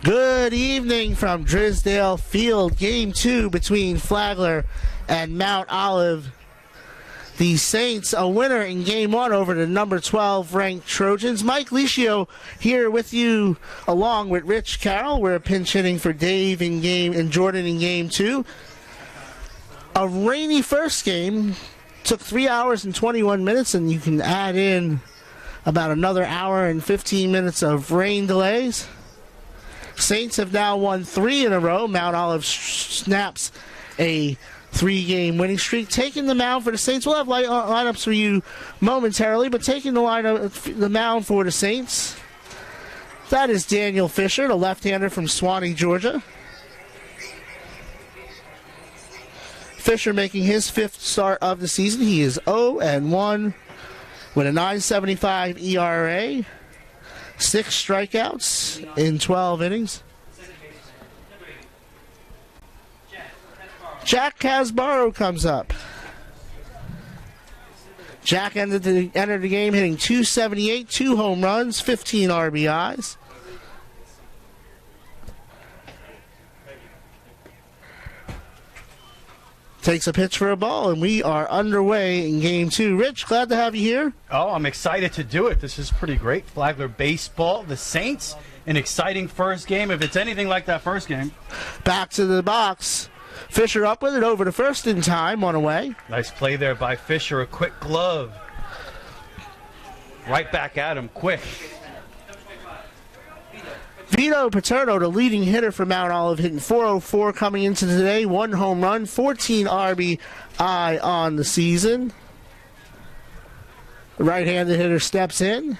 Good evening from Drisdale Field. Game 2 between Flagler and Mount Olive. The Saints a winner in Game 1 over the number 12 ranked Trojans. Mike Licio here with you along with Rich Carroll. We're pinch hitting for Dave and Jordan in Game 2. A rainy first game. Took 3 hours and 21 minutes, and you can add in about another hour and 15 minutes of rain delays. Saints have now won 3 in a row. Mount Olive snaps a 3-game winning streak. Taking the mound for the Saints. We'll have lineups for you momentarily, but taking the mound for the Saints, that is Daniel Fisher, the left-hander from Suwanee, Georgia. Fisher making his 5th start of the season. He is 0-1 with a .975 ERA. 6 strikeouts in 12 innings. Jack Casbaro comes up. Jack entered the game hitting .278, 2 home runs, 15 RBIs. Takes a pitch for a ball, and we are underway in Game 2. Rich, glad to have you here. Oh, I'm excited to do it. This is pretty great. Flagler baseball. The Saints, an exciting first game, if it's anything like that first game. Back to the box. Fisher up with it over to first in time, on away. Nice play there by Fisher. A quick glove. Right back at him, quick. Vito Paterno, the leading hitter for Mount Olive, hitting .404 coming into today. 1 home run, 14 RBI on the season. The right-handed hitter steps in.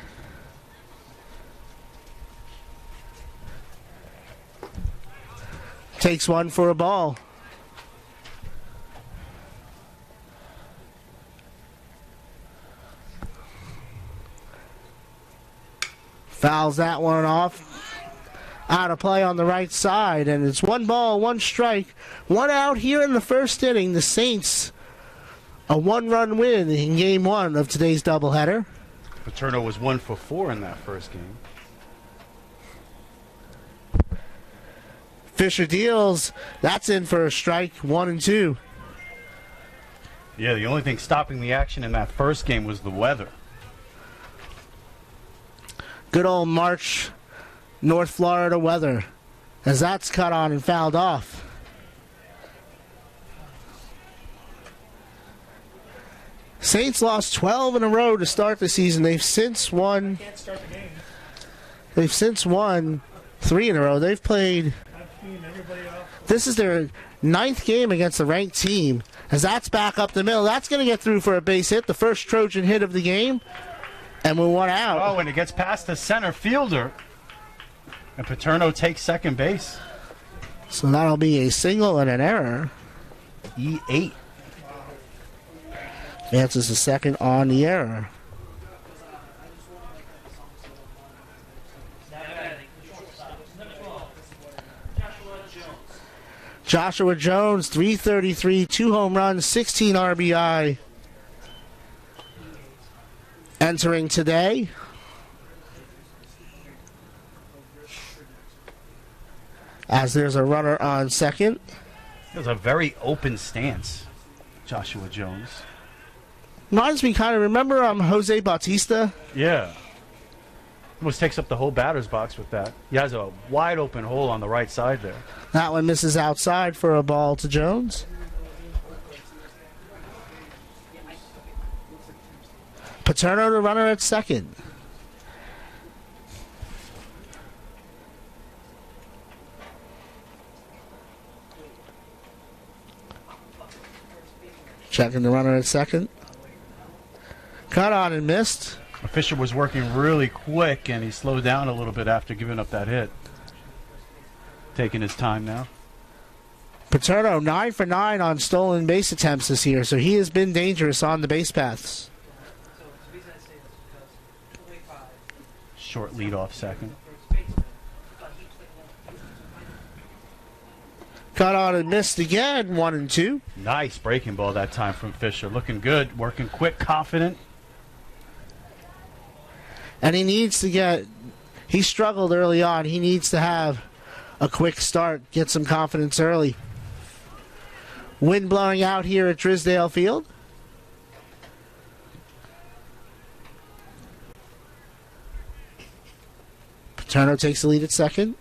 Takes one for a ball. Fouls that one off. Out of play on the right side, and it's 1 ball, 1 strike, 1 out here in the first inning. The Saints a 1-run win in Game 1 of today's doubleheader. Paterno was 1 for 4 in that first game. Fisher deals. That's in for a strike, 1-2. Yeah, the only thing stopping the action in that first game was the weather. Good old March North Florida weather, as that's cut on and fouled off. Saints lost 12 in a row to start the season. They've since won 3 in a row. They've played. This is their 9th game against a ranked team, as that's back up the middle. That's going to get through for a base hit, the first Trojan hit of the game, and we're 1 out. Oh, and it gets past the center fielder. And Paterno takes second base. So that'll be a single and an error. E8. Advances a second on the error. Joshua Jones, .333, 2 home runs, 16 RBI. Entering today. As there's a runner on second. It was a very open stance, Joshua Jones. Reminds me kind of, remember Jose Bautista? Yeah. Almost takes up the whole batter's box with that. He has a wide open hole on the right side there. That one misses outside for a ball to Jones. Paterno, the runner at second. Checking the runner at second. Cut on and missed. Fisher was working really quick, and he slowed down a little bit after giving up that hit. Taking his time now. Paterno 9 for 9 on stolen base attempts this year, so he has been dangerous on the base paths. Short lead off second. Cut on and missed again, 1-2. Nice breaking ball that time from Fisher. Looking good, working quick, confident. And he needs to get, he struggled early on. He needs to have a quick start, get some confidence early. Wind blowing out here at Drysdale Field. Paterno takes the lead at second.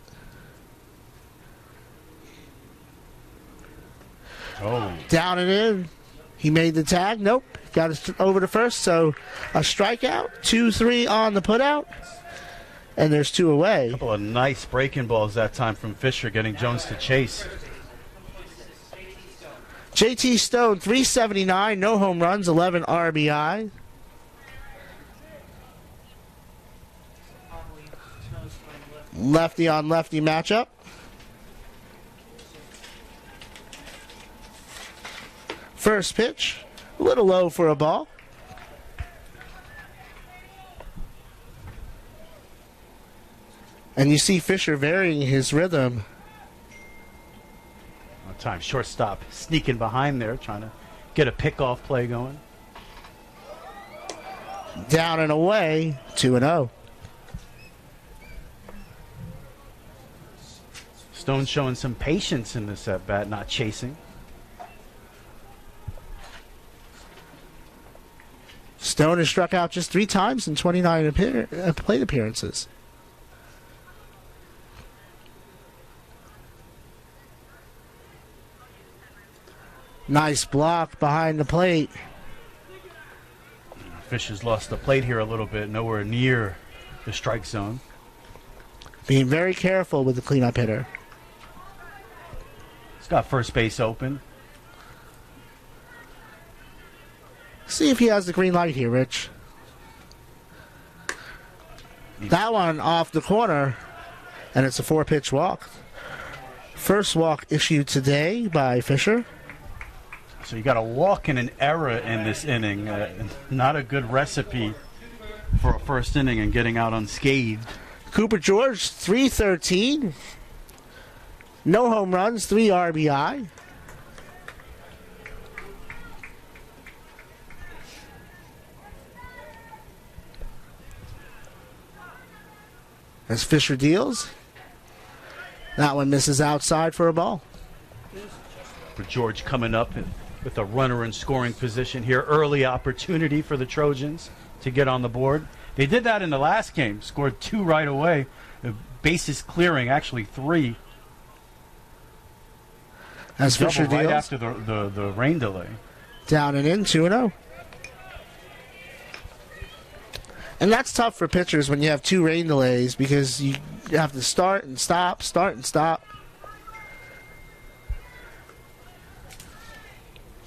Oh. Down and in. He made the tag. Nope. Got it over to first. So a strikeout. 2-3 on the putout. And there's two away. A couple of nice breaking balls that time from Fisher, getting Jones to chase. JT Stone, 379. No home runs, 11 RBI. Lefty on lefty matchup. First pitch, a little low for a ball. And you see Fisher varying his rhythm. One time, shortstop sneaking behind there, trying to get a pickoff play going. Down and away, 2-0. Stone showing some patience in this at bat, not chasing. Stone has struck out just 3 times in 29 plate appearances. Nice block behind the plate. Fisher's lost the plate here a little bit, nowhere near the strike zone. Being very careful with the cleanup hitter. He's got first base open. See if he has the green light here, Rich. That one off the corner, and it's a 4-pitch walk. First walk issued today by Fisher. So you got a walk and an error in this inning. Not a good recipe for a first inning and getting out unscathed. Cooper George, 313. No home runs, 3 RBI. As Fisher deals. That one misses outside for a ball. For George coming up with a runner in scoring position here. Early opportunity for the Trojans to get on the board. They did that in the last game. Scored 2 right away. The bases clearing, actually 3. As Fisher right deals. after the rain delay. Down and in, 2-0. And that's tough for pitchers when you have 2 rain delays because you have to start and stop, start and stop.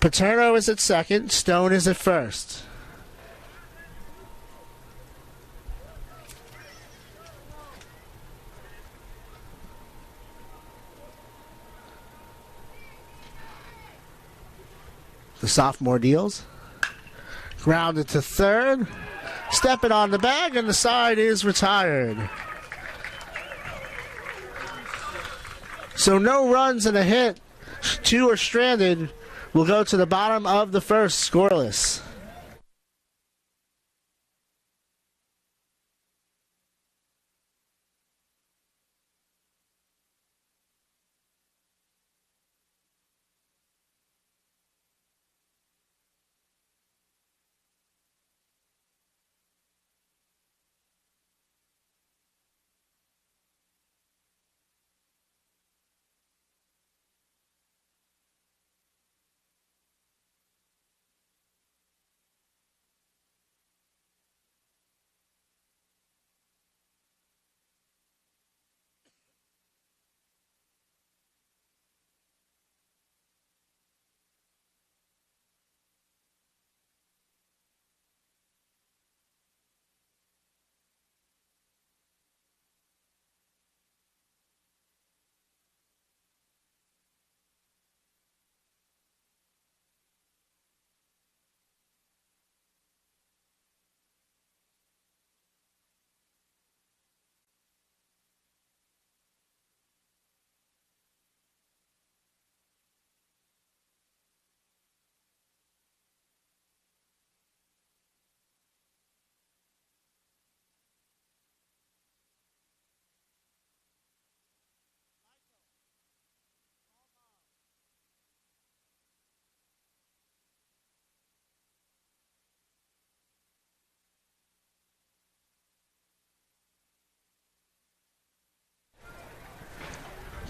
Paterno is at second. Stone is at first. The sophomore deals. Grounded to third. Stepping on the bag, and the side is retired. So no runs and a hit. 2 are stranded. We'll go to the bottom of the first, scoreless.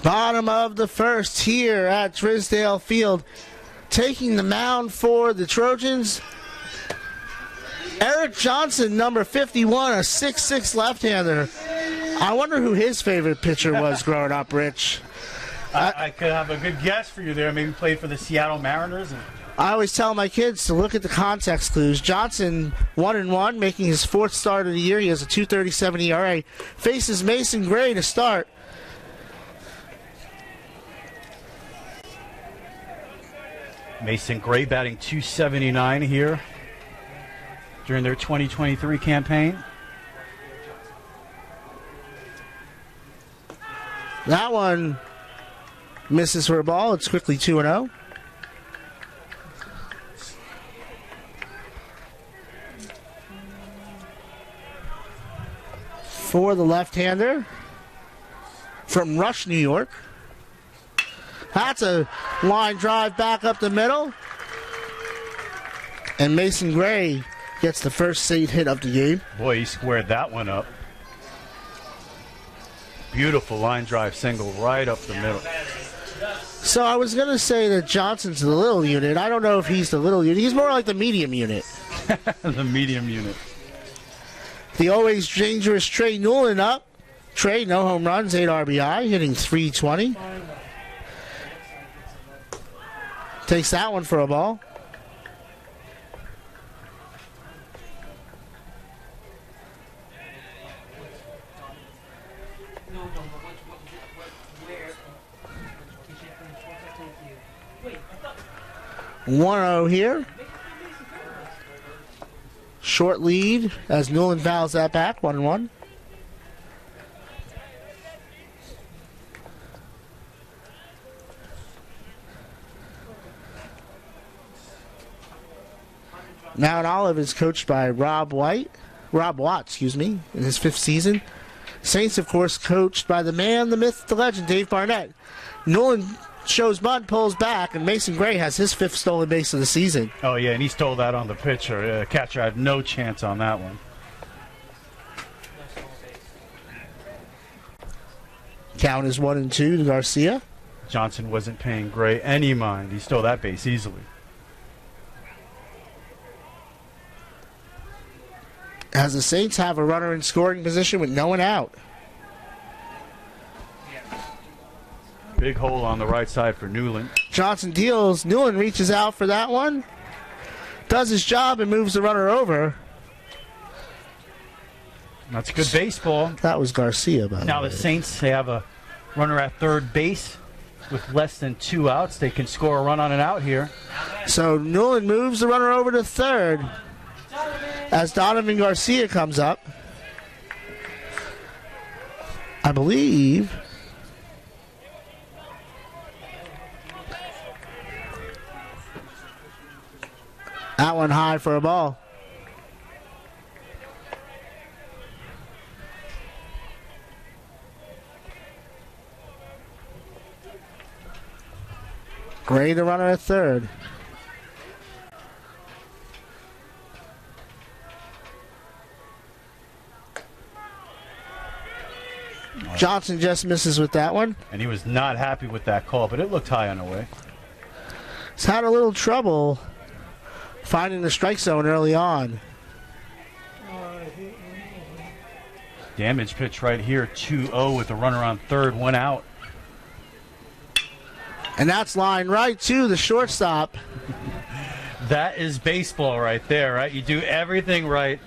Bottom of the first here at Drysdale Field. Taking the mound for the Trojans, Eric Johnson, number 51, a 6'6 left-hander. I wonder who his favorite pitcher was growing up, Rich. I could have a good guess for you there. Maybe played for the Seattle Mariners. I always tell my kids to look at the context clues. Johnson, 1-1, making his fourth start of the year. He has a 2.37 ERA. Faces Mason Gray to start. Mason Gray batting .279 here during their 2023 campaign. That one misses for a ball. It's quickly 2-0. For the left-hander from Rush, New York. That's a line drive back up the middle. And Mason Gray gets the first safe hit of the game. Boy, he squared that one up. Beautiful line drive single right up the middle. So I was going to say that Johnson's the little unit. I don't know if he's the little unit. He's more like the medium unit. The medium unit. The always dangerous Trey Newland up. Trey, no home runs, 8 RBI, hitting .320. Takes that one for a ball. Where? 1-0 here. Short lead as Newland fouls that back, 1-1. Mount Olive is coached by Rob Watt, in his 5th season. Saints, of course, coached by the man, the myth, the legend, Dave Barnett. Newland shows bunt, pulls back, and Mason Gray has his 5th stolen base of the season. Oh, yeah, and he stole that on the pitcher. Catcher had no chance on that one. Count is 1-2 to Garcia. Johnson wasn't paying Gray any mind. He stole that base easily. As the Saints have a runner in scoring position with no one out. Big hole on the right side for Newland. Johnson deals. Newland reaches out for that one. Does his job and moves the runner over. That's good baseball. That was Garcia, by the way. Now the Saints, they have a runner at third base with less than 2 outs. They can score a run on an out here. So Newland moves the runner over to third as Donovan Garcia comes up. I believe that one high for a ball. Gray the runner at third. Johnson just misses with that one. And he was not happy with that call, but it looked high on the way. He's had a little trouble finding the strike zone early on. Damage pitch right here, 2-0 with the runner on third, 1 out. And that's line right to the shortstop. That is baseball right there, right? You do everything right.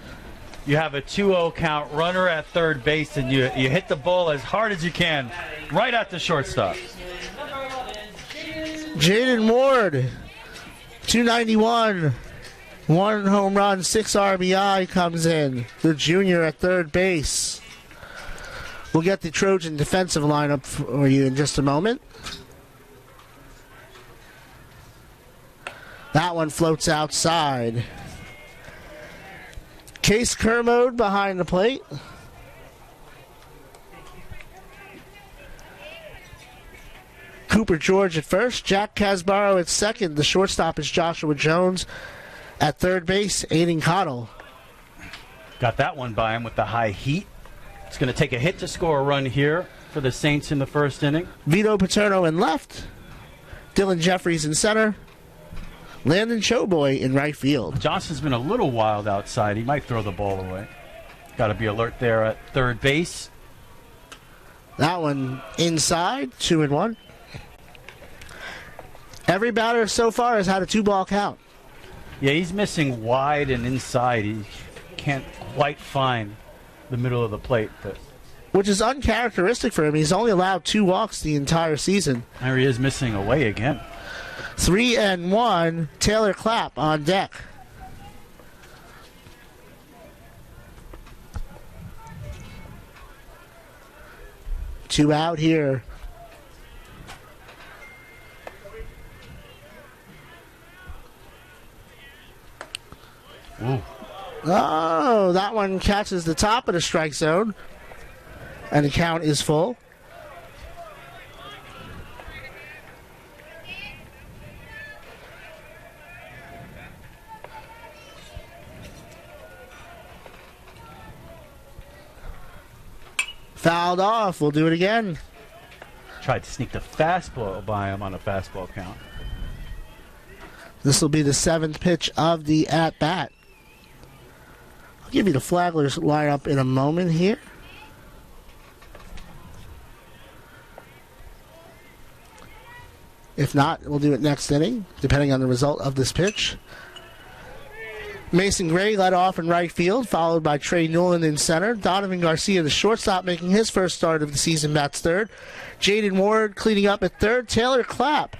You have a 2-0 count, runner at third base, and you hit the ball as hard as you can right at the shortstop. Jaden Ward, 291, 1 home run, 6 RBI comes in. The junior at third base. We'll get the Trojan defensive lineup for you in just a moment. That one floats outside. Case Kermode behind the plate. Cooper George at first. Jack Casbaro at second. The shortstop is Joshua Jones. At third base, Aiden Cottle. Got that one by him with the high heat. It's going to take a hit to score a run here. for the Saints in the first inning. Vito Paterno in left. Dylan Jeffries in center. Landon Showboy in right field. Johnson's been a little wild outside. He might throw the ball away. Got to be alert there at third base. That one inside, 2-1. Every batter so far has had a 2-ball count. Yeah, he's missing wide and inside. He can't quite find the middle of the plate, but which is uncharacteristic for him. He's only allowed 2 walks the entire season. There he is missing away again. 3-1. Taylor Clapp on deck. Two out here. Ooh. Oh, that one catches the top of the strike zone. And the count is full. Fouled off. We'll do it again. Tried to sneak the fastball by him on a fastball count. This will be the 7th pitch of the at-bat. I'll give you the Flagler's lineup in a moment here. If not, we'll do it next inning, depending on the result of this pitch. Mason Gray led off in right field, followed by Trey Newland in center. Donovan Garcia, the shortstop, making his first start of the season, bats third. Jaden Ward cleaning up at third. Taylor Clapp,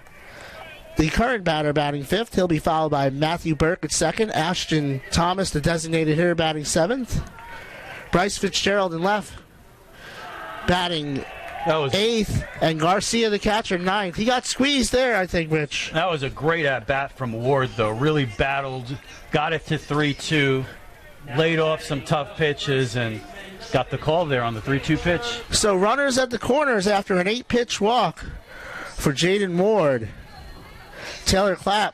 the current batter, batting fifth. He'll be followed by Matthew Burke at second. Ashton Thomas, the designated hitter, batting seventh. Bryce Fitzgerald in left, batting eighth, and Garcia, the catcher, ninth. He got squeezed there, I think, Rich. That was a great at-bat from Ward, though. Really battled, got it to 3-2, laid off some tough pitches, and got the call there on the 3-2 pitch. So runners at the corners after an 8-pitch walk for Jaden Ward. Taylor Clapp,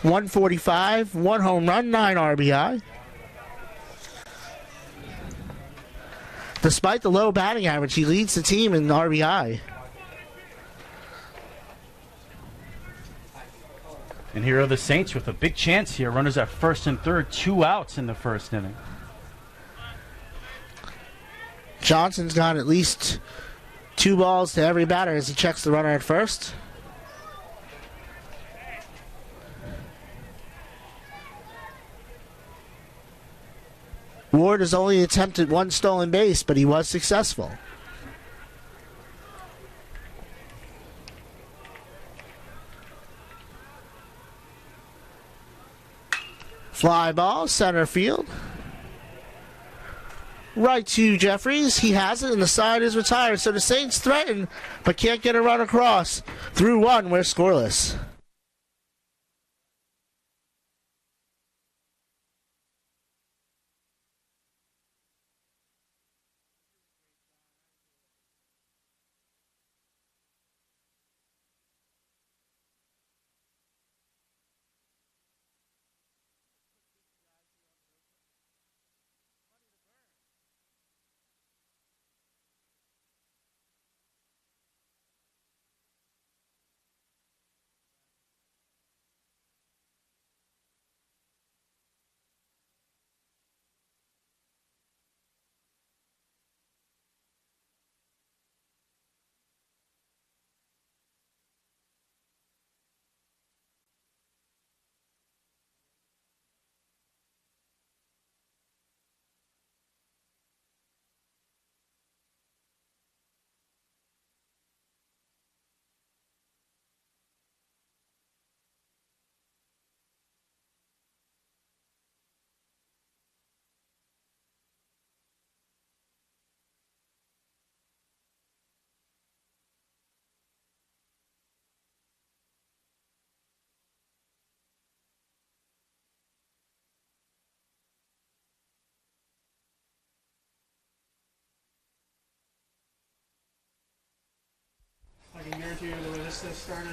145, 1 home run, 9 RBI. Despite the low batting average, he leads the team in RBI. And here are the Saints with a big chance here. Runners at first and third, 2 outs in the first inning. Johnson's got at least 2 balls to every batter as he checks the runner at first. Ward has only attempted 1 stolen base, but he was successful. Fly ball, center field. Right to Jeffries. He has it, and the side is retired. So the Saints threaten, but can't get a run across. Through 1, we're scoreless.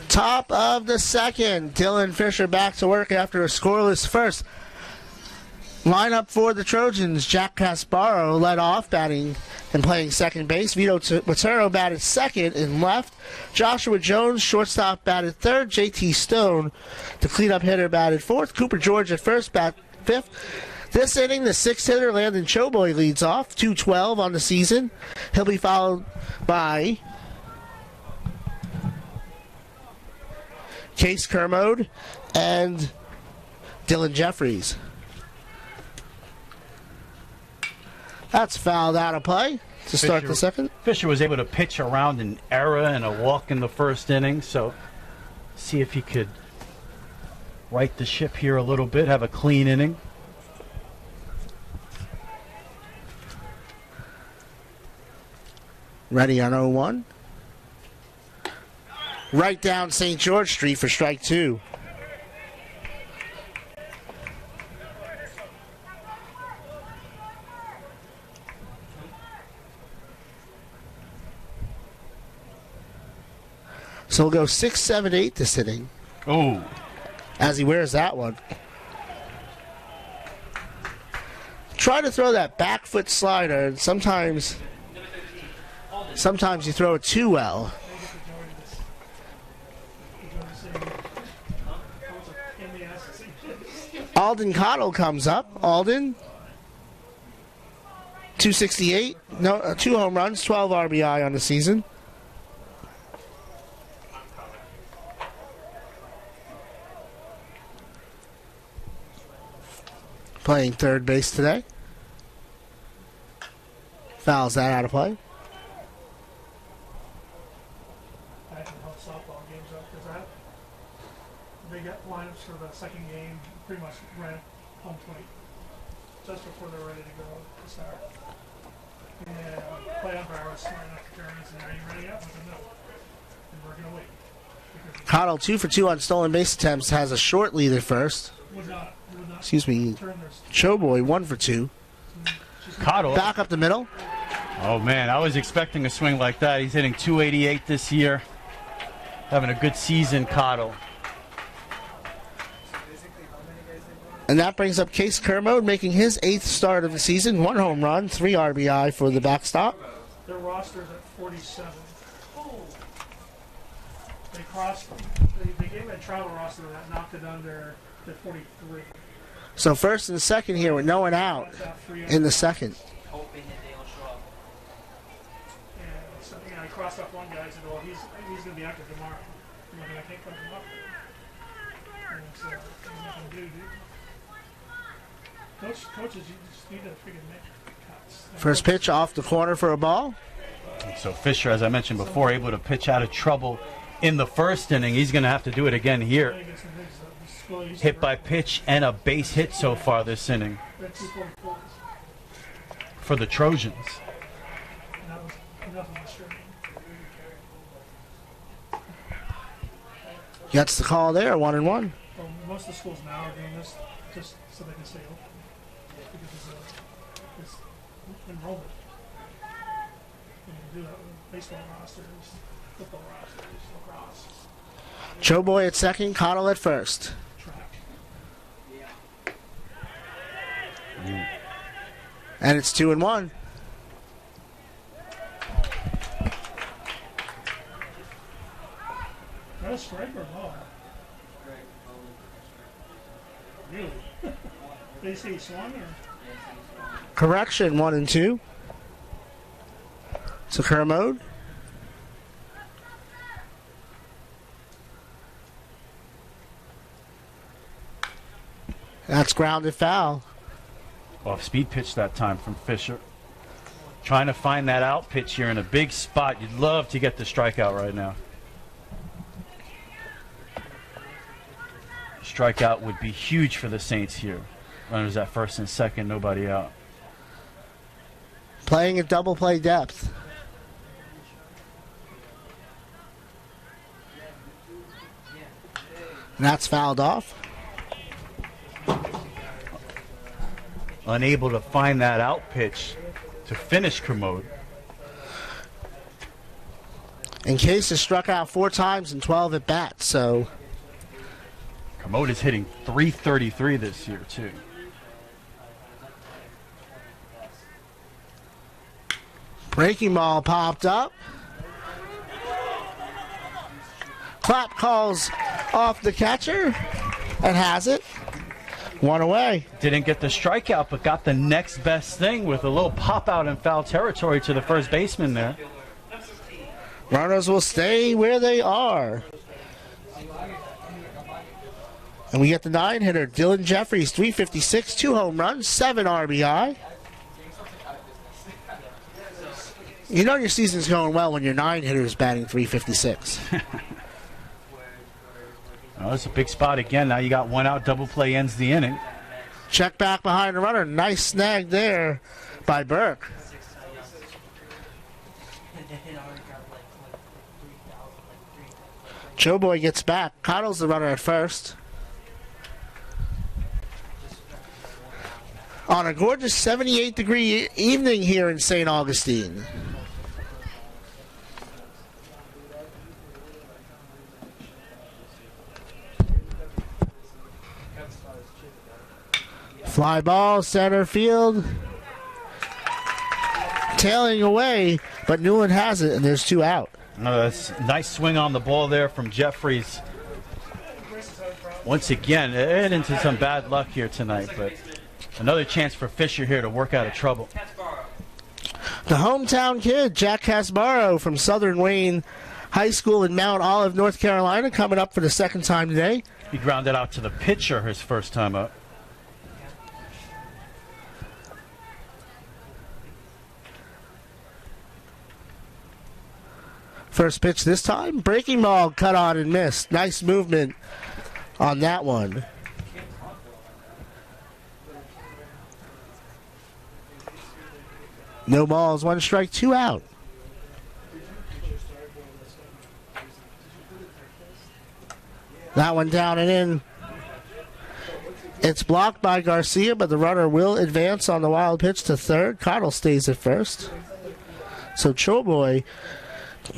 Top of the second. Dylan Fisher back to work after a scoreless first. Lineup for the Trojans. Jack Casparo led off, batting And playing second base, Vito Materno batted second and left. Joshua Jones, shortstop, batted third. J.T. Stone, the cleanup hitter, batted fourth. Cooper George at first, bat fifth. This inning, the sixth hitter, Landon Choboy, leads off, 212 on the season. He'll be followed by Case Kermode and Dylan Jeffries. That's fouled out of play to start the second. Fisher was able to pitch around an error and a walk in the first inning, so see if he could right the ship here a little bit, have a clean inning. Ready on 0-1. Right down St. George Street for strike two. So we'll go 6, 7, 8 this inning. Oh. As he wears that one. Try to throw that back foot slider, and sometimes you throw it too well. Alden Cottle comes up. Alden, 268, 2 home runs, 12 RBI on the season. Playing third base today. Fouls that out of play. I can help softball games up because they got lineups for the second game pretty much right at home plate just before they're ready to go to start. And play umpire was smart enough to turn and say, "Are you ready yet?" I said, "No." And we're gonna wait. Cottle 2 for 2 on stolen base attempts, has a short lead at first. Would not Excuse me. turn their Choboy 1 for 2. Cottle. Back up the middle. Oh, man, I was expecting a swing like that. He's hitting 288 this year. Having a good season, Cottle. And that brings up Case Kermode, making his 8th start of the season. 1 home run, 3 RBI for the backstop. Their roster's at 47. They crossed. They gave a travel roster that knocked it under to 43. So first and second here with no one out in the second. Hoping that they don't show up. And so, I crossed off one guy and said, "Well, he's going to be active tomorrow." I'm like, "I can't come tomorrow." And so, there's nothing to do, dude. Coaches, you just need to freaking make cuts. First pitch off the corner for a ball. So Fisher, as I mentioned before, able to pitch out of trouble in the first inning. He's going to have to do it again here. Hit by pitch and a base hit so far this inning for the Trojans. Gets the call there, 1-1. Well, most of the schools now are doing this just so they can stay open because it's enrollment. You can do that with baseball rosters, football rosters, lacrosse, Choboy at second, Cottle at first. track. And it's 2-1. That a strike or a ball? Really? They say he swung or? Correction, 1-2. To Kermode. That's grounded foul. Off speed pitch that time from Fisher. Trying to find that out pitch here in a big spot. You'd love to get the strikeout right now. Strikeout would be huge for the Saints here. Runners at first and second, nobody out. Playing at double play depth. And that's fouled off. Unable to find that out pitch to finish Kermode. And Case has struck out 4 times in 12 at bats, so Kermode is hitting .333 this year, too. Breaking ball popped up. Clap calls off the catcher and has it. One away. Didn't get the strikeout, but got the next best thing with a little pop out in foul territory to the first baseman there. Runners will stay where they are. And we get the 9-hitter, Dylan Jeffries, 356, 2 home runs, 7 RBI. You know your season's going well when your 9-hitter's batting 356. Oh, that's a big spot again. Now you got one out, double play ends the inning. Check back behind the runner. Nice snag there by Burke. Joe Boy gets back, coddles the runner at first. On a gorgeous 78-degree evening here in St. Augustine. Fly ball, center field. Tailing away, but Newland has it, and there's 2 out. That's a nice swing on the ball there from Jeffries. Once again, into some bad luck here tonight, but another chance for Fisher here to work out of trouble. The hometown kid, Jack Casbaro from Southern Wayne High School in Mount Olive, North Carolina, coming up for the second time today. He grounded out to the pitcher his first time up. First pitch this time, breaking ball, cut on and missed. Nice movement on that one. No balls, 1 strike, 2 out. That one down and in. It's blocked by Garcia, but the runner will advance on the wild pitch to third. Cottle stays at first. So Choboy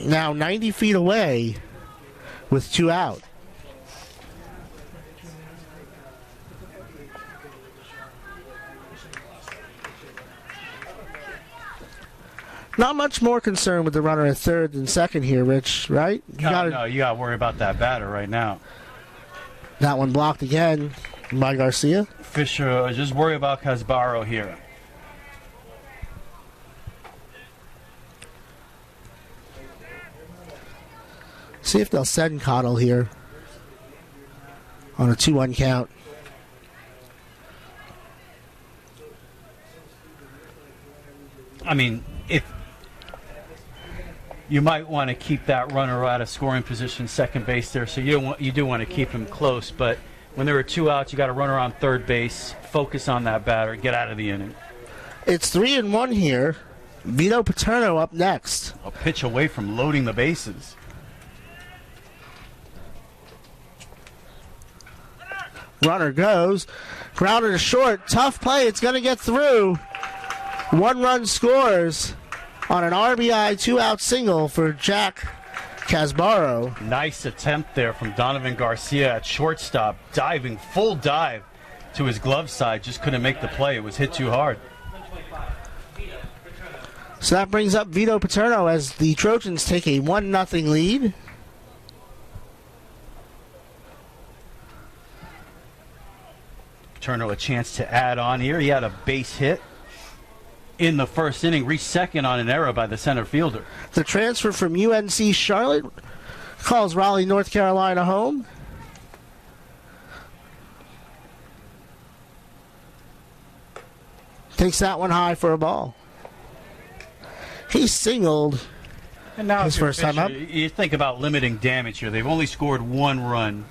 now 90 feet away with 2 out. Not much more concern with the runner at third than second here, Rich, right? You got to worry about that batter right now. That one blocked again by Garcia. Fisher, just worry about Casbaro here. See if they'll send Cottle here on a 2-1 count. I mean, if you might want to keep that runner out of scoring position, second base there, so you do want to keep him close. But when there are 2 outs, you got a runner on third base. Focus on that batter. Get out of the inning. It's 3-1 here. Vito Paterno up next. A pitch away from loading the bases. Runner goes. Grounded to short. Tough play. It's going to get through. 1 run scores on an RBI 2-out single for Jack Casbaro. Nice attempt there from Donovan Garcia at shortstop. Diving, full dive to his glove side. Just couldn't make the play. It was hit too hard. So that brings up Vito Paterno as the Trojans take a 1-0 lead. Paterno a chance to add on here. He had a base hit in the first inning, reached second on an error by the center fielder. The transfer from UNC Charlotte calls Raleigh, North Carolina home. Takes that one high for a ball. He singled And now his first time up. You think about limiting damage here. They've only scored 1 run.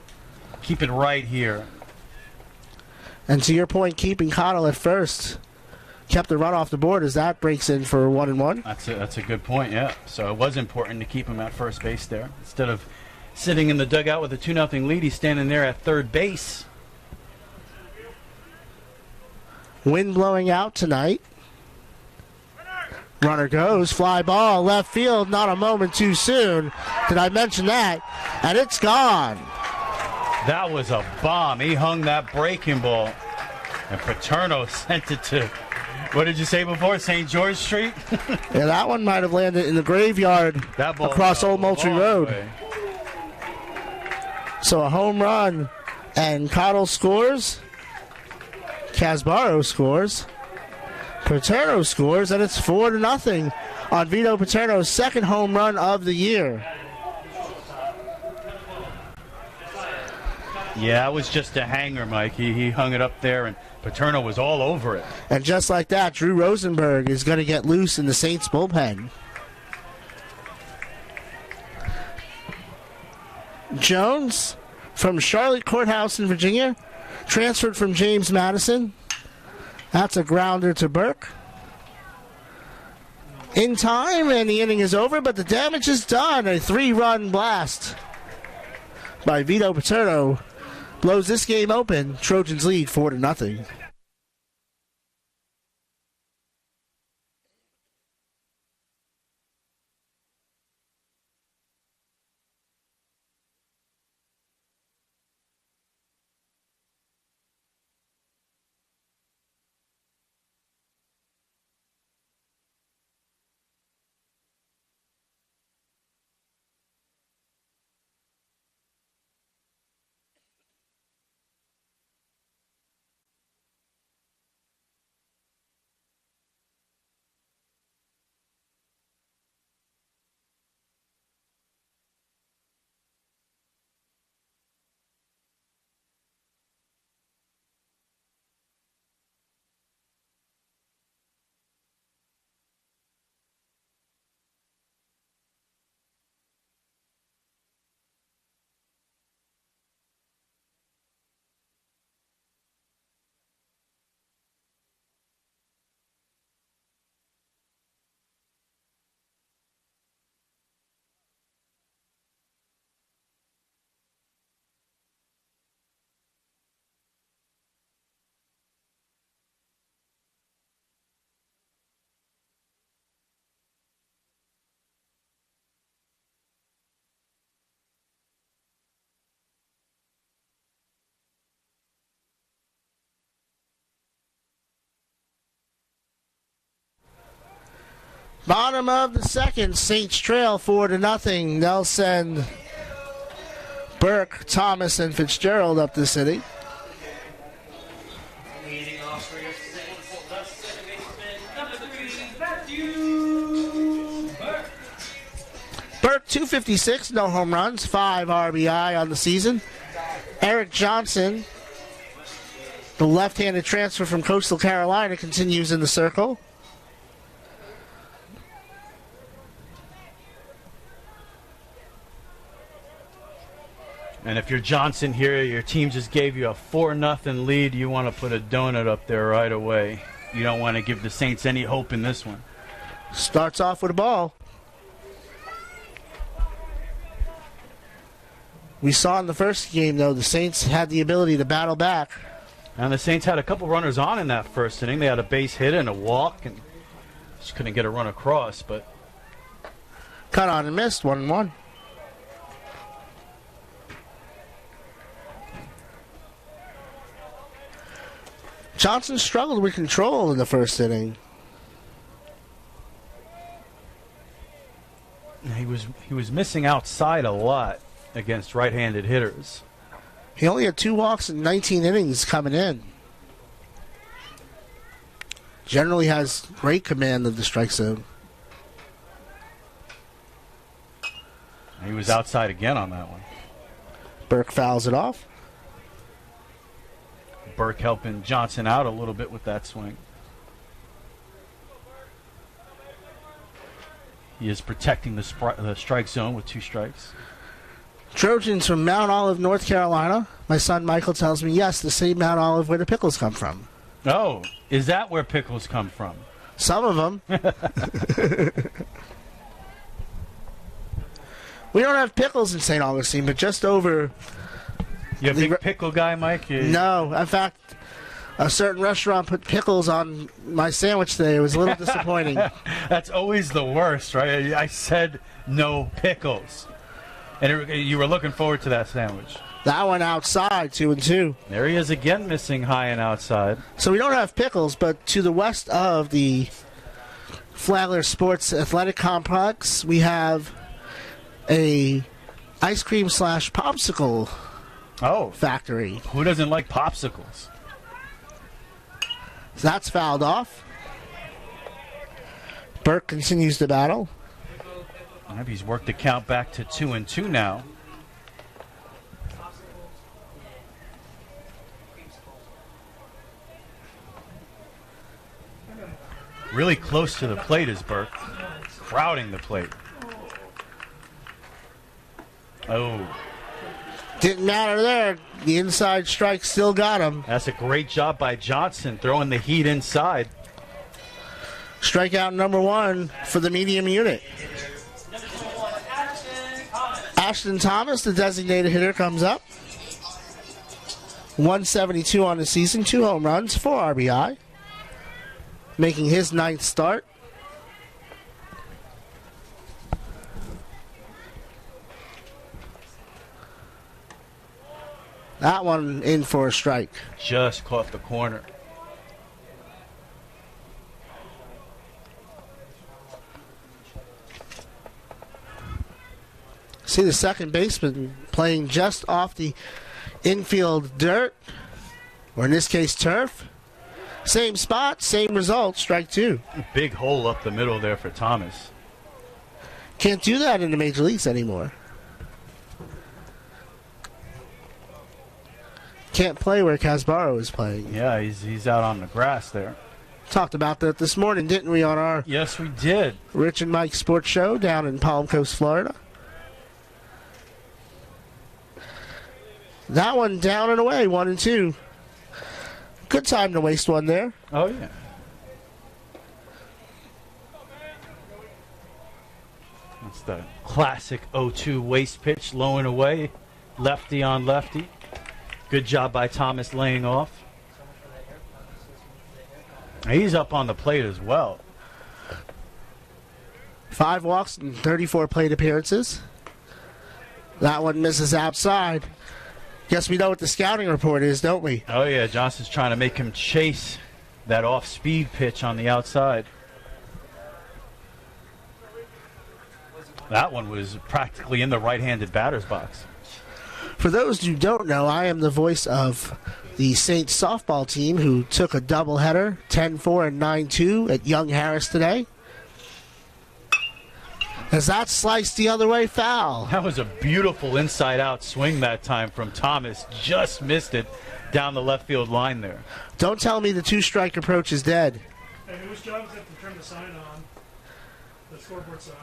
Keep it right here. And to your point, keeping Cottle at first kept the run off the board as that breaks in for 1-1. That's a good point, yeah. So it was important to keep him at first base there. Instead of sitting in the dugout with a 2-0 lead, he's standing there at third base. Wind blowing out tonight. Runner goes, fly ball, left field, not a moment too soon. Did I mention that? And it's gone. That was a bomb. He hung that breaking ball. And Paterno sent it to What did you say before? St. George Street? Yeah, that one might have landed in the graveyard That ball across went a Old Moultrie long Road. way. So a home run, and Cottle scores. Casbaro scores. Paterno scores, and it's 4-0 on Vito Paterno's second home run of the year. Yeah, it was just a hanger, Mike. He hung it up there, and Paterno was all over it. And just like that, Drew Rosenberg is going to get loose in the Saints bullpen. Jones from Charlotte Courthouse in Virginia, transferred from James Madison. That's a grounder to Burke. In time, and the inning is over, but the damage is done. A 3-run blast by Vito Paterno blows this game open. Trojans lead 4-0. Bottom of the second, Saints trail 4-0. Nelson, Burke, Thomas, and Fitzgerald up the city. Leading off for your Saints, the second baseman, number 3, Matthew Burke. Burke, 256, no home runs, 5 RBI on the season. Eric Johnson, the left-handed transfer from Coastal Carolina, continues in the circle. And if you're Johnson here, your team just gave you a 4-0 lead, you want to put a donut up there right away. You don't want to give the Saints any hope in this one. Starts off with a ball. We saw in the first game, though, the Saints had the ability to battle back. And the Saints had a couple runners on in that first inning. They had a base hit and a walk, and just couldn't get a run across. But Cut on and missed, 1-1. Johnson struggled with control in the first inning. he was missing outside a lot against right-handed hitters. He only had 2 walks in 19 innings coming in. Generally has great command of the strike zone. He was outside again on that one. Burke fouls it off. Burke helping Johnson out a little bit with that swing. He is protecting the strike zone with 2 strikes. Trojans from Mount Olive, North Carolina. My son Michael tells me, yes, the same Mount Olive where the pickles come from. Oh, is that where pickles come from? Some of them. We don't have pickles in St. Augustine, but just over. You a big pickle guy, Mike? No. In fact, a certain restaurant put pickles on my sandwich today. It was a little disappointing. That's always the worst, right? I said no pickles. And you were looking forward to that sandwich. That one outside, 2-2. There he is again, missing high and outside. So we don't have Pickles, but to the west of the Flagler Sports Athletic Complex, we have a ice cream / popsicle Oh, factory. who doesn't like popsicles? So that's fouled off. Burke continues to battle. Maybe he's worked the count back to 2-2 now. Really close to the plate is Burke. Crowding the plate. Oh, Didn't matter there. The inside strike still got him. that's a great job by Johnson, throwing the heat inside. Strikeout number 1 for the medium unit. Ashton Thomas, the designated hitter, comes up. 172 on the season, 2 home runs, 4 RBI. Making his 9th start. That one in for a strike. Just caught the corner. See the second baseman playing just off the infield dirt, or in this case turf. Same spot, same result, strike 2. Big hole up the middle there for Thomas. Can't do that in the major leagues anymore. Can't play where Casbaro is playing. Yeah, he's out on the grass there. Talked about that this morning, didn't we, on our Yes, we did. Rich and Mike Sports Show down in Palm Coast, Florida. That one down and away, 1-2. Good time to waste one there. Oh, yeah. That's the classic 0-2 waste pitch, low and away, lefty on lefty. Good job by Thomas laying off. He's up on the plate as well. 5 walks and 34 plate appearances. That one misses outside. Guess we know what the scouting report is, don't we? Oh, yeah, Johnson's trying to make him chase that off-speed pitch on the outside. That one was practically in the right-handed batter's box. For those who don't know, I am the voice of the Saints softball team who took a doubleheader, 10-4 and 9-2 at Young Harris today. As that sliced the other way, foul. That was a beautiful inside-out swing that time from Thomas. Just missed it down the left field line there. Don't tell me the 2-strike approach is dead. And whose job is it to turn the sign on? The scoreboard sign.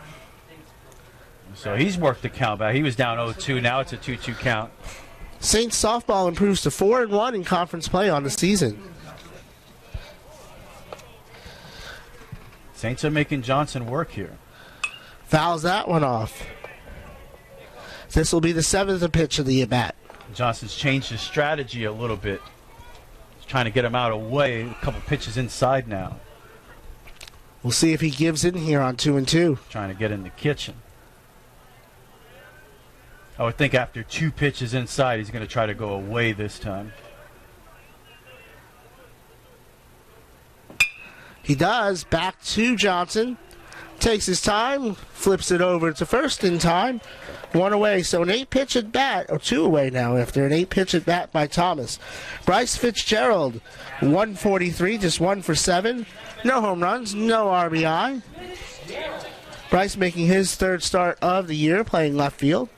So he's worked the count back. He was down 0-2. Now it's a 2-2 count. Saints softball improves to 4-1 in conference play on the season. Saints are making Johnson work here. Fouls that one off. This will be the 7th pitch of the at-bat. Johnson's changed his strategy a little bit. He's trying to get him out away. A couple pitches inside now. We'll see if he gives in here on 2-2. Trying to get in the kitchen. I would think after 2 pitches inside, he's going to try to go away this time. He does. Back to Johnson. Takes his time. Flips it over to first in time. 1 away. So an 8-pitch at bat, or 2 away now after an 8-pitch at bat by Thomas. Bryce Fitzgerald, 143, just 1 for 7. No home runs, no RBI. Bryce making his 3rd start of the year playing left field.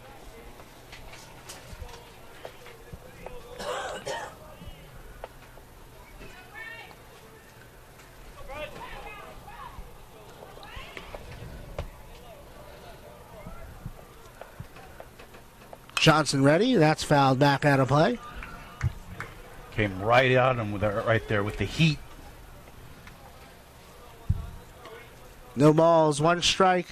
Johnson ready. That's fouled back out of play. Came right at him with right there with the heat. No balls, 1 strike,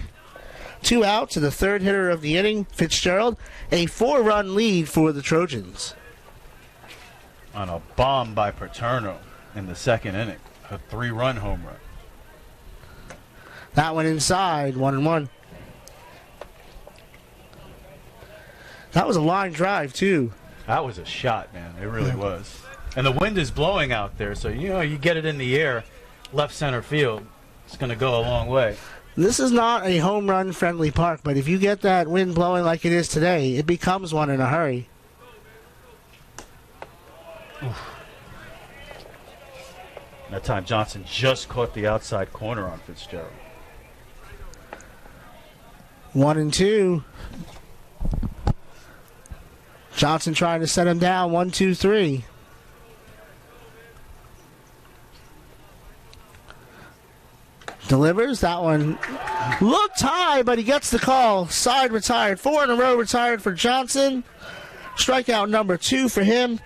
2 out to the 3rd hitter of the inning, Fitzgerald. A 4-run lead for the Trojans. On a bomb by Paterno in the 2nd inning. A 3-run home run. That one inside, 1-1. That was a line drive, too. That was a shot, man. It really was. And the wind is blowing out there, so you get it in the air, left center field. It's going to go a long way. This is not a home run friendly park, but if you get that wind blowing like it is today, it becomes one in a hurry. Oof. That time Johnson just caught the outside corner on Fitzgerald. 1-2. Johnson trying to set him down. 1-2-3. Delivers. That one looked high, but he gets the call. Side retired. 4 in a row retired for Johnson. Strikeout number 2 for him.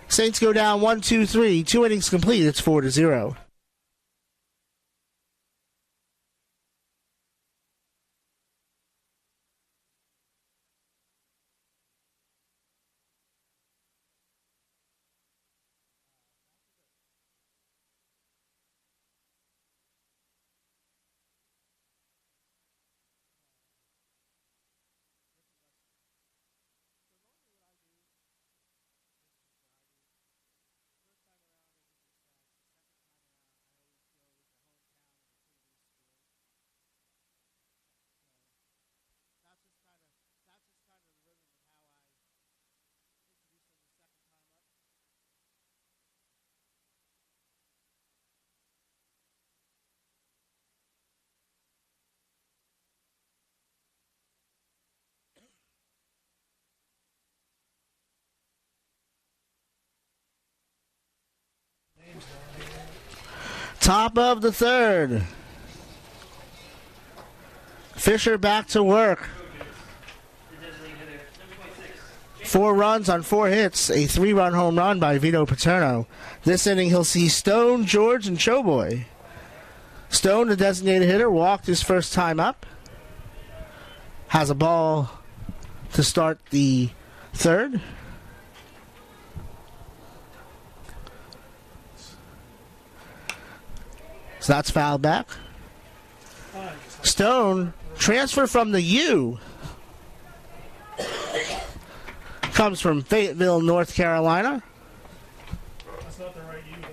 Saints go down 1-2-3. 2 innings complete. It's 4-0. Top of the third. Fisher back to work. 4 runs on 4 hits, a 3-run home run by Vito Paterno. This inning he'll see Stone, George, and Showboy. Stone, the designated hitter, walked his first time up. Has a ball to start the third. So that's fouled back. Stone, transfer from the U. Comes from Fayetteville, North Carolina. That's not the right U, though.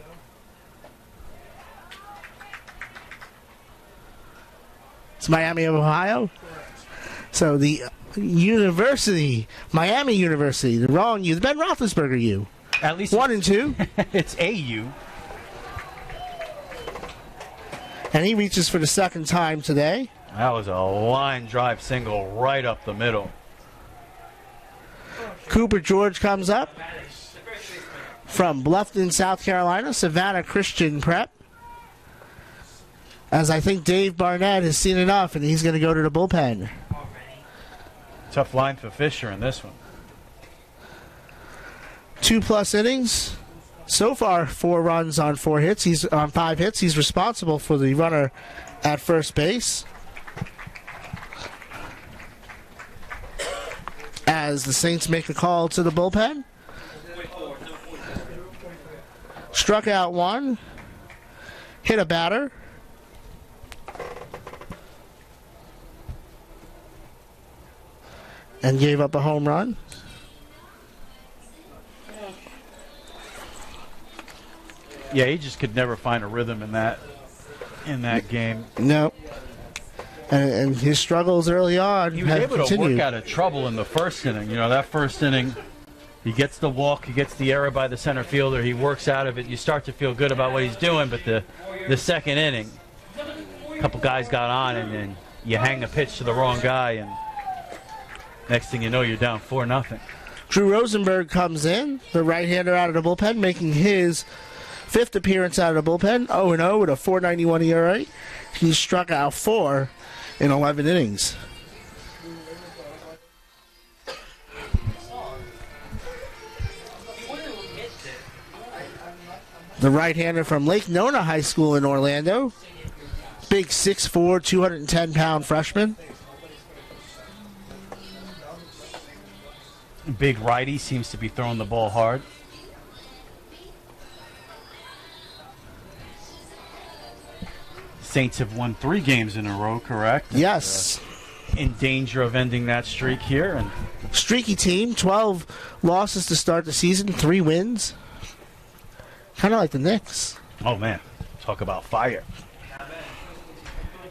It's Miami of Ohio. Correct. So the University, Miami University, the wrong U, the Ben Roethlisberger U. At least 1-2. It's AU. And he reaches for the second time today. That was a line drive single right up the middle. Cooper George comes up from Bluffton, South Carolina, Savannah Christian Prep. As I think Dave Barnett has seen enough, and he's going to go to the bullpen. Tough line for Fisher in this one. 2+ innings. So far, 4 runs on 4 hits. He's on 5 hits. He's responsible for the runner at first base. As the Saints make a call to the bullpen. Struck out 1. Hit a batter. And gave up a home run. Yeah, he just could never find a rhythm in that game. No. And his struggles early on He was have able continued. to work out of trouble in the first inning. That first inning, he gets the walk, he gets the error by the center fielder, he works out of it. You start to feel good about what he's doing, but the second inning, a couple guys got on, and then you hang a pitch to the wrong guy, and next thing you know, you're down 4-0. Drew Rosenberg comes in, the right-hander out of the bullpen, making his 5th appearance out of the bullpen, 0-0 with a 4.91 ERA. He struck out 4 in 11 innings. The right-hander from Lake Nona High School in Orlando. Big 6'4", 210-pound freshman. Big righty, seems to be throwing the ball hard. Saints have won 3 games in a row, correct? Yes. in danger of ending that streak here. And Streaky team, 12 losses to start the season, 3 wins. Kind of like the Knicks. oh man, talk about fire.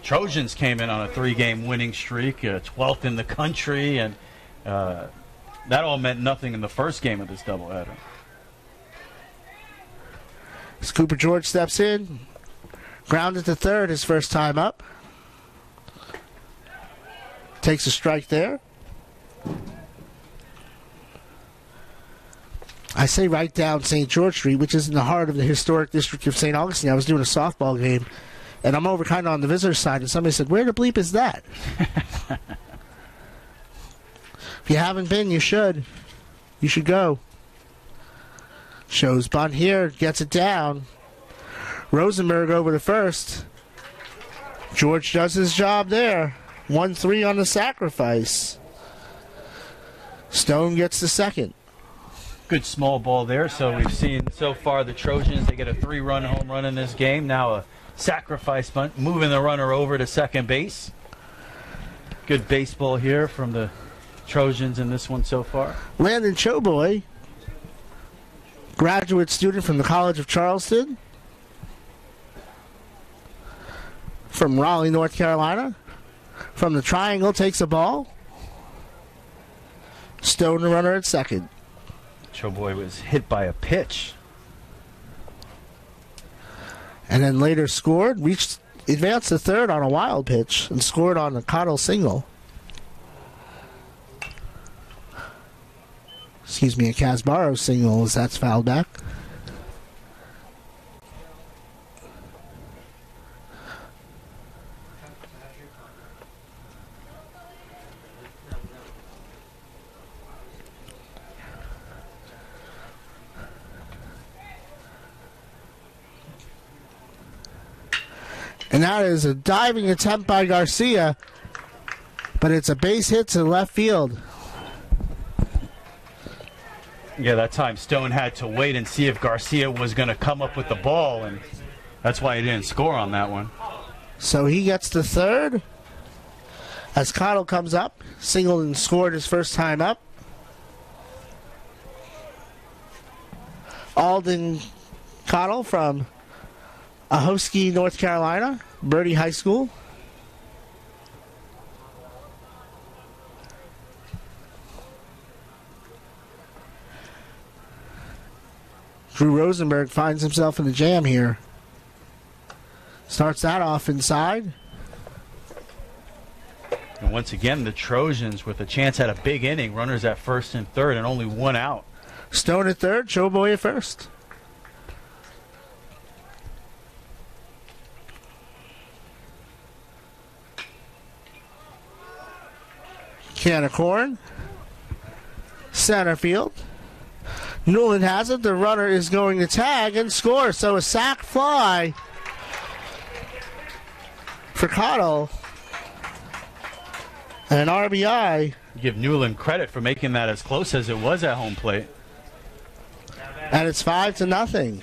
Trojans came in on a 3-game winning streak, 12th in the country, and that all meant nothing in the first game of this doubleheader. As Cooper George steps in, grounded to third his first time up. Takes a strike there. I say right down St. George Street, which is in the heart of the historic district of St. Augustine. I was doing a softball game, and I'm over kind of on the visitor side, and somebody said, "Where the bleep is that?" If you haven't been, you should. You should go. Shows bunt here, gets it down. Rosenberg over to first. George does his job there. 1-3 on the sacrifice. Stone gets the second. Good small ball there. So we've seen so far the Trojans, they get a 3-run home run in this game. Now a sacrifice bunt, moving the runner over to second base. Good baseball here from the Trojans in this one so far. Landon Choboy, graduate student from the College of Charleston, from Raleigh, North Carolina. From the triangle, takes a ball. Stone the runner at second. Choboy was hit by a pitch. And then later scored, advanced to third on a wild pitch, and scored on a Cottle single. Excuse me, a Casbaro single as that's fouled back. And that is a diving attempt by Garcia, but it's a base hit to left field. Yeah, that time Stone had to wait and see if Garcia was going to come up with the ball, and that's why he didn't score on that one. So he gets to third as Cottle comes up, singled and scored his first time up. Alden Cottle from Ahoskie, North Carolina, Birdie High School. Drew Rosenberg finds himself in a jam here. Starts that off inside. And once again, the Trojans with a chance at a big inning. Runners at first and third and only one out. Stone at third, Choboy at first. Can of corn. Center field. Newland has it. The runner is going to tag and score. So a sac fly for Cottle. And an RBI. Give Newland credit for making that as close as it was at home plate. And it's 5-0.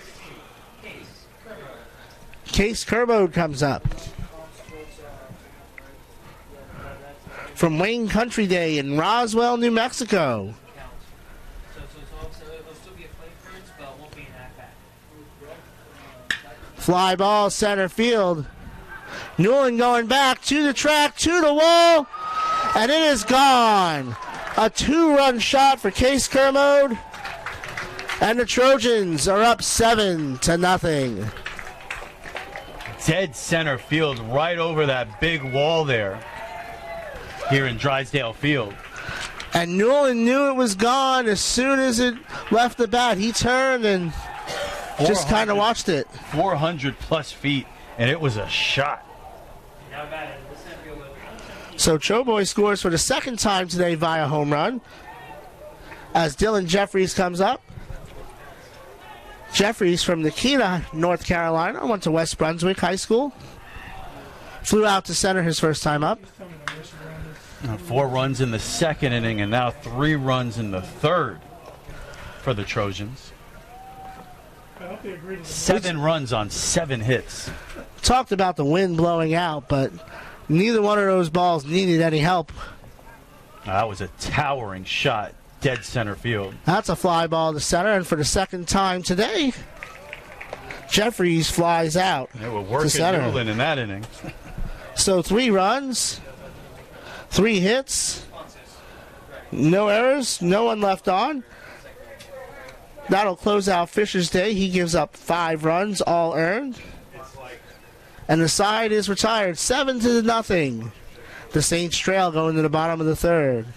Case Kerbode comes up. From Wayne Country Day in Roswell, New Mexico. Fly ball center field. Newland going back to the track, to the wall, and it is gone. A 2-run shot for Case Kermode, and the Trojans are up 7-0. Dead center field, right over that big wall there here in Drysdale Field. And Newland knew it was gone as soon as it left the bat. He turned and just kind of watched it. 400 plus feet, and it was a shot. So Choboy scores for the second time today via home run as Dylan Jeffries comes up. Jeffries from Nikita, North Carolina, went to West Brunswick High School. Flew out to center his first time up. 4 runs in the second inning and now 3 runs in the third for the Trojans. 7 runs on 7 hits. Talked about the wind blowing out, but Neither one of those balls needed any help. That was a towering shot, dead center field. That's a fly ball to center, and for the second time today, Jeffries flies out. They were to working center. Newland in that inning. So 3 runs, 3 hits, no errors, no one left on. That'll close out Fisher's day. He gives up 5 runs, all earned. And the side is retired, 7-0. The Saints trail going to the bottom of the third.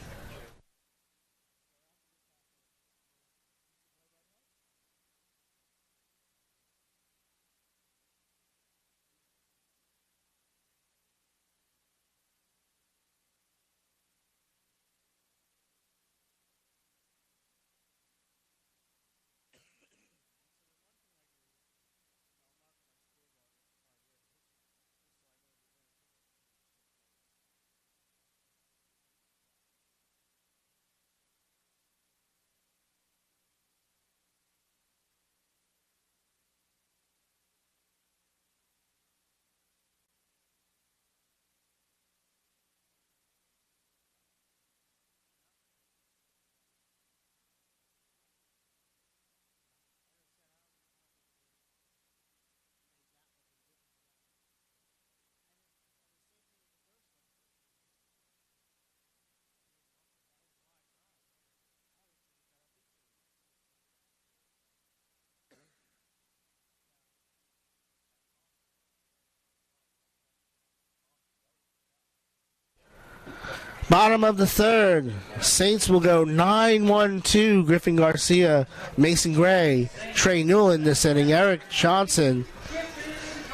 Bottom of the third. Saints will go 9-1-2. Griffin Garcia, Mason Gray, Trey Newland this inning. Eric Johnson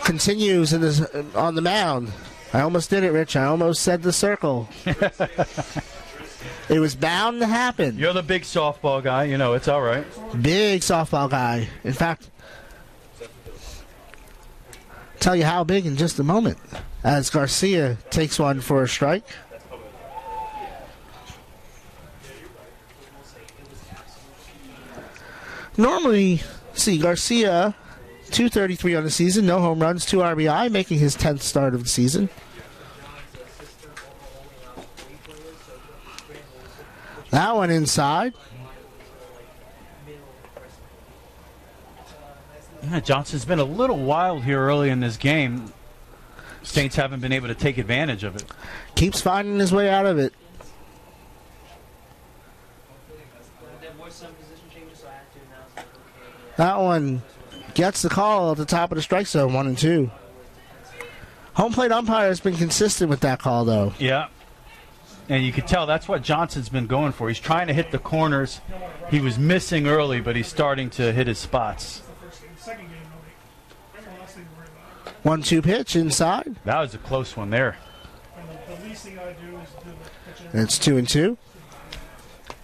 continues on the mound. I almost did it, Rich. I almost said the circle. It was bound to happen. You're the big softball guy. You know, it's all right. Big softball guy. In fact, tell you how big in just a moment. As Garcia takes one for a strike. Normally, see, Garcia, 233 on the season, no home runs, 2 RBI, making his 10th start of the season. That one inside. Yeah, Johnson's been a little wild here early in this game. Saints haven't been able to take advantage of it. Keeps finding his way out of it. That one gets the call at the top of the strike zone, 1-2. Home plate umpire has been consistent with that call, though. Yeah. And you can tell that's what Johnson's been going for. He's trying to hit the corners. He was missing early, but he's starting to hit his spots. 1-2 pitch inside. That was a close one there. And it's 2-2.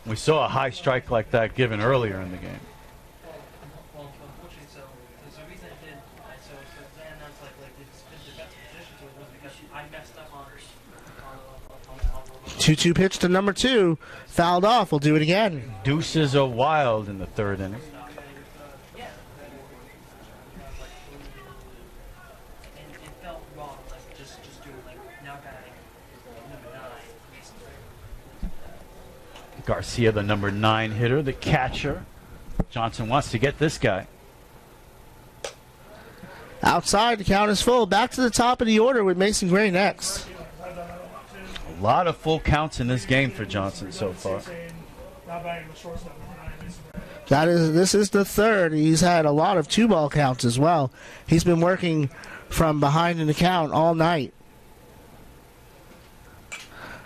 We saw a high strike like that given earlier in the game. Two pitch to number 2. Fouled off. We'll do it again. Deuces are wild in the third inning. Garcia, the number 9 hitter, the catcher. Johnson wants to get this guy. Outside, the count is full. Back to the top of the order with Mason Gray next. A lot of full counts in this game for Johnson so far. This is the third. He's had a lot of 2-ball counts as well. He's been working from behind in the count all night.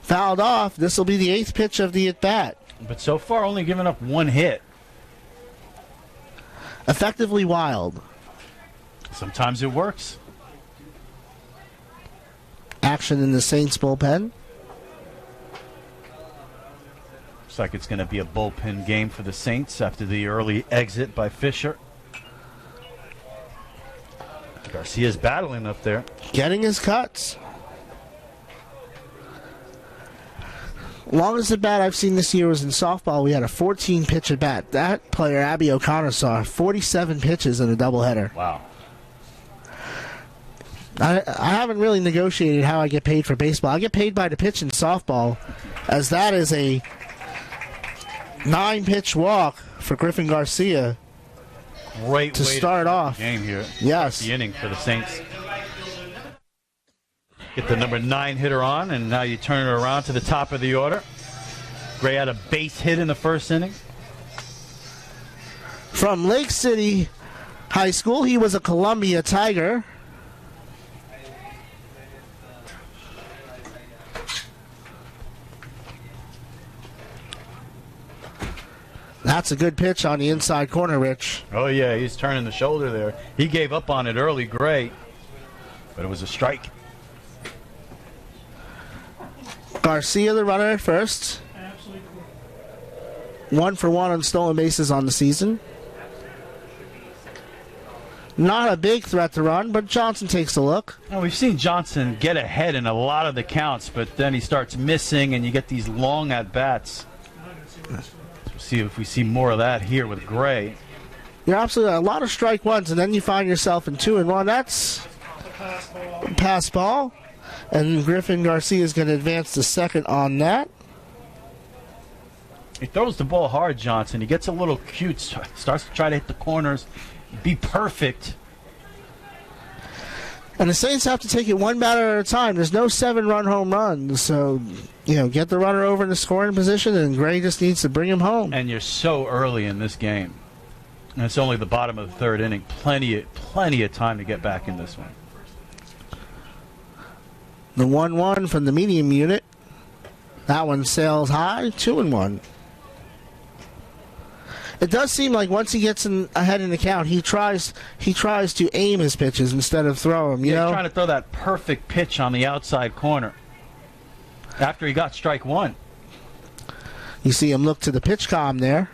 Fouled off. This will be the 8th pitch of the at-bat. But so far only given up 1 hit. Effectively wild. Sometimes it works. Action in the Saints bullpen. Looks like it's going to be a bullpen game for the Saints after the early exit by Fisher. Garcia's battling up there. Getting his cuts. Longest at bat I've seen this year was in softball. We had a 14-pitch at bat. That player, Abby O'Connor, saw 47 pitches in a doubleheader. Wow. I haven't really negotiated how I get paid for baseball. I get paid by the pitch in softball, as that is a 9-pitch walk for Griffin Garcia. Great to way start off. The game here. Yes. The inning for the Saints. Get the number 9 hitter on, and now you turn it around to the top of the order. Gray had a base hit in the first inning. From Lake City High School, he was a Columbia Tiger. That's a good pitch on the inside corner, Rich. Oh, yeah, he's turning the shoulder there. He gave up on it early, Gray, but it was a strike. Garcia, the runner at first. 1 for 1 on stolen bases on the season. Not a big threat to run, but Johnson takes a look. Well, we've seen Johnson get ahead in a lot of the counts, but then he starts missing, and you get these long at-bats. See if we see more of that here with Gray. You're absolutely a lot of strike ones, and then you find yourself in 2-1. That's pass ball, and Griffin Garcia is going to advance to second on that. He throws the ball hard, Johnson. He gets a little cute, starts to try to hit the corners, be perfect. And the Saints have to take it one batter at a time. There's no 7-run home runs, so get the runner over in the scoring position, and Gray just needs to bring him home. And you're so early in this game. And it's only the bottom of the third inning. Plenty of time to get back in this one. The 1-1 from the medium unit. That one sails high, 2-1. It does seem like once he gets ahead in the count, he tries to aim his pitches instead of throw them. He's trying to throw that perfect pitch on the outside corner after he got strike 1. You see him look to the pitch comm there.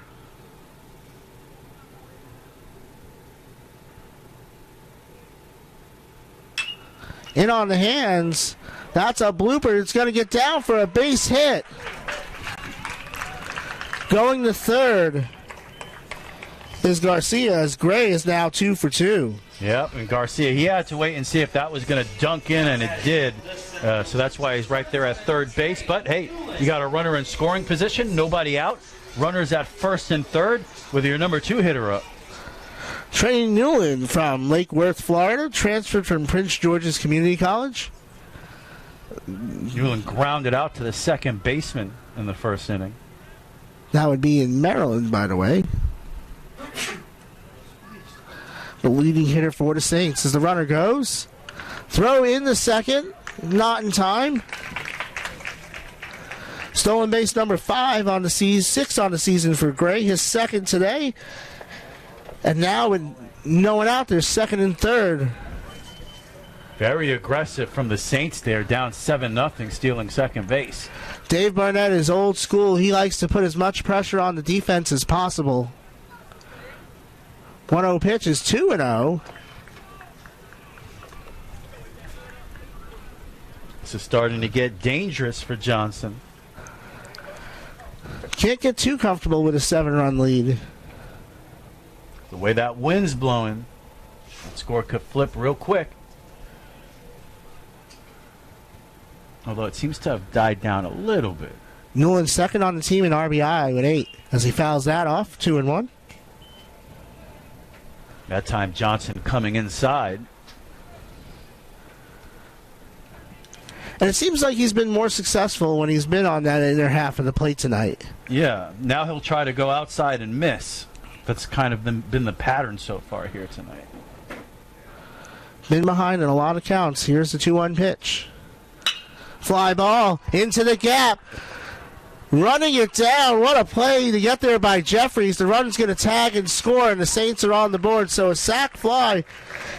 In on the hands. That's a blooper. It's going to get down for a base hit. Going to third is Garcia, as Gray is now 2 for 2. Yep, and Garcia, he had to wait and see if that was going to dunk in, and it did. So that's why he's right there at third base. But, hey, you got a runner in scoring position, nobody out. Runners at first and third with your number 2 hitter up. Trey Newland from Lake Worth, Florida, transferred from Prince George's Community College. Newland grounded out to the second baseman in the first inning. That would be in Maryland, by the way. The leading hitter for the Saints as the runner goes. Throw in the second. Not in time. Stolen base number 5 on the season, 6 on the season for Gray. His second today. And now with no one out there, second and third. Very aggressive from the Saints there, down 7-0, stealing second base. Dave Barnett is old school. He likes to put as much pressure on the defense as possible. 1-0 pitch is 2-0. This is starting to get dangerous for Johnson. Can't get too comfortable with a 7-run lead. The way that wind's blowing, that score could flip real quick. Although it seems to have died down a little bit. Newland second on the team in RBI with 8 as he fouls that off, 2-1. That time Johnson coming inside. And it seems like he's been more successful when he's been on that inner half of the plate tonight. Yeah, now he'll try to go outside and miss. That's kind of been the pattern so far here tonight. Been behind in a lot of counts. Here's the 2-1 pitch. Fly ball into the gap. Running it down. What a play to get there by Jeffries. The run's going to tag and score, and the Saints are on the board. So a sac fly.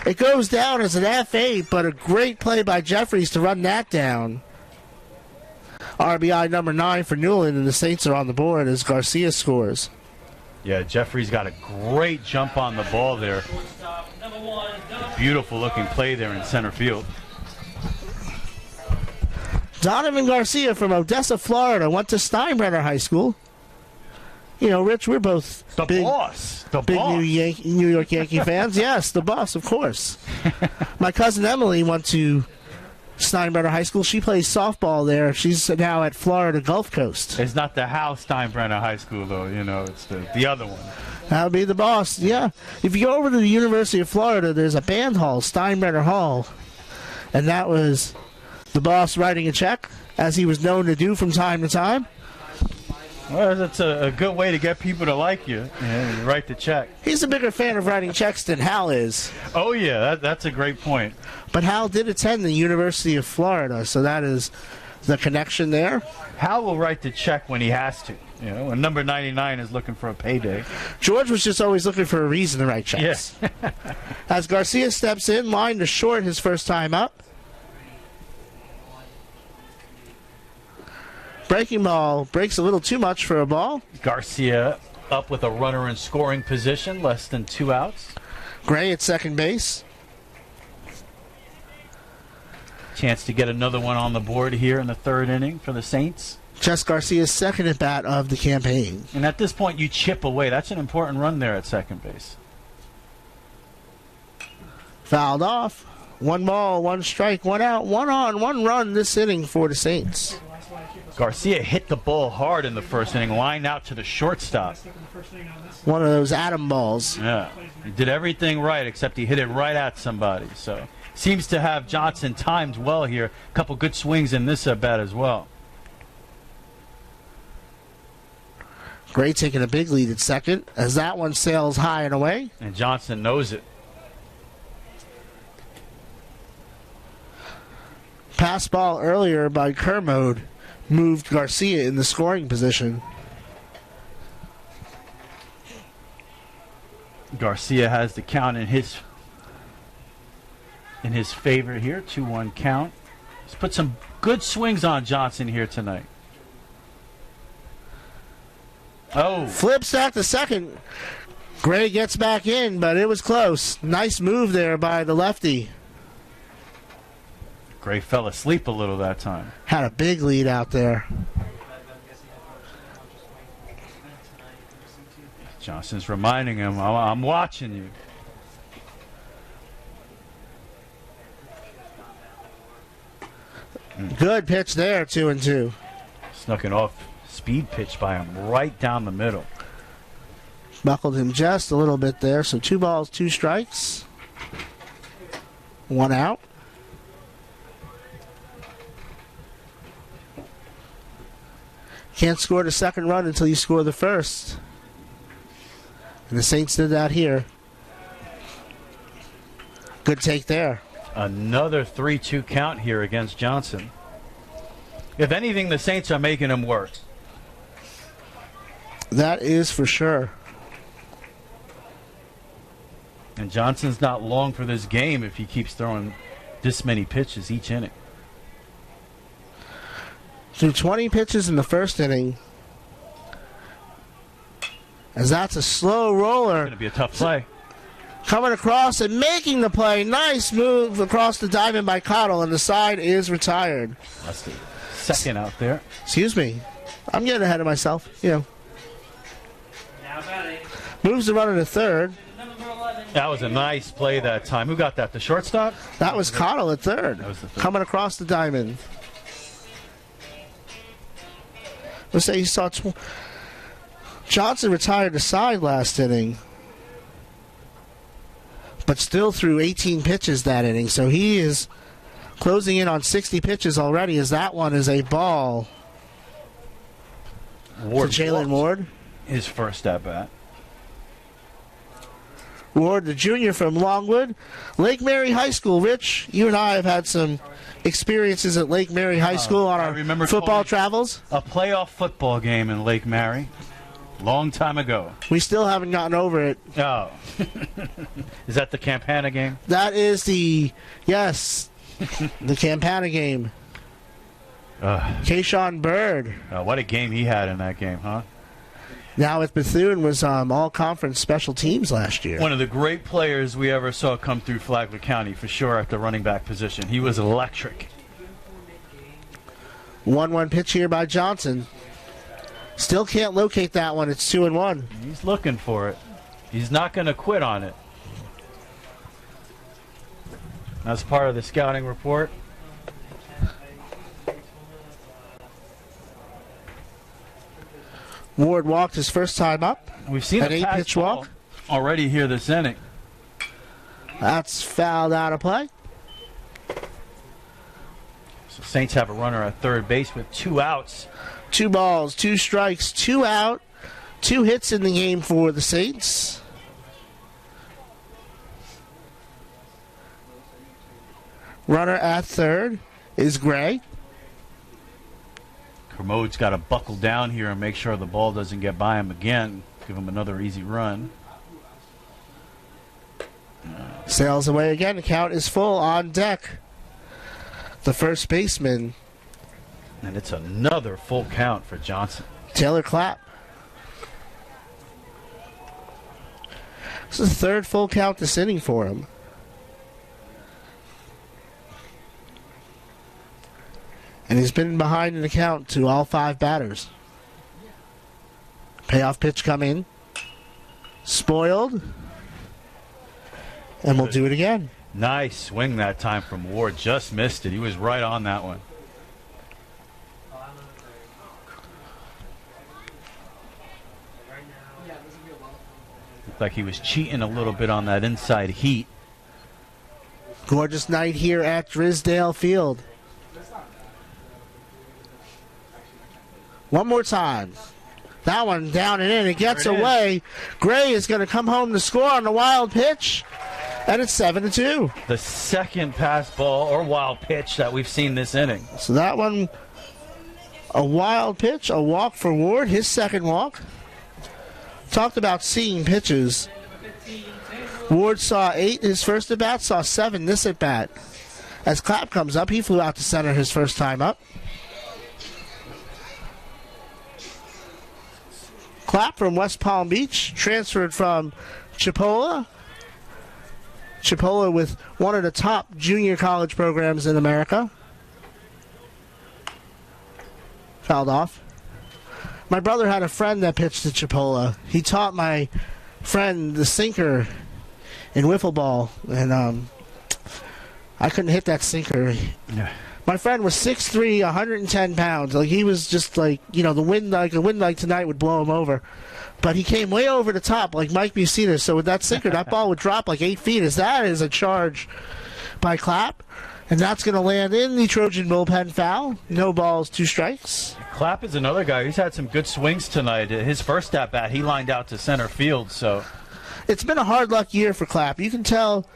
It goes down as an F8, but a great play by Jeffries to run that down. RBI number 9 for Newland, and the Saints are on the board as Garcia scores. Yeah, Jeffries got a great jump on the ball there. Beautiful looking play there in center field. Donovan Garcia from Odessa, Florida, went to Steinbrenner High School. You know, Rich, we're both The big, boss. The big boss. New York Yankee fans. Yes, the boss, of course. My cousin Emily went to Steinbrenner High School. She plays softball there. She's now at Florida Gulf Coast. It's not the Hal Steinbrenner High School, though. You know, it's the other one. That would be the boss, yeah. If you go over to the University of Florida, there's a band hall, Steinbrenner Hall. And that was the boss writing a check, as he was known to do from time to time. Well, that's a good way to get people to like you. Yeah, you write the check. He's a bigger fan of writing checks than Hal is. Oh, yeah, that's a great point. But Hal did attend the University of Florida, so that is the connection there. Hal will write the check when he has to. You know, when number 99 is looking for a payday. George was just always looking for a reason to write checks. Yes. As Garcia steps in, line to short his first time up. Breaking ball breaks a little too much for a ball. Garcia up with a runner in scoring position, less than 2 outs. Gray at second base. Chance to get another one on the board here in the third inning for the Saints. Jess Garcia's second at bat of the campaign. And at this point, you chip away. That's an important run there at second base. Fouled off. 1 ball, 1 strike, 1 out, 1 on, 1 run this inning for the Saints. Garcia hit the ball hard in the first inning, lined out to the shortstop. One of those atom balls. Yeah, he did everything right except he hit it right at somebody. So seems to have Johnson timed well here. A couple good swings in this at bat as well. Gray taking a big lead at second as that one sails high and away. And Johnson knows it. Pass ball earlier by Kermode moved Garcia in the scoring position. Garcia has the count in his favor here. 2-1 count. He's put some good swings on Johnson here tonight. Oh. Flips out to second. Gray gets back in, but it was close. Nice move there by the lefty. Gray fell asleep a little that time. Had a big lead out there. Johnson's reminding him, I'm watching you. Good pitch there, 2-2. Snuck an off speed pitch by him right down the middle. Buckled him just a little bit there, so 2 balls, 2 strikes. 1 out. Can't score the second run until you score the first. And the Saints did that here. Good take there. Another 3-2 count here against Johnson. If anything, the Saints are making him work. That is for sure. And Johnson's not long for this game if he keeps throwing this many pitches each inning. Threw 20 pitches in the first inning. As that's a slow roller. It's going to be a tough play. Coming across and making the play. Nice move across the diamond by Cottle, and the side is retired. That's the second out there. Excuse me. I'm getting ahead of myself. You know. Now batting, Moves the runner to third. number 11. That was a nice play that time. Who got that? The shortstop? That was Cottle at third. That was the third. Coming across the diamond. Let's say he saw Johnson retired the side last inning, but still threw 18 pitches that inning. So he is closing in on 60 pitches already, as that one is a ball Ward to Jalen walked Ward. his first at bat. Ward, the junior from Longwood. Lake Mary High School. Rich, you and I have had some experiences at Lake Mary High School on I our remember football calling travels. A playoff football game in Lake Mary. Long time ago. We still haven't gotten over it. Oh. Is that the Campana game? That is the Campana game. Kayshawn Bird. What a game he had in that game, huh? Now with Bethune was all-conference special teams last year. One of the great players we ever saw come through Flagler County, for sure, at the running back position. He was electric. 1-1 pitch here by Johnson. Still can't locate that one. It's 2-1. He's looking for it. He's not going to quit on it. That's part of the scouting report. Ward walked his first time up. We've seen an a 8-pitch walk already here this inning. That's fouled out of play. So Saints have a runner at third base with 2 outs. 2 balls, 2 strikes, 2 out. 2 hits in the game for the Saints. Runner at third is Gray. Kermode's got to buckle down here and make sure the ball doesn't get by him again. Give him another easy run. Sails away again. The count is full on deck. The first baseman, And it's another full count for Johnson. Taylor Clapp. This is the third full count this inning for him. And he's been behind in the count to all 5 batters. Payoff pitch come in. Spoiled. And we'll do it again. Nice swing that time from Ward. Just missed it. He was right on that one. Looked like he was cheating a little bit on that inside heat. Gorgeous night here at Drisdale Field. One more time. That one down and in. It gets away. Gray is going to come home to score on the wild pitch. And it's 7-2. The second pass ball or wild pitch that we've seen this inning. So that one, a wild pitch, a walk for Ward, his second walk. Talked about seeing pitches. Ward saw 8 his first at bat, saw 7 this at bat. As Clapp comes up, he flew out to center his first time up. Clapp from West Palm Beach, transferred from Chipola. Chipola with one of the top junior college programs in America. Fouled off. My brother had a friend that pitched at Chipola. He taught my friend the sinker in wiffle ball, and I couldn't hit that sinker. Yeah. My friend was 6'3", 110 pounds. Like, he was just like, you know, the wind like tonight would blow him over. But he came way over the top, like Mike Bucina. So with that sinker, that ball would drop like 8 feet. That is a charge by Clapp. And that's going to land in the Trojan bullpen foul. No balls, 2 strikes. Clapp is another guy who's had some good swings tonight. His first at bat, he lined out to center field. So it's been a hard luck year for Clapp. You can tell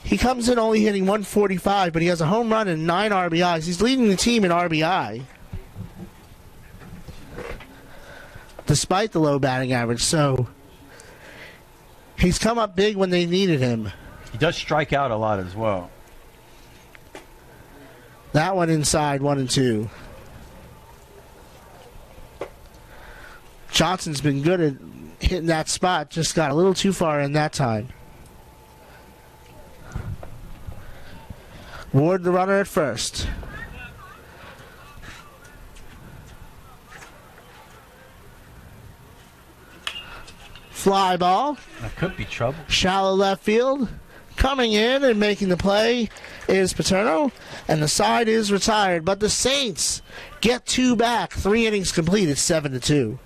he comes in only hitting 145, but he has a home run and 9 RBIs. He's leading the team in RBI, despite the low batting average. So he's come up big when they needed him. he does strike out a lot as well. That one inside, 1-2. Johnson's been good at hitting that spot, just got a little too far in that time. Ward, the runner at first. Fly ball. That could be trouble. Shallow left field. Coming in and making the play is Paterno, and the side is retired. But the Saints get 2 back. 3 innings complete. It's 7-2.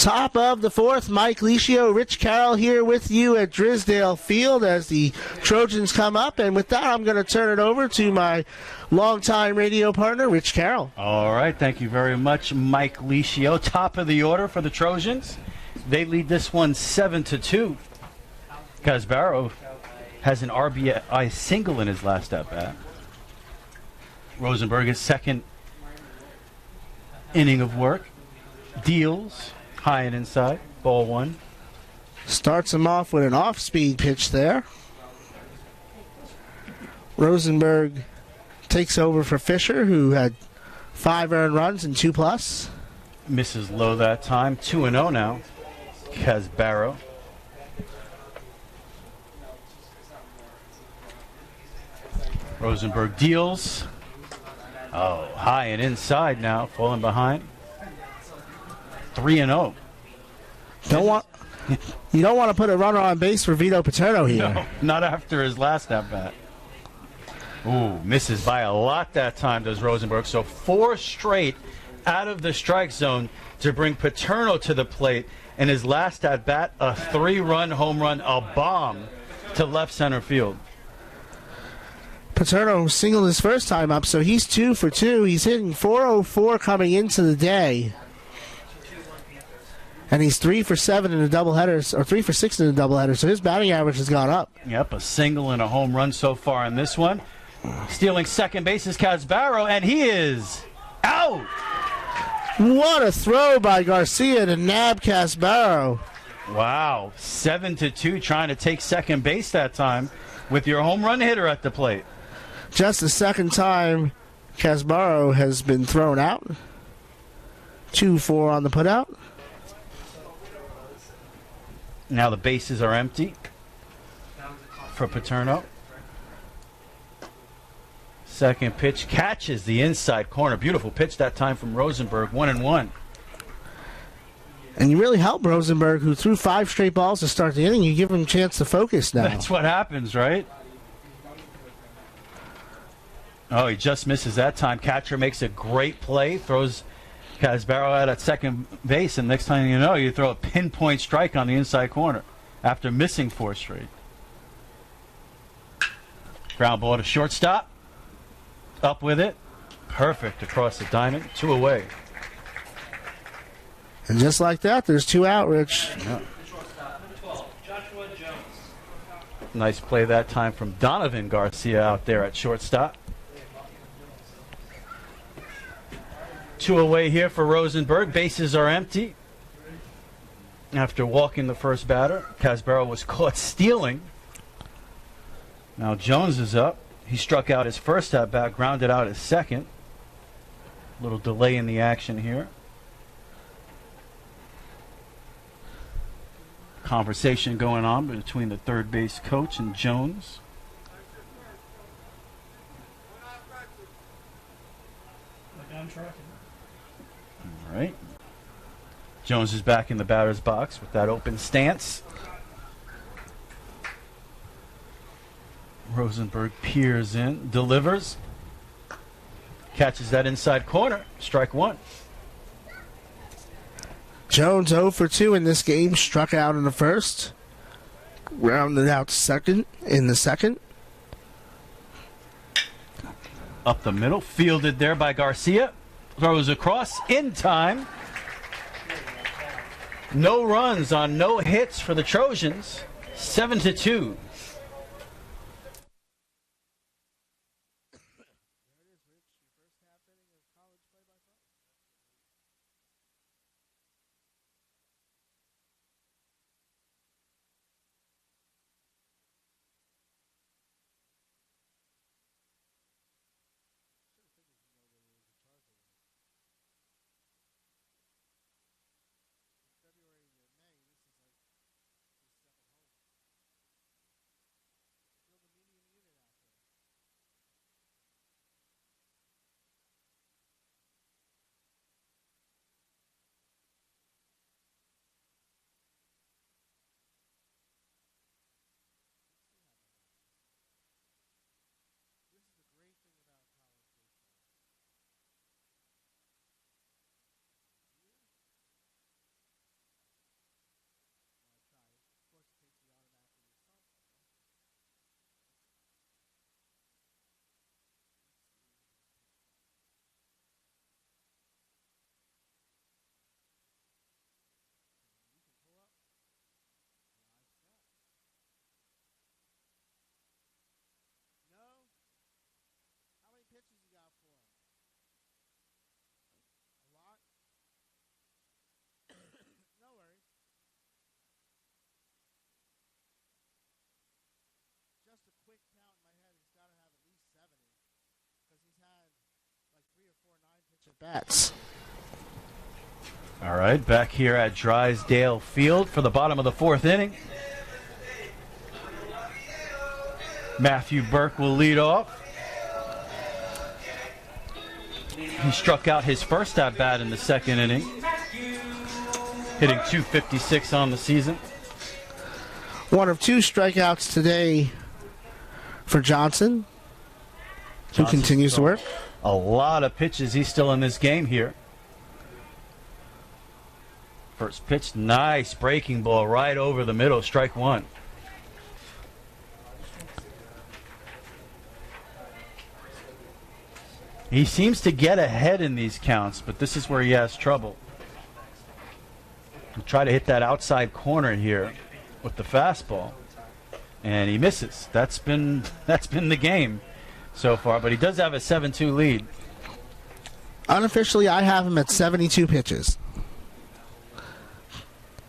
Top of the fourth, Mike Licio, Rich Carroll here with you at Drisdale Field as the Trojans come up. And with that, I'm going to turn it over to my longtime radio partner, Rich Carroll. All right, thank you very much, Mike Licio. Top of the order for the Trojans. They lead this one 7-2. Casbaro has an RBI single in his last at-bat. Rosenberg, his second inning of work. Deals high and inside. Ball one. Starts him off with an off-speed pitch there. Rosenberg takes over for Fisher, who had 5 earned runs and 2+. Misses low that time. 2-0 now. Casbaro. Rosenberg deals. Oh, high and inside now, falling behind. 3-0. You don't want to put a runner on base for Vito Paterno here. No, not after his last at bat. Ooh, misses by a lot that time, does Rosenberg. So 4 straight out of the strike zone to bring Paterno to the plate. And his last at bat, a 3-run home run, a bomb to left center field. Paterno singled his first time up, so he's 2 for 2. He's hitting .404 coming into the day. And he's 3 for 7 in the doubleheader, or 3 for 6 in the doubleheader, so his batting average has gone up. Yep, a single and a home run so far in this one. Stealing second base is Casbaro, and he is out. What a throw by Garcia to nab Casbaro. Wow, 7-2, trying to take second base that time with your home run hitter at the plate. Just the second time Casbaro has been thrown out. 2-4 on the putout. Now the bases are empty for Paterno. Second pitch catches the inside corner. Beautiful pitch that time from Rosenberg. 1-1. And you really help Rosenberg, who threw 5 straight balls to start the inning. You give him a chance to focus now. That's what happens, right? Oh, he just misses that time. Catcher makes a great play, throws Casbaro out at second base, and next time you know, you throw a pinpoint strike on the inside corner after missing 4 straight. Ground ball to shortstop. Up with it. Perfect across the diamond. 2 away. And just like that, there's 2 out, Rich. Yeah. Nice play that time from Donovan Garcia out there at shortstop. 2 away here for Rosenberg. Bases are empty. After walking the first batter, Casbaro was caught stealing. Now Jones is up. He struck out his first at bat, grounded out his second. A little delay in the action here. Conversation going on between the third base coach and Jones. All right. Jones is back in the batter's box with that open stance. Rosenberg peers in, delivers, catches that inside corner. Strike 1. Jones 0 for 2 in this game, struck out in the first, rounded out second in the second. Up the middle, fielded there by Garcia. Throws across in time. No runs on no hits for the Trojans. 7-2. Bats. All right, back here at Drysdale Field for the bottom of the fourth inning. Matthew Burke will lead off. He struck out his first at bat in the second inning, hitting .256 on the season. One of two strikeouts today for Johnson, who continues to work. A lot of pitches. He's still in this game here. First pitch, nice breaking ball right over the middle, strike one. He seems to get ahead in these counts, but this is where he has trouble. He'll try to hit that outside corner here with the fastball, and he misses. That's been the game so far, but he does have a 7-2 lead. Unofficially, I have him at 72 pitches.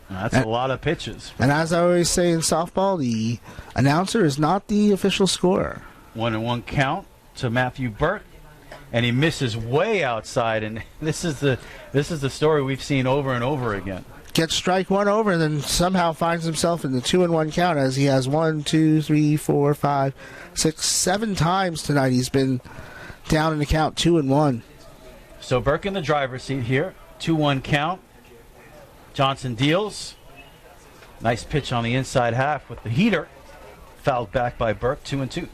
That's a lot of pitches. And as I always say in softball, the announcer is not the official scorer. 1-1 count to Matthew Burke, and he misses way outside. And this is the story we've seen over and over again. Gets strike one over, and then somehow finds himself in the 2-1 count as he has 1, 2, 3, 4, 5, 6, 7 times tonight. He's been down in the count 2-1. So Burke in the driver's seat here. 2-1 count. Johnson deals. Nice pitch on the inside half with the heater. Fouled back by Burke, 2-2.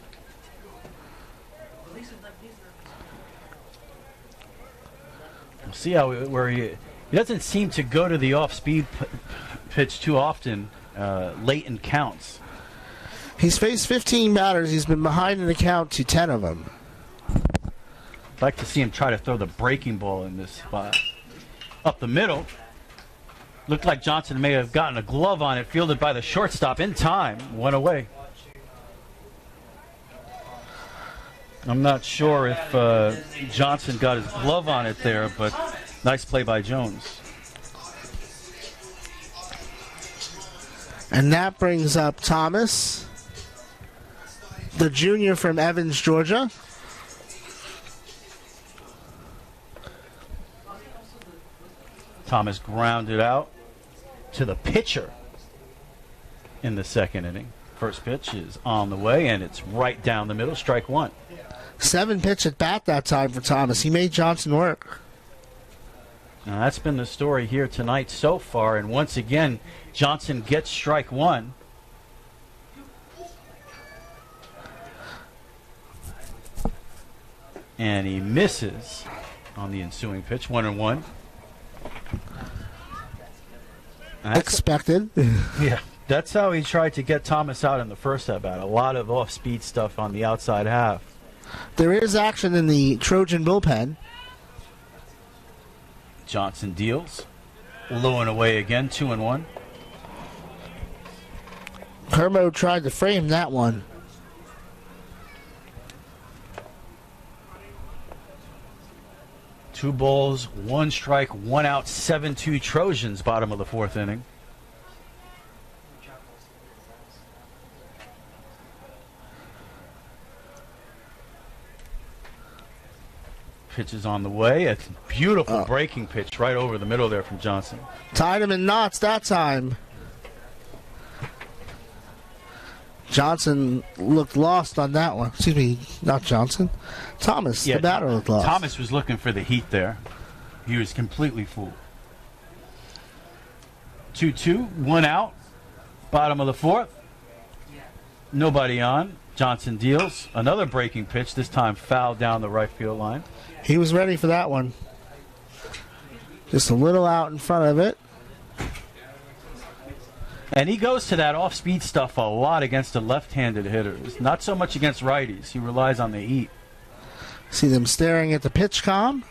We'll see where he doesn't seem to go to the off-speed pitch too often late in counts. He's faced 15 batters. He's been behind in the count to 10 of them. I'd like to see him try to throw the breaking ball in this spot. Up the middle. Looked like Johnson may have gotten a glove on it, fielded by the shortstop in time. One away. I'm not sure if Johnson got his glove on it there, but nice play by Jones. And that brings up Thomas, the junior from Evans, Georgia. Thomas grounded out to the pitcher in the second inning. First pitch is on the way, and it's right down the middle, strike one. 7-pitch at bat that time for Thomas. He made Johnson work. Now that's been the story here tonight so far, and once again, Johnson gets strike one. And he misses on the ensuing pitch, 1-1. Expected. Yeah, that's how he tried to get Thomas out in the first at-bat. A lot of off-speed stuff on the outside half. There is action in the Trojan bullpen. Johnson deals. Low and away again, 2-1. Kermo tried to frame that one. Two balls, one strike, one out, 7-2 Trojans, bottom of the fourth inning. Pitch is on the way. A beautiful breaking pitch right over the middle there from Johnson. Tied him in knots that time. Johnson looked lost on that one. Excuse me, not Johnson. Thomas, the batter, looked lost. Thomas was looking for the heat there. He was completely fooled. 2-2, one out. Bottom of the fourth. Nobody on. Johnson deals. Another breaking pitch, this time fouled down the right field line. He was ready for that one. Just a little out in front of it. And he goes to that off-speed stuff a lot against the left-handed hitters. Not so much against righties. He relies on the heat. See them staring at the pitch com.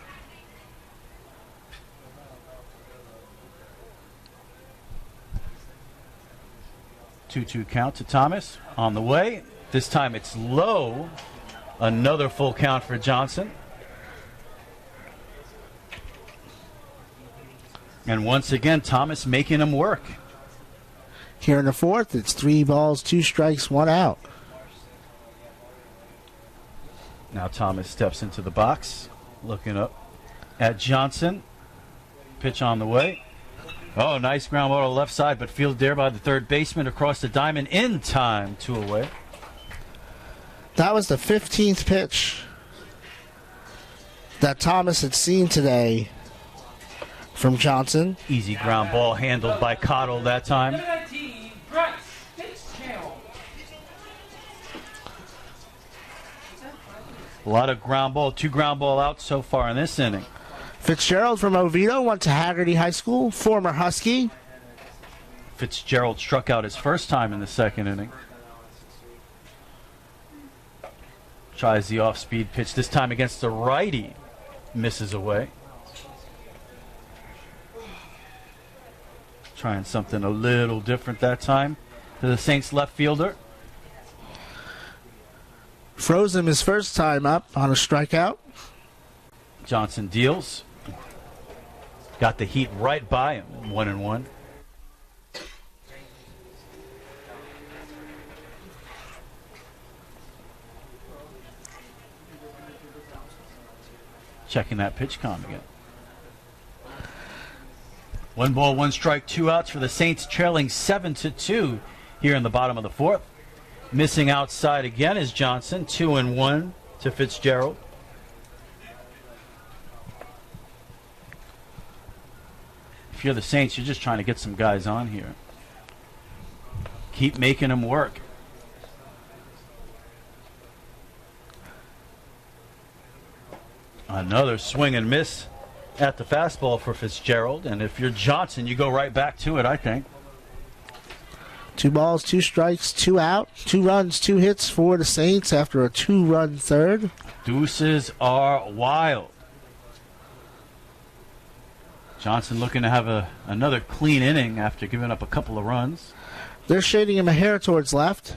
Two-two count to Thomas. On the way. This time it's low. Another full count for Johnson. And once again, Thomas making him work. Here in the fourth, it's 3 balls, 2 strikes, 1 out. Now Thomas steps into the box, looking up. at Johnson. Pitch on the way. Oh, nice ground ball to the left side, but fielded there by the third baseman across the diamond in time. 2 away. That was the 15th pitch that Thomas had seen today from Johnson. Easy ground ball handled by Cottle that time. Number 19, Bryce Fitzgerald. A lot of ground ball, 2 ground ball outs so far in this inning. Fitzgerald from Oviedo went to Haggerty High School, former Husky. Fitzgerald struck out his first time in the second inning. Tries the off-speed pitch, this time against the righty. Misses away. Trying something a little different that time to the Saints left fielder. Froze him his first time up on a strikeout. Johnson deals. Got the heat right by him. 1-1. Checking that pitch count again. 1 ball, 1 strike, 2 outs for the Saints, trailing 7-2 here in the bottom of the 4th. Missing outside again is Johnson. 2-1 to Fitzgerald. If you're the Saints, you're just trying to get some guys on here. Keep making them work. Another swing and miss at the fastball for Fitzgerald. And if you're Johnson, you go right back to it, I think. 2 balls, 2 strikes, 2 out. 2 runs, 2 hits for the Saints after a 2-run third. Deuces are wild. Johnson looking to have another clean inning after giving up a couple of runs. They're shading him a hair towards left.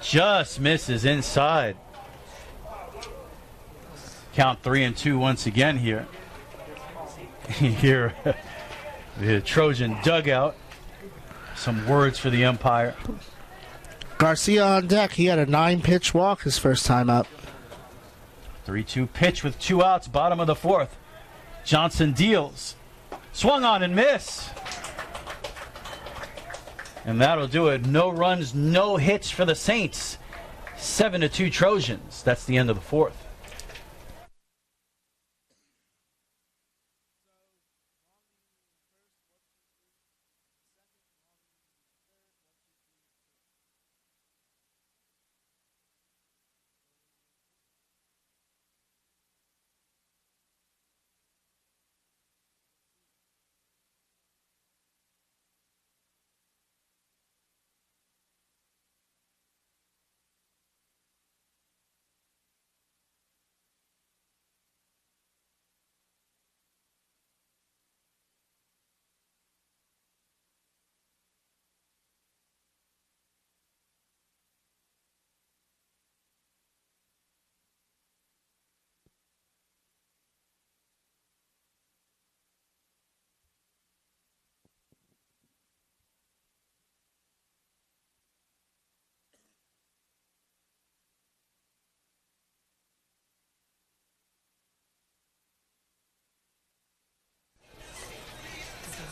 Just misses inside. Count 3-2 once again here. Here, the Trojan dugout. Some words for the umpire. Garcia on deck. He had a 9-pitch walk his first time up. 3-2 pitch with 2 outs, bottom of the 4th. Johnson deals. Swung on and miss. And that'll do it. No runs, no hits for the Saints. 7-2 Trojans. That's the end of the 4th.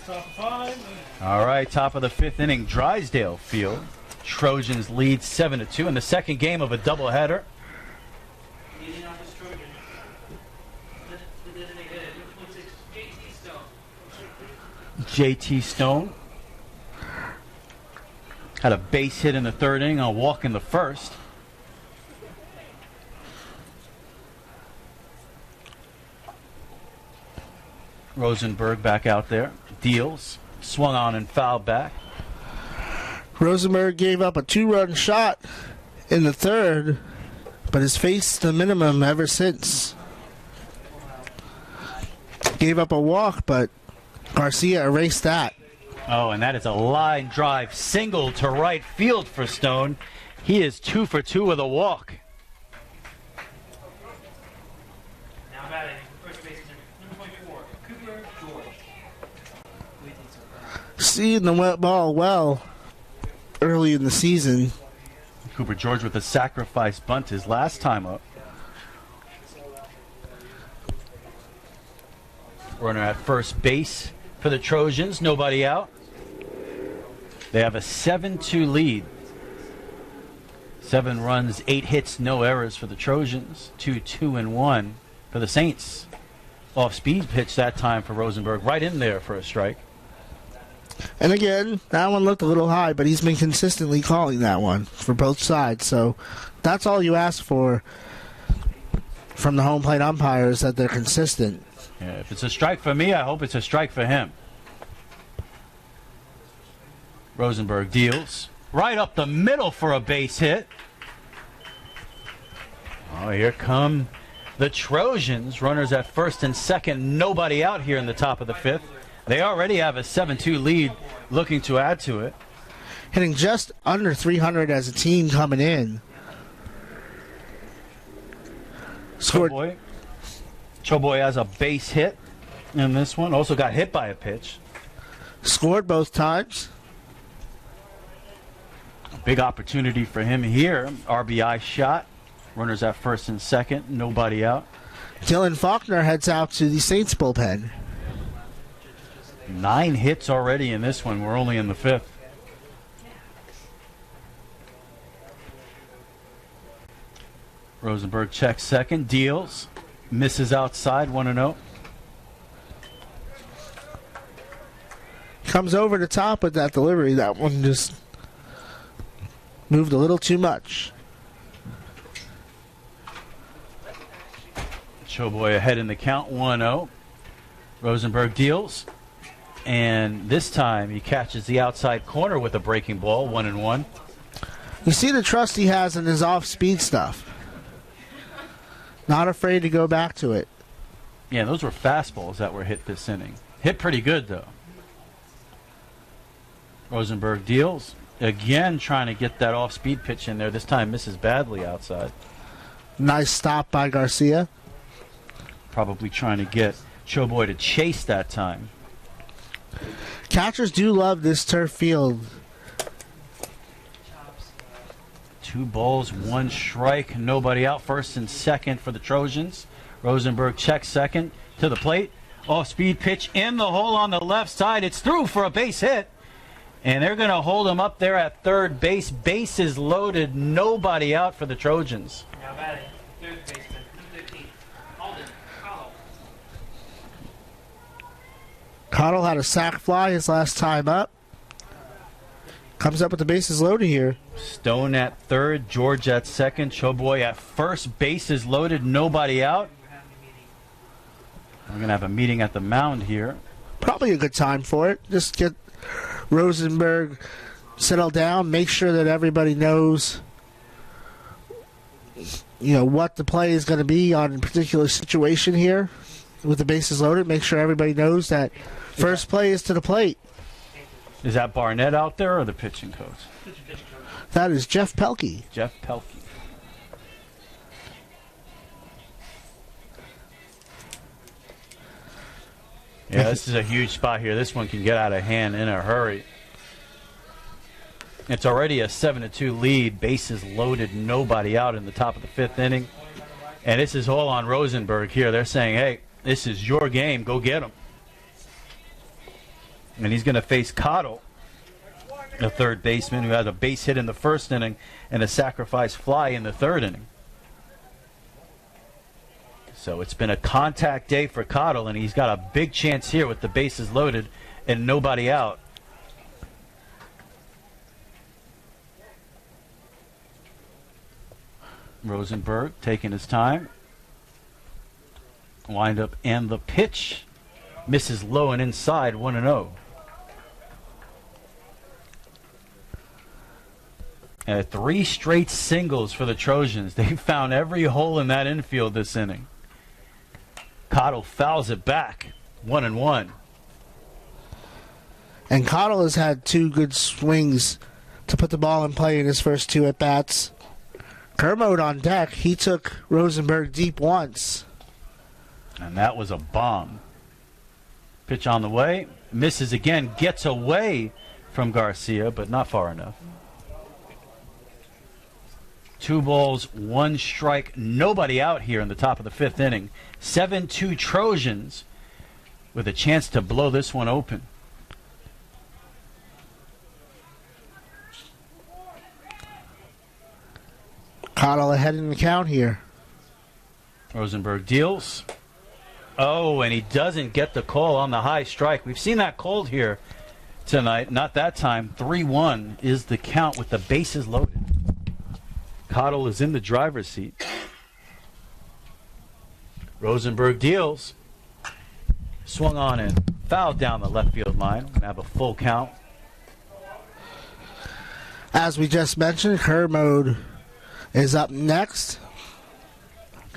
Top of 5. All right, top of the 5th inning, Drysdale Field. Trojans lead 7-2 in the second game of a doubleheader. Indianapolis Trojans. The designated number 26, JT Stone. JT Stone had a base hit in the 3rd inning, a walk in the 1st. Rosenberg back out there. Deals. Swung on and fouled back. Rosenberg gave up a 2-run shot in the 3rd, but has faced the minimum ever since. Gave up a walk, but Garcia erased that. Oh, and that is a line drive single to right field for Stone. He is 2 for 2 with a walk. Now batting, first baseman, number 24, Cooper George. Seeing the wet ball well early in the season. Cooper George with a sacrifice bunt his last time up. Runner at first base for the Trojans. Nobody out. They have a 7-2 lead. 7 runs, 8 hits, no errors for the Trojans. 2-2-1 for the Saints. Off-speed pitch that time for Rosenberg. Right in there for a strike. And again, that one looked a little high, but he's been consistently calling that one for both sides. So that's all you ask for from the home plate umpires, that they're consistent. Yeah, if it's a strike for me, I hope it's a strike for him. Rosenberg deals. Right up the middle for a base hit. Oh, here come the Trojans. Runners at first and second. Nobody out here in the top of the 5th. They already have a 7-2 lead, looking to add to it. Hitting just under 300 as a team coming in. Scored. Choboy has a base hit in this one. Also got hit by a pitch. Scored both times. Big opportunity for him here. RBI shot. Runners at first and second. Nobody out. Dylan Faulkner heads out to the Saints bullpen. 9 hits already in this one. We're only in the 5th. Rosenberg checks second. Deals. Misses outside. 1-0. Comes over the top with that delivery. That one just moved a little too much. Choboy ahead in the count. 1-0. Rosenberg deals. And this time he catches the outside corner with a breaking ball. 1-1. You see the trust he has in his off-speed stuff. Not afraid to go back to it. Yeah, those were fastballs that were hit this inning. Hit pretty good, though. Rosenberg deals. Again, trying to get that off-speed pitch in there. This time misses badly outside. Nice stop by Garcia. Probably trying to get Choboy to chase that time. Catchers do love this turf field. 2 balls, 1 strike. Nobody out. First and second for the Trojans. Rosenberg checks second to the plate. Off-speed pitch in the hole on the left side. It's through for a base hit. And they're going to hold him up there at third base. Bases loaded. Nobody out for the Trojans. Now batting, third baseman, 15, Alden Cottle. Cottle had a sac fly his last time up. Comes up with the bases loaded here. Stone at third, George at second, Choboy at first. Bases loaded, nobody out. We're going to have a meeting at the mound here. Probably a good time for it. Just get Rosenberg settled down, make sure that everybody knows, what the play is going to be on a particular situation here with the bases loaded. Make sure everybody knows that first play is to the plate. Is that Barnett out there or the pitching coach? That is Jeff Pelkey. Jeff Pelkey. Yeah, this is a huge spot here. This one can get out of hand in a hurry. It's already a 7-2 lead. Bases loaded, nobody out in the top of the 5th inning. And this is all on Rosenberg here. They're saying, hey, this is your game. Go get him. And he's going to face Cottle, the third baseman, who had a base hit in the first inning and a sacrifice fly in the third inning. So it's been a contact day for Cottle, and he's got a big chance here with the bases loaded and nobody out. Rosenberg taking his time. Wind up and the pitch. Misses low and inside, 1-0. 3 straight singles for the Trojans. They found every hole in that infield this inning. Cottle fouls it back. 1-1. And Cottle has had 2 good swings to put the ball in play in his first 2 at-bats. Kermode on deck. He took Rosenberg deep once. And that was a bomb. Pitch on the way. Misses again. Gets away from Garcia, but not far enough. 2 balls, 1 strike. Nobody out here in the top of the 5th inning. 7-2 Trojans. with a chance to blow this one open. Cottle ahead in the count here. Rosenberg deals. Oh, and he doesn't get the call on the high strike. We've seen that called here tonight. Not that time. 3-1 is the count with the bases loaded. Cottle is in the driver's seat. Rosenberg deals. Swung on and fouled down the left field line. We'll have a full count. As we just mentioned, Kermode is up next,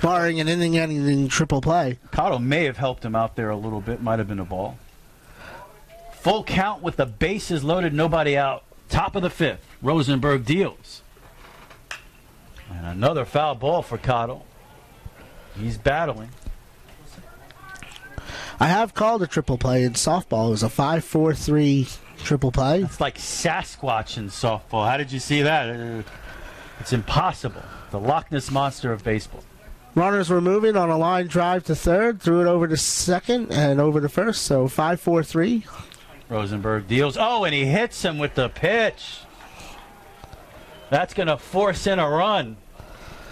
barring an inning-ending triple play. Cottle may have helped him out there a little bit. Might have been a ball. Full count with the bases loaded, nobody out. Top of the fifth. Rosenberg deals. And another foul ball for Cottle. He's battling. I have called a triple play in softball. It was a 5-4-3 triple play. It's like Sasquatch in softball. How did you see that? It's impossible. The Loch Ness Monster of baseball. Runners were moving on a line drive to third, threw it over to second and over to first, so 5-4-3. Rosenberg deals. Oh, and he hits him with the pitch. That's going to force in a run.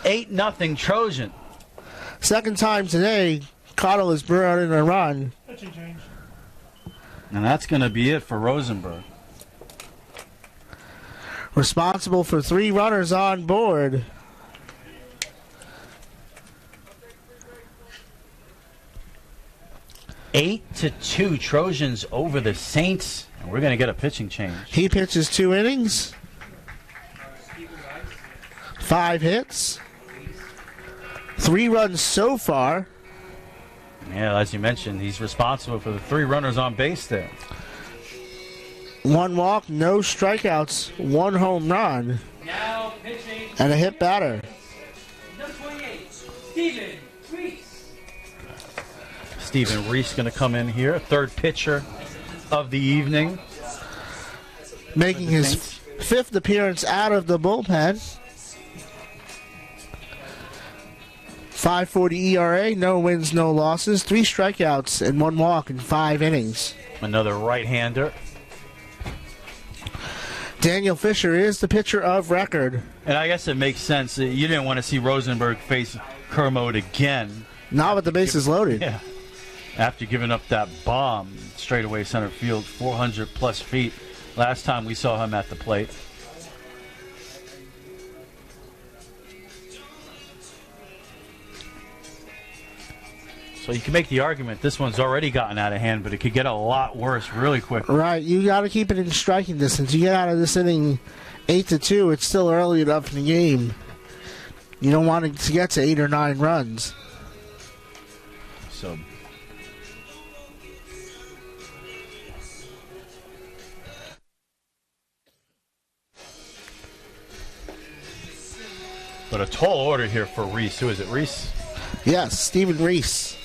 8-0 Trojan. Second time today, Cottle is brought in a run. Pitching change. And that's going to be it for Rosenberg. Responsible for 3 runners on board. Eight to 2 Trojans over the Saints. And we're going to get a pitching change. He pitches 2 innings, 5 hits, 3 runs so far. Yeah, as you mentioned, he's responsible for the 3 runners on base there. 1 walk, no strikeouts, 1 home run, Now pitching and a hit batter. number 28, Steven Reese. Stephen Reese going to come in here, third pitcher of the evening. Making his 5th appearance out of the bullpen. 5.40 ERA, no wins, no losses, 3 strikeouts and 1 walk in 5 innings. Another right-hander. Daniel Fisher is the pitcher of record. And I guess it makes sense. You didn't want to see Rosenberg face Kermode again. Not with the bases loaded. Yeah. After giving up that bomb straightaway center field, 400-plus feet. Last time we saw him at the plate. So you can make the argument this one's already gotten out of hand, but it could get a lot worse really quick. Right, you got to keep it in striking distance. You get out of this inning 8-2, it's still early enough in the game. You don't want it to get to 8 or 9 runs. So but a tall order here for Reese. Who is it, Reese? Yes, Stephen Reese.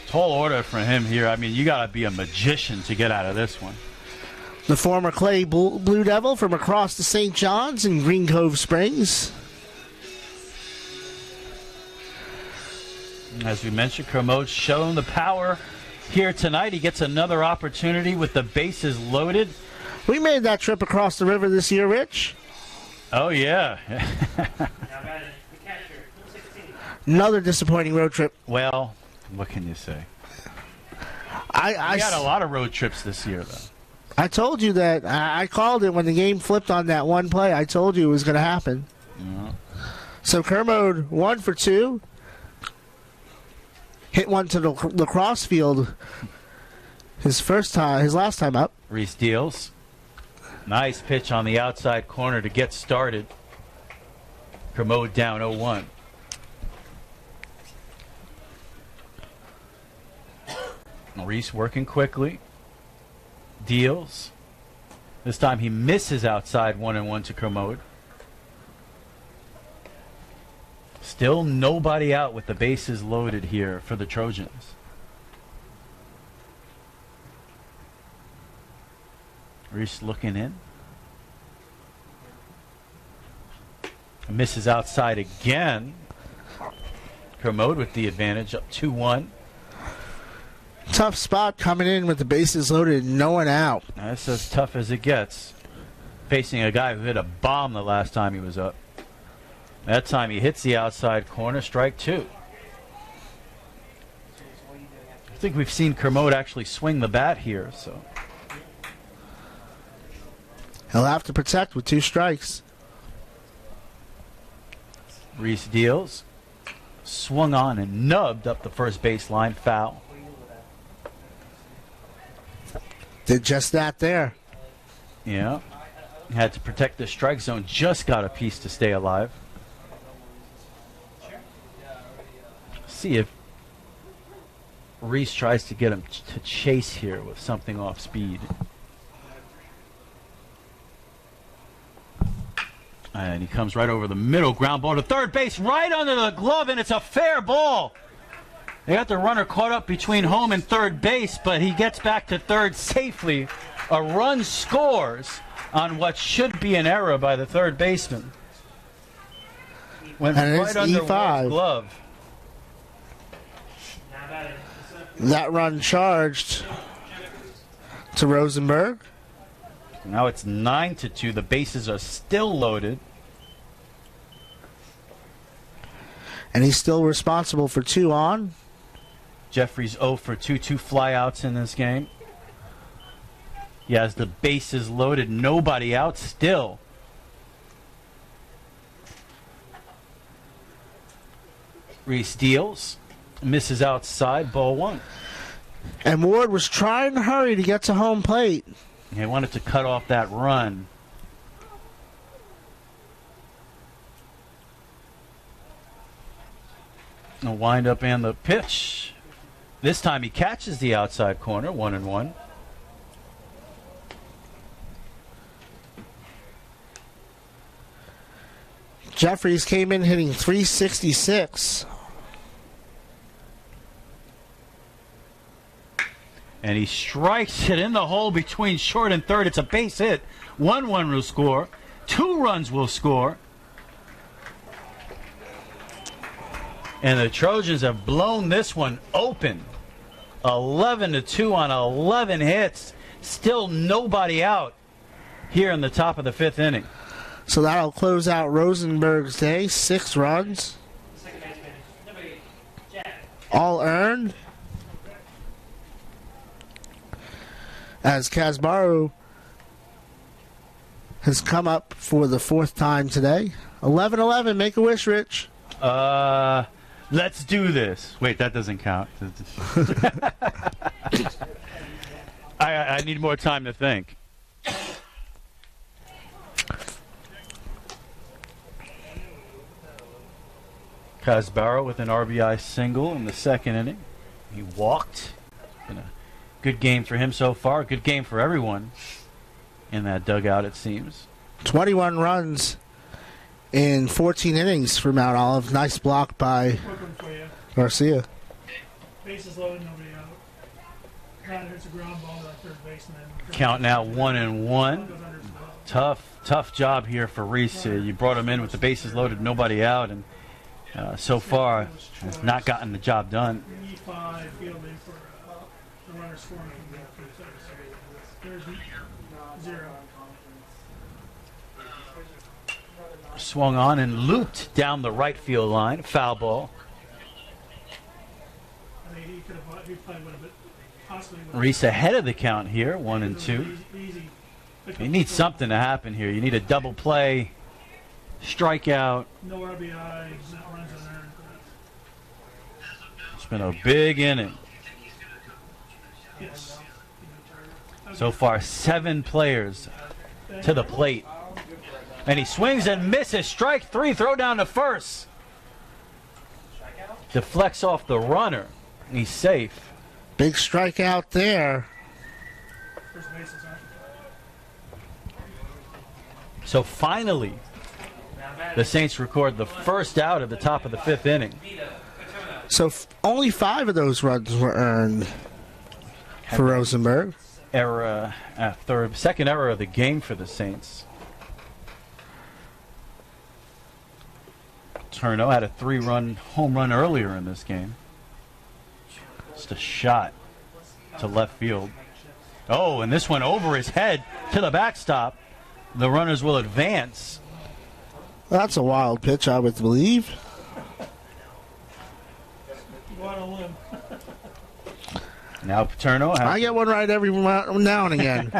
Tall order for him here. I mean, you got to be a magician to get out of this one. The former Clay Blue Devil from across the St. John's in Green Cove Springs. As we mentioned, Kermode's shown the power here tonight. He gets another opportunity with the bases loaded. We made that trip across the river this year, Rich. Oh, yeah. Now got it. The catcher, 16. Another disappointing road trip. Well, what can you say? I We had a lot of road trips this year, though. I told you that. I called it when the game flipped on that one play. I told you it was going to happen. Yeah. So Kermode 1 for 2. Hit one to the lacrosse field. His last time up. Reese deals. Nice pitch on the outside corner to get started. Kermode down 0-1. Reese working quickly. Deals. This time he misses outside 1-1 to Kermode. Still nobody out with the bases loaded here for the Trojans. Reese looking in. Misses outside again. Kermode with the advantage, up 2-1. Tough spot coming in with the bases loaded, no one out. That's as tough as it gets. Facing a guy who hit a bomb the last time he was up. That time he hits the outside corner, strike 2. I think we've seen Kermode actually swing the bat here, so. He'll have to protect with 2 strikes. Reese deals. Swung on and nubbed up the first baseline, foul. Did just that there. Yeah. Had to protect the strike zone, just got a piece to stay alive. See if Reese tries to get him to chase here with something off speed. And he comes right over the middle, ground ball to third base, right under the glove, and it's a fair ball. They got the runner caught up between home and third base, but he gets back to third safely. A run scores on what should be an error by the third baseman. Went And right it's under E5. Ward's glove. That run charged to Rosenberg. Now it's 9-2. The bases are still loaded. And he's still responsible for 2 on. Jeffries 0 for 2 flyouts in this game. He has the bases loaded, nobody out still. Reese deals, misses outside, ball 1. And Ward was trying to hurry to get to home plate. He wanted to cut off that run. A wind up and the pitch. This time he catches the outside corner, 1-1. Jeffries came in hitting .366. And he strikes it in the hole between short and third. It's a base hit. 1-1 will score. 2 runs will score. And the Trojans have blown this one open. 11-2 on 11 hits. Still nobody out here in the top of the 5th inning. So that'll close out Rosenberg's day. 6 runs. All earned. As Casbaro has come up for the 4th time today. 11-11. Make a wish, Rich. Let's do this. Wait, that doesn't count. I need more time to think. Casbaro with an RBI single in the 2nd inning. He walked. Been a good game for him so far. Good game for everyone in that dugout, it seems. 21 runs in 14 innings for Mount Olive. Nice block by Garcia. Bases loaded, nobody out. Guy hits a ground ball to third base and then Count now 1-1. goes under for Tough job here for Reese. You brought him in with the bases loaded, nobody out, and so far has not gotten the job done. E5 fielding for the runner scoring from the third. There's 0. Swung on and looped down the right field line. Foul ball. I mean, he could have, he probably would have been possibly. Reese ahead of the count here, 1-2. Easy. You need something to happen here. You need a double play, strikeout. No RBI, not runs unearned. It's been a big inning. Yes. So far, 7 players to the plate. And he swings and misses. Strike 3, throw down to first. Deflects off the runner. He's safe. Big strikeout there. First base is on. So finally, the Saints record the first out at the top of the 5th inning. So only 5 of those runs were earned for Rosenberg. Error at third. Second error of the game for the Saints. Turno had a 3-run home run earlier in this game. Just a shot. to left field. Oh, and this one over his head to the backstop. The runners will advance. That's a wild pitch, I would believe. Go on a limb. Now Paterno. I get one right every now and again.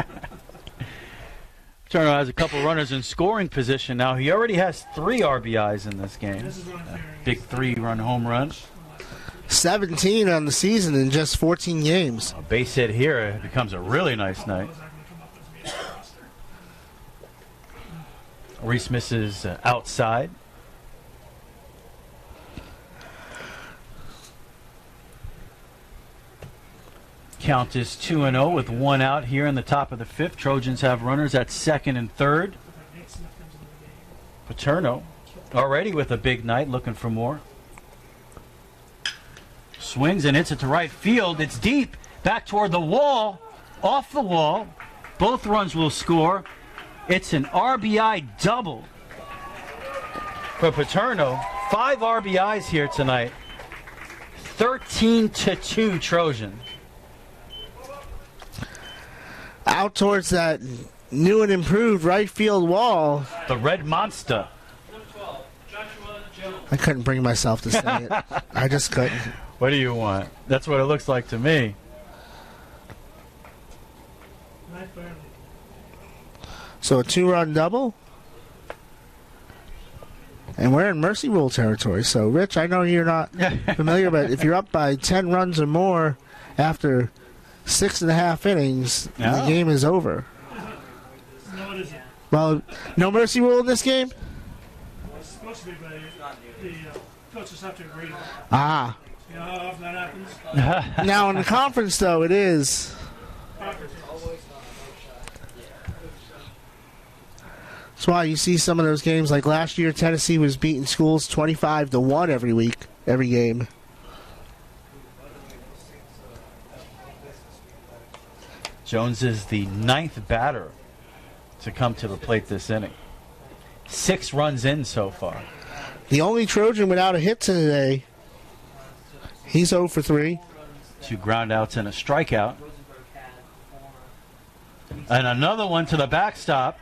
Paterno has a couple runners in scoring position now. He already has 3 RBIs in this game. This is what I'm hearing. Big 3-run home run. 17 on the season in just 14 games. A base hit here. It becomes a really nice night. Was that going to come up as being a roster? Reese misses outside. Count is 2-0 with 1 out here in the top of the 5th. Trojans have runners at 2nd and 3rd. Paterno already with a big night, looking for more. Swings and hits it to right field. It's deep, back toward the wall, off the wall. Both runs will score. It's an RBI double for Paterno. 5 RBIs here tonight. 13-2 Trojan. Out towards that new and improved right field wall. The Red Monster. Number 12, Joshua Jones. I couldn't bring myself to say it. I just couldn't. What do you want? That's what it looks like to me. Ninth barely. So a 2-run double? And we're in Mercy Rule territory. So, Rich, I know you're not familiar, but if you're up by 10 runs or more after 6.5 innings, the game is over. No, it isn't. Well, no Mercy Rule in this game? It's supposed to be, but the coaches have to agree to it. Ah. You know how often that happens? Now, in the conference, though, it is. That's why you see some of those games, like last year, Tennessee was beating schools 25-1 every week, every game. Jones is the 9th batter to come to the plate this inning. 6 runs in so far. The only Trojan without a hit today. He's 0 for 3. 2 groundouts and a strikeout. And another one to the backstop.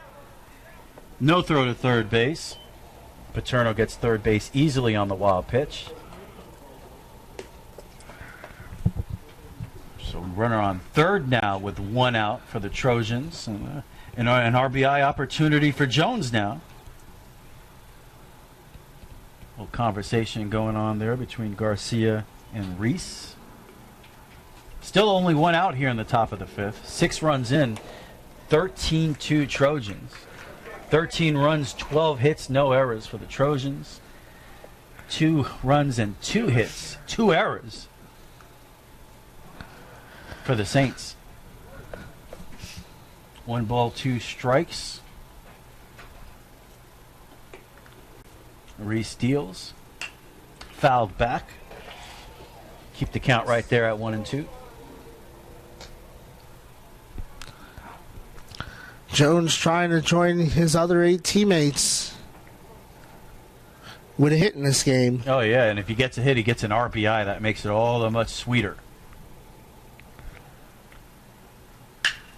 No throw to third base. Paterno gets third base easily on the wild pitch. So runner on third now with 1 out for the Trojans. And an RBI opportunity for Jones now. A little conversation going on there between Garcia and Reese. Still only 1 out here in the top of the 5th. 6 runs in. 13-2 Trojans. 13 runs, 12 hits, no errors for the Trojans. 2 runs and 2 hits, 2 errors for the Saints. 1 ball, 2 strikes. Reese deals. Fouled back. Keep the count right there at 1-2. Jones trying to join his other 8 teammates with a hit in this game. Oh, yeah, and if he gets a hit, he gets an RBI. That makes it all that much sweeter.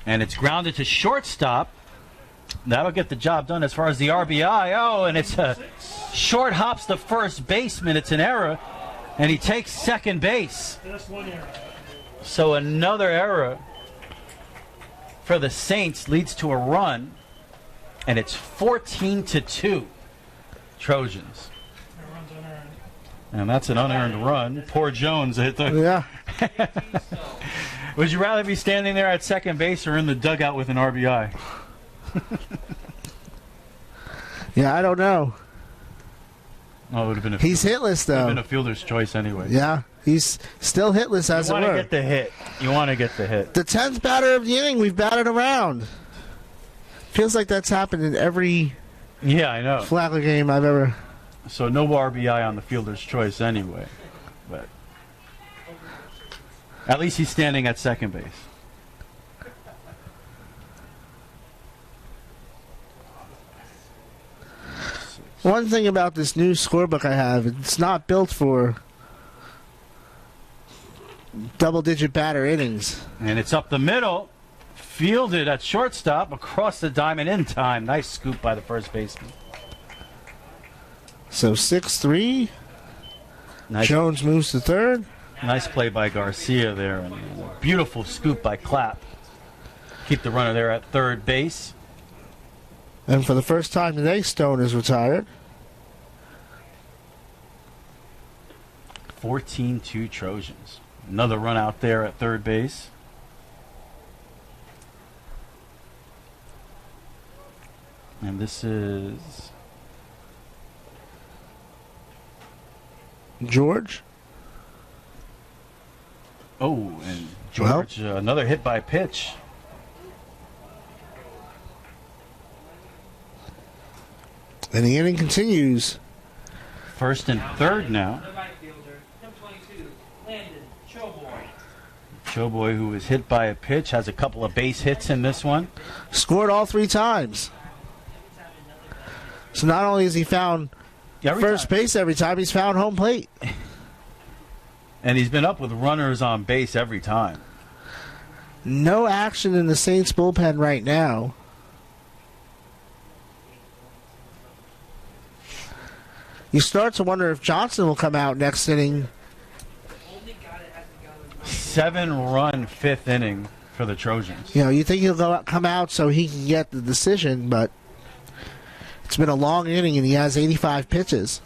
And it's grounded to shortstop. That'll get the job done as far as the RBI. Oh, and it's a short hops the first baseman. It's an error, and he takes second base. That's 1 error. So another error for the Saints leads to a run, and it's 14-2 Trojans. That runs unearned. And that's an unearned run. Poor Jones hit the. Yeah. Would you rather be standing there at second base or in the dugout with an RBI? Yeah, I don't know. Oh, it would have been a He's hitless, would have though. been a fielder's choice anyway. Yeah, he's still hitless, as You it want to were. get the hit. You want to get the hit. The 10th batter of the inning, we've batted around. Feels like that's happened in every Yeah, I know. Flagler game I've ever. So no RBI on the fielder's choice anyway. But at least he's standing at second base. One thing about this new scorebook I have, it's not built for double-digit batter innings. And it's up the middle. Fielded at shortstop, across the diamond in time. Nice scoop by the first baseman. So 6-3. Nice, Jones moves to third. nice play by Garcia there. And a beautiful scoop by Clapp. Keep the runner there at third base. And for the first time today, Stone is retired. 14-2 Trojans. Another run out there at third base. And this is George. oh, and George, another hit by pitch. And the inning continues. First and third now. The right fielder, number 22, Landon Choboy. Showboy, who was hit by a pitch, has a couple of base hits in this one. Scored all 3 times. So not only has he found Every first time. base every time, he's found home plate. And he's been up with runners on base every time. No action in the Saints bullpen right now. You start to wonder if Johnson will come out next inning. 7-run fifth inning for the Trojans. You know, you think come out so he can get the decision, but it's been a long inning and he has 85 pitches.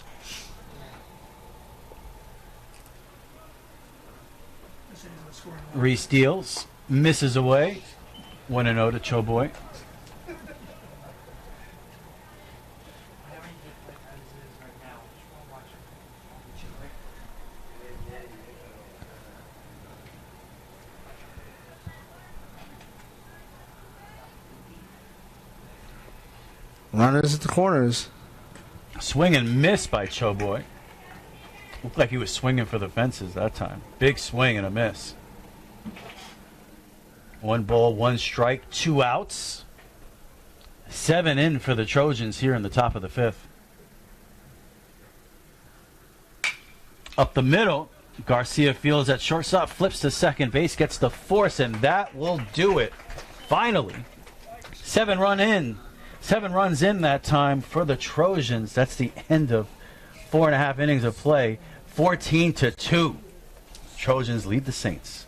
This inning's been scoring Reese Steels misses away. 1-0 to Choboy. Runners at the corners. Swing and miss by Choboy. Looked like he was swinging for the fences that time. Big swing and a miss. 1 ball, 1 strike, 2 outs. 7 in for the Trojans here in the top of the 5th. Up the middle, Garcia fields at shortstop, flips to second base, gets the force, and that will do it. Finally, 7 runs in that time for the Trojans. That's the end of 4.5 innings of play. 14-2. Trojans lead the Saints.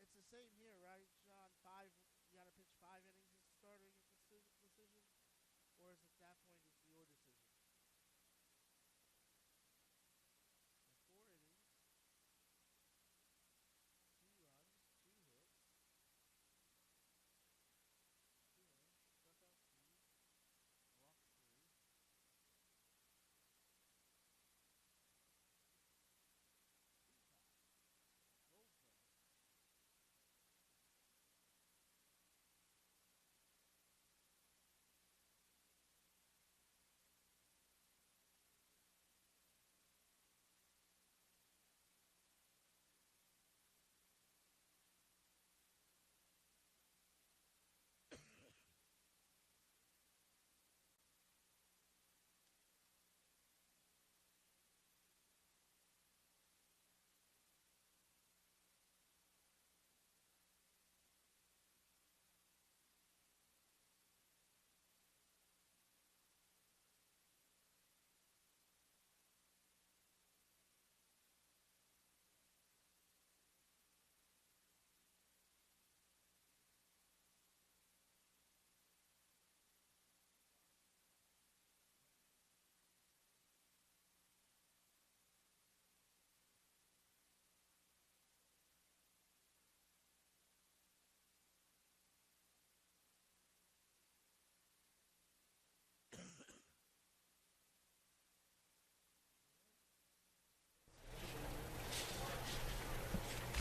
It's the same here, right, John? You got to pitch 5 innings as a starter to get decision? Or is it at that point it's your decision? So 4 innings, 2 runs, 2 hits. Struck out 3, walked 3.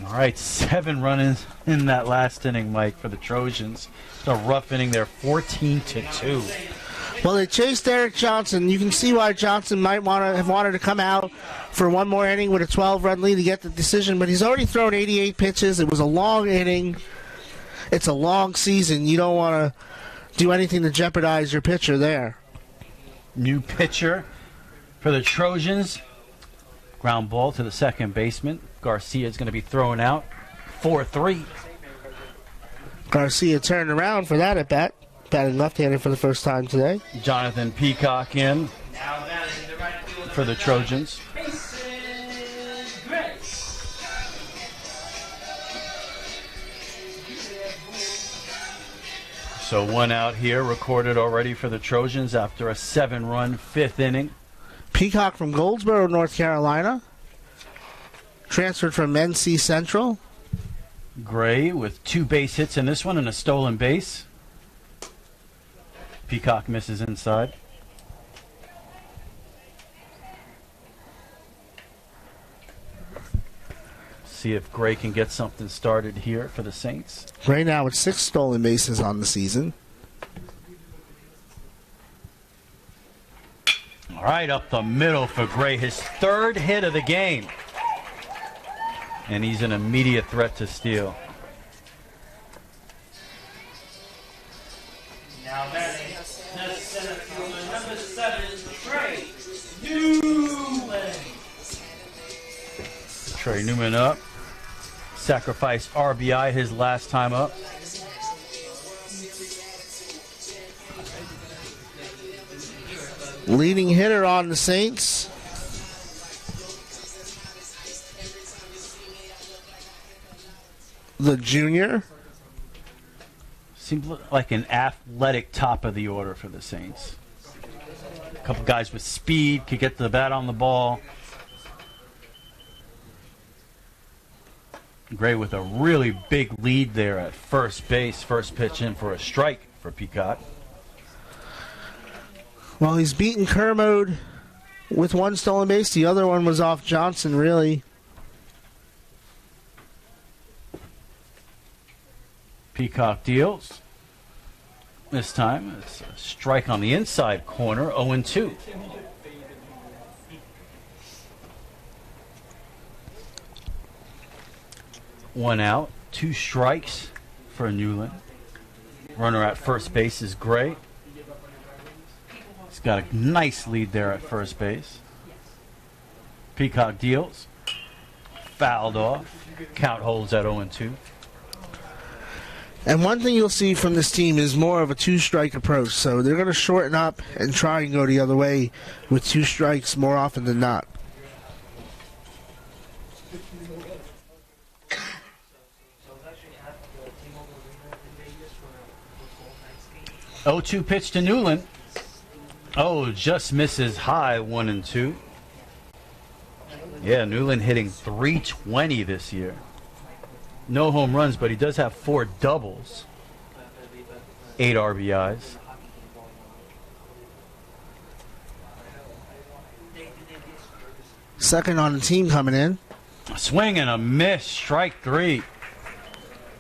All right, 7 run-ins in that last inning, Mike, for the Trojans. It's a rough inning there, 14-2. Well, they chased Eric Johnson. You can see why Johnson might have wanted to come out for one more inning with a 12-run lead to get the decision, but he's already thrown 88 pitches. It was a long inning. It's a long season. You don't want to do anything to jeopardize your pitcher there. New pitcher for the Trojans. Ground ball to the second baseman. Garcia is going to be thrown out. 4-3. Garcia turned around for that at bat. Batting left-handed for the first time today. Jonathan Peacock in for the Trojans. So 1 out here recorded already for the Trojans after a 7-run 5th inning. Peacock from Goldsboro, North Carolina. Transferred from NC Central. Gray with 2 base hits in this one and a stolen base. Peacock misses inside. See if Gray can get something started here for the Saints. Gray now with 6 stolen bases on the season. All right, up the middle for Gray, his 3rd hit of the game. And he's an immediate threat to steal. Now batting, the center fielder, number 7, Trey Newman. Trey Newman up. Sacrificed RBI his last time up. Leading hitter on the Saints. The junior. Seems like an athletic top of the order for the Saints. A couple guys with speed, could get the bat on the ball. Gray with a really big lead there at first base. First pitch in for a strike for Peacock. Well, he's beaten Kermode with 1 stolen base. The other one was off Johnson, really. Peacock deals. This time it's a strike on the inside corner, 0-2. One out, 2 strikes for Newland. Runner at first base is Gray. He's got a nice lead there at first base. Peacock deals. Fouled off. Count holds at 0-2. And one thing you'll see from this team is more of a 2-strike approach. So they're going to shorten up and try and go the other way with 2 strikes more often than not. 0-2 pitch to Newland. Oh, just misses high, 1-2. Yeah, Newland hitting .320 this year. No home runs, but he does have 4 doubles. 8 RBIs. Second on the team coming in. A swing and a miss, strike 3.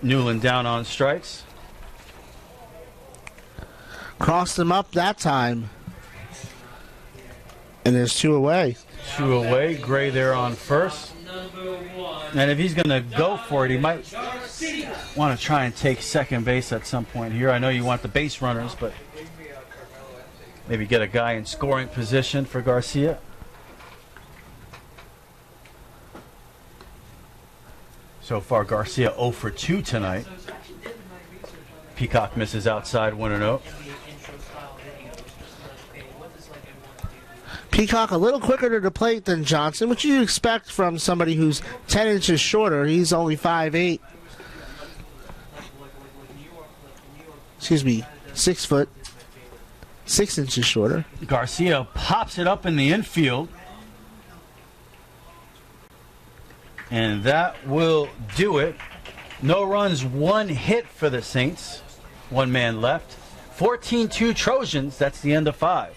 Newland down on strikes. Crossed him up that time. And there's 2 away. 2 away. Gray there on first. And if he's going to go for it, he might want to try and take second base at some point here. I know you want the base runners, but maybe get a guy in scoring position for Garcia. So far, Garcia 0 for 2 tonight. Peacock misses outside, 1-0. Peacock a little quicker to the plate than Johnson, which you expect from somebody who's 10 inches shorter. He's only 5'8". Excuse me, 6 foot. 6 inches shorter. Garcia pops it up in the infield. And that will do it. No runs, 1 hit for the Saints. 1 man left. 14-2 Trojans. That's the end of 5.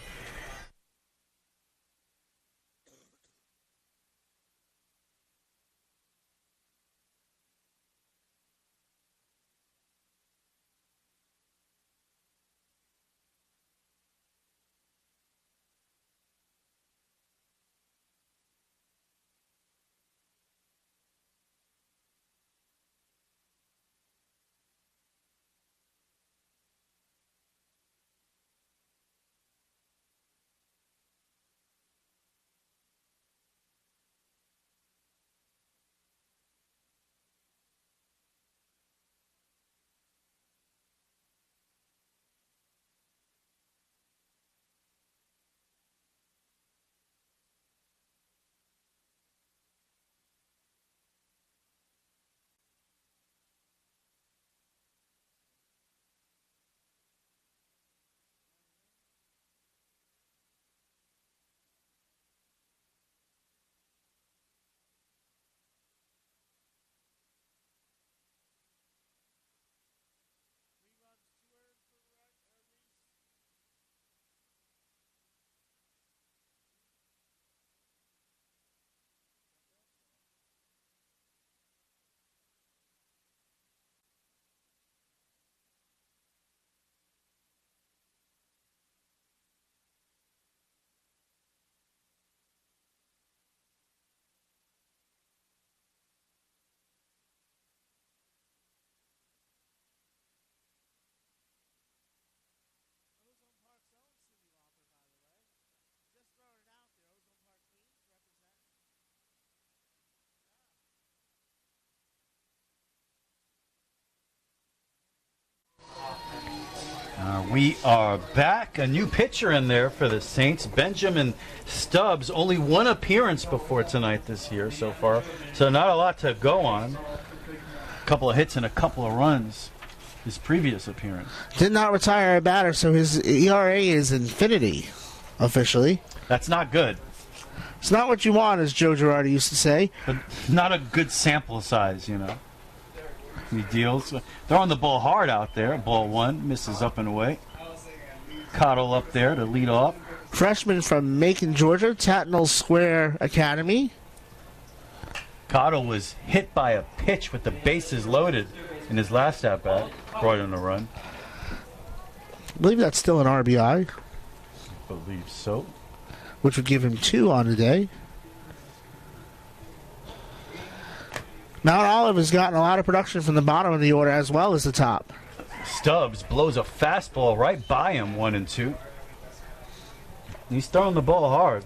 We are back. A new pitcher in there for the Saints. Benjamin Stubbs. Only one appearance before tonight this year so far. So not a lot to go on. A couple of hits and a couple of runs. His previous appearance. Did not retire a batter, so his ERA is infinity, officially. That's not good. It's not what you want, as Joe Girardi used to say. But not a good sample size, you know. He deals. Throwing the ball hard out there. Ball one. Misses up and away. Cottle up there to lead off. Freshman from Macon, Georgia, Tatnall Square Academy. Cottle was hit by a pitch with the bases loaded in his last at-bat. Brought in a run. I believe that's still an RBI, Believe so. which would give him 2 on the day. Mount Olive has gotten a lot of production from the bottom of the order as well as the top. Stubbs blows a fastball right by him, 1-2. He's throwing the ball hard.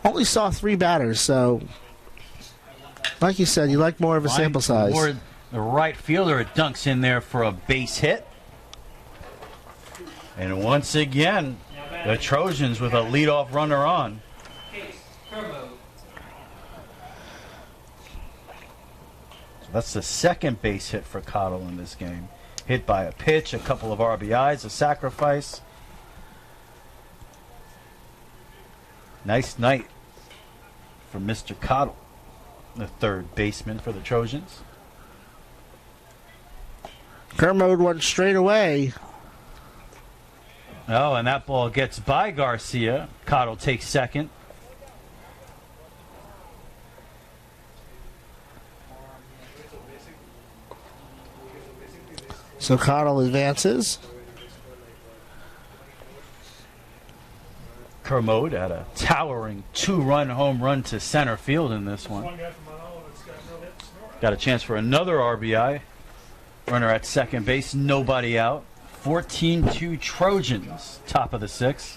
Only saw 3 batters, so like you said, you like more of a sample size. Toward the right fielder, it dunks in there for a base hit. And once again, the Trojans with a leadoff runner on. That's the second base hit for Cottle in this game. Hit by a pitch, a couple of RBIs, a sacrifice. Nice night for Mr. Cottle, the third baseman for the Trojans. Kermode went straight away. Oh, and that ball gets by Garcia. Cottle takes second. So Cottle advances. Kermode had a towering 2-run home run to center field in this one. One guy from Mount Olive that's got no hits. Got a chance for another RBI. Runner at second base, nobody out. 14-2 Trojans, top of the 6th.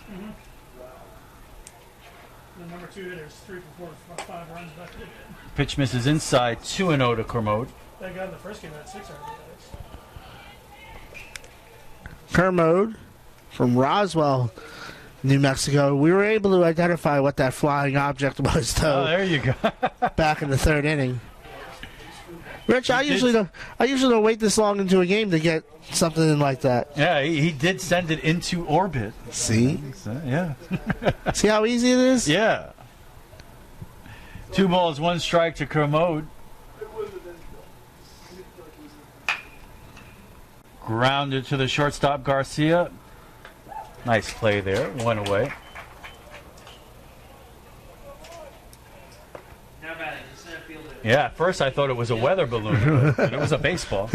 The number 2 hitters, 3 for 4 for 5 runs back there. Pitch misses inside, 2-0 to Kermode. That guy in the first game had 6 RBIs. Kermode from Roswell, New Mexico. We were able to identify what that flying object was, Oh, though, there you go. back in the 3rd inning. Rich, I usually don't wait this long into a game to get something like that. Yeah, he did send it into orbit. See? So, yeah. See how easy it is? Yeah. 2 balls, 1 strike to Kermode. Grounded to the shortstop, Garcia. Nice play there. 1 away. Now batting, the center fielder. Yeah, at first I thought it was a weather balloon, but it was a baseball.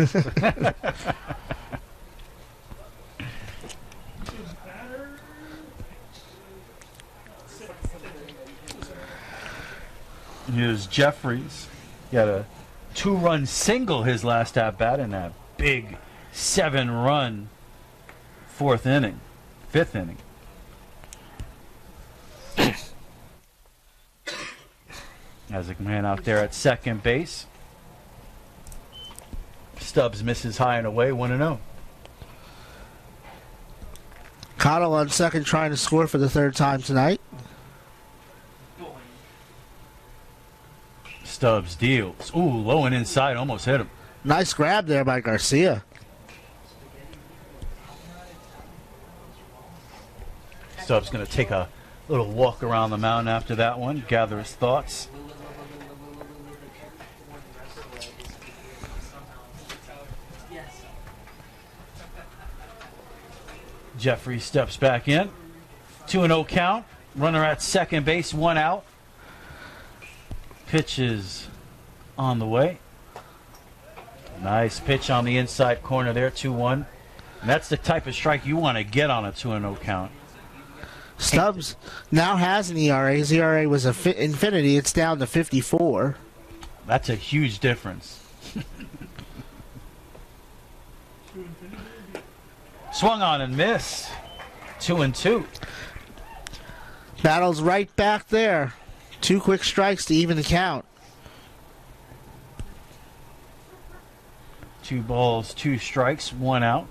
Here's Jeffries. Got a 2-run single his last at-bat in that big 7-run 5th inning. As a man out there at second base. Stubbs misses high and away, 1-0. Cottle on second trying to score for the 3rd time tonight. Stubbs deals. Ooh, low and inside, almost hit him. Nice grab there by Garcia. Stubbs going to take a little walk around the mound after that one, gather his thoughts. Jeffrey steps back in. 2-0 count. Runner at second base, 1 out. Pitch is on the way. Nice pitch on the inside corner there, 2-1. And that's the type of strike you want to get on a 2-0 count. Stubbs now has an ERA. His ERA was infinity. It's down to 54. That's a huge difference. Swung on and missed. 2-2. Battle's right back there. 2 quick strikes to even the count. 2 balls, 2 strikes, 1 out.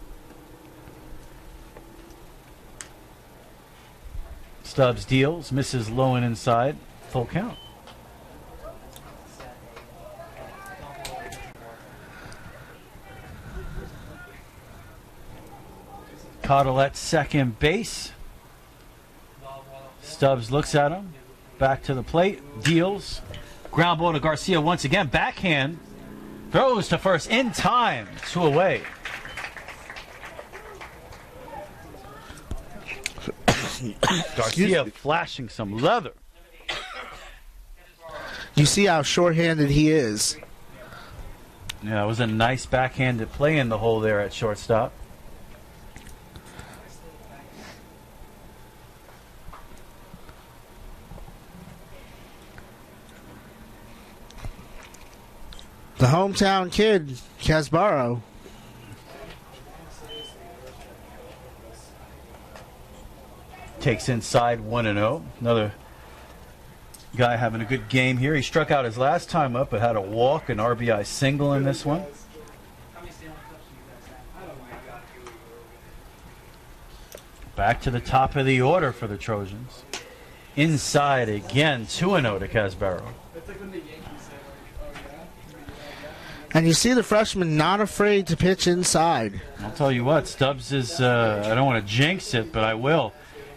Stubbs deals, misses low and inside, full count. Cottle at second base. Stubbs looks at him, back to the plate, deals. Ground ball to Garcia once again, backhand. Throws to first in time, 2 away. Garcia flashing some leather. You see how short-handed he is. Yeah, it was a nice backhanded play in the hole there at shortstop. The hometown kid, Casbaro. Takes inside 1-0. Another guy having a good game here. He struck out his last time up, but had a walk, an RBI single in this one. Back to the top of the order for the Trojans. Inside again, 2-0 to Casbaro. And you see the freshman not afraid to pitch inside. I'll tell you what, Stubbs is, I don't want to jinx it, but I will.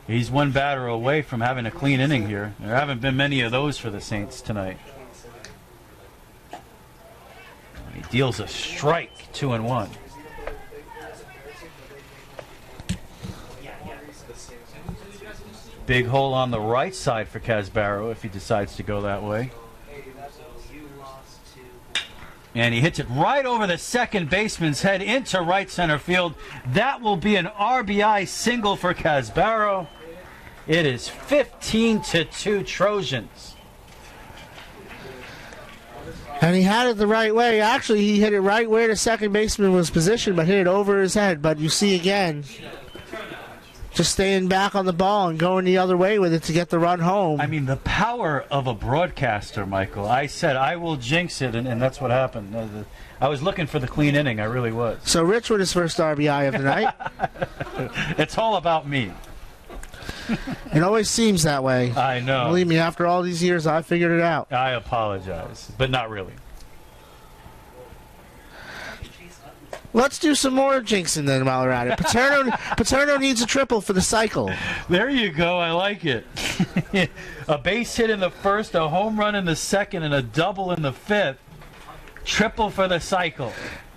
He's one batter away from having a clean inning here. There haven't been many of those for the Saints tonight. He deals a strike, 2-1. Big hole on the right side for Casbaro if he decides to go that way. And he hits it right over the second baseman's head into right center field. That will be an RBI single for Casbaro. It is 15-2 Trojans. And he had it the right way. Actually, he hit it right where the second baseman was positioned, but hit it over his head. But you see again, just staying back on the ball and going the other way with it to get the run home. I mean, the power of a broadcaster, Michael. I said I will jinx it, and that's what happened. I was looking for the clean inning. I really was. So Rich with his first RBI of the night. It's all about me. It always seems that way. I know. Believe me, after all these years, I figured it out. I apologize, but not really. Let's do some more jinxing then while we're at it. Paterno needs a triple for the cycle. There you go. I like it. A base hit in the first, a home run in the second, and a double in the fifth. Triple for the cycle.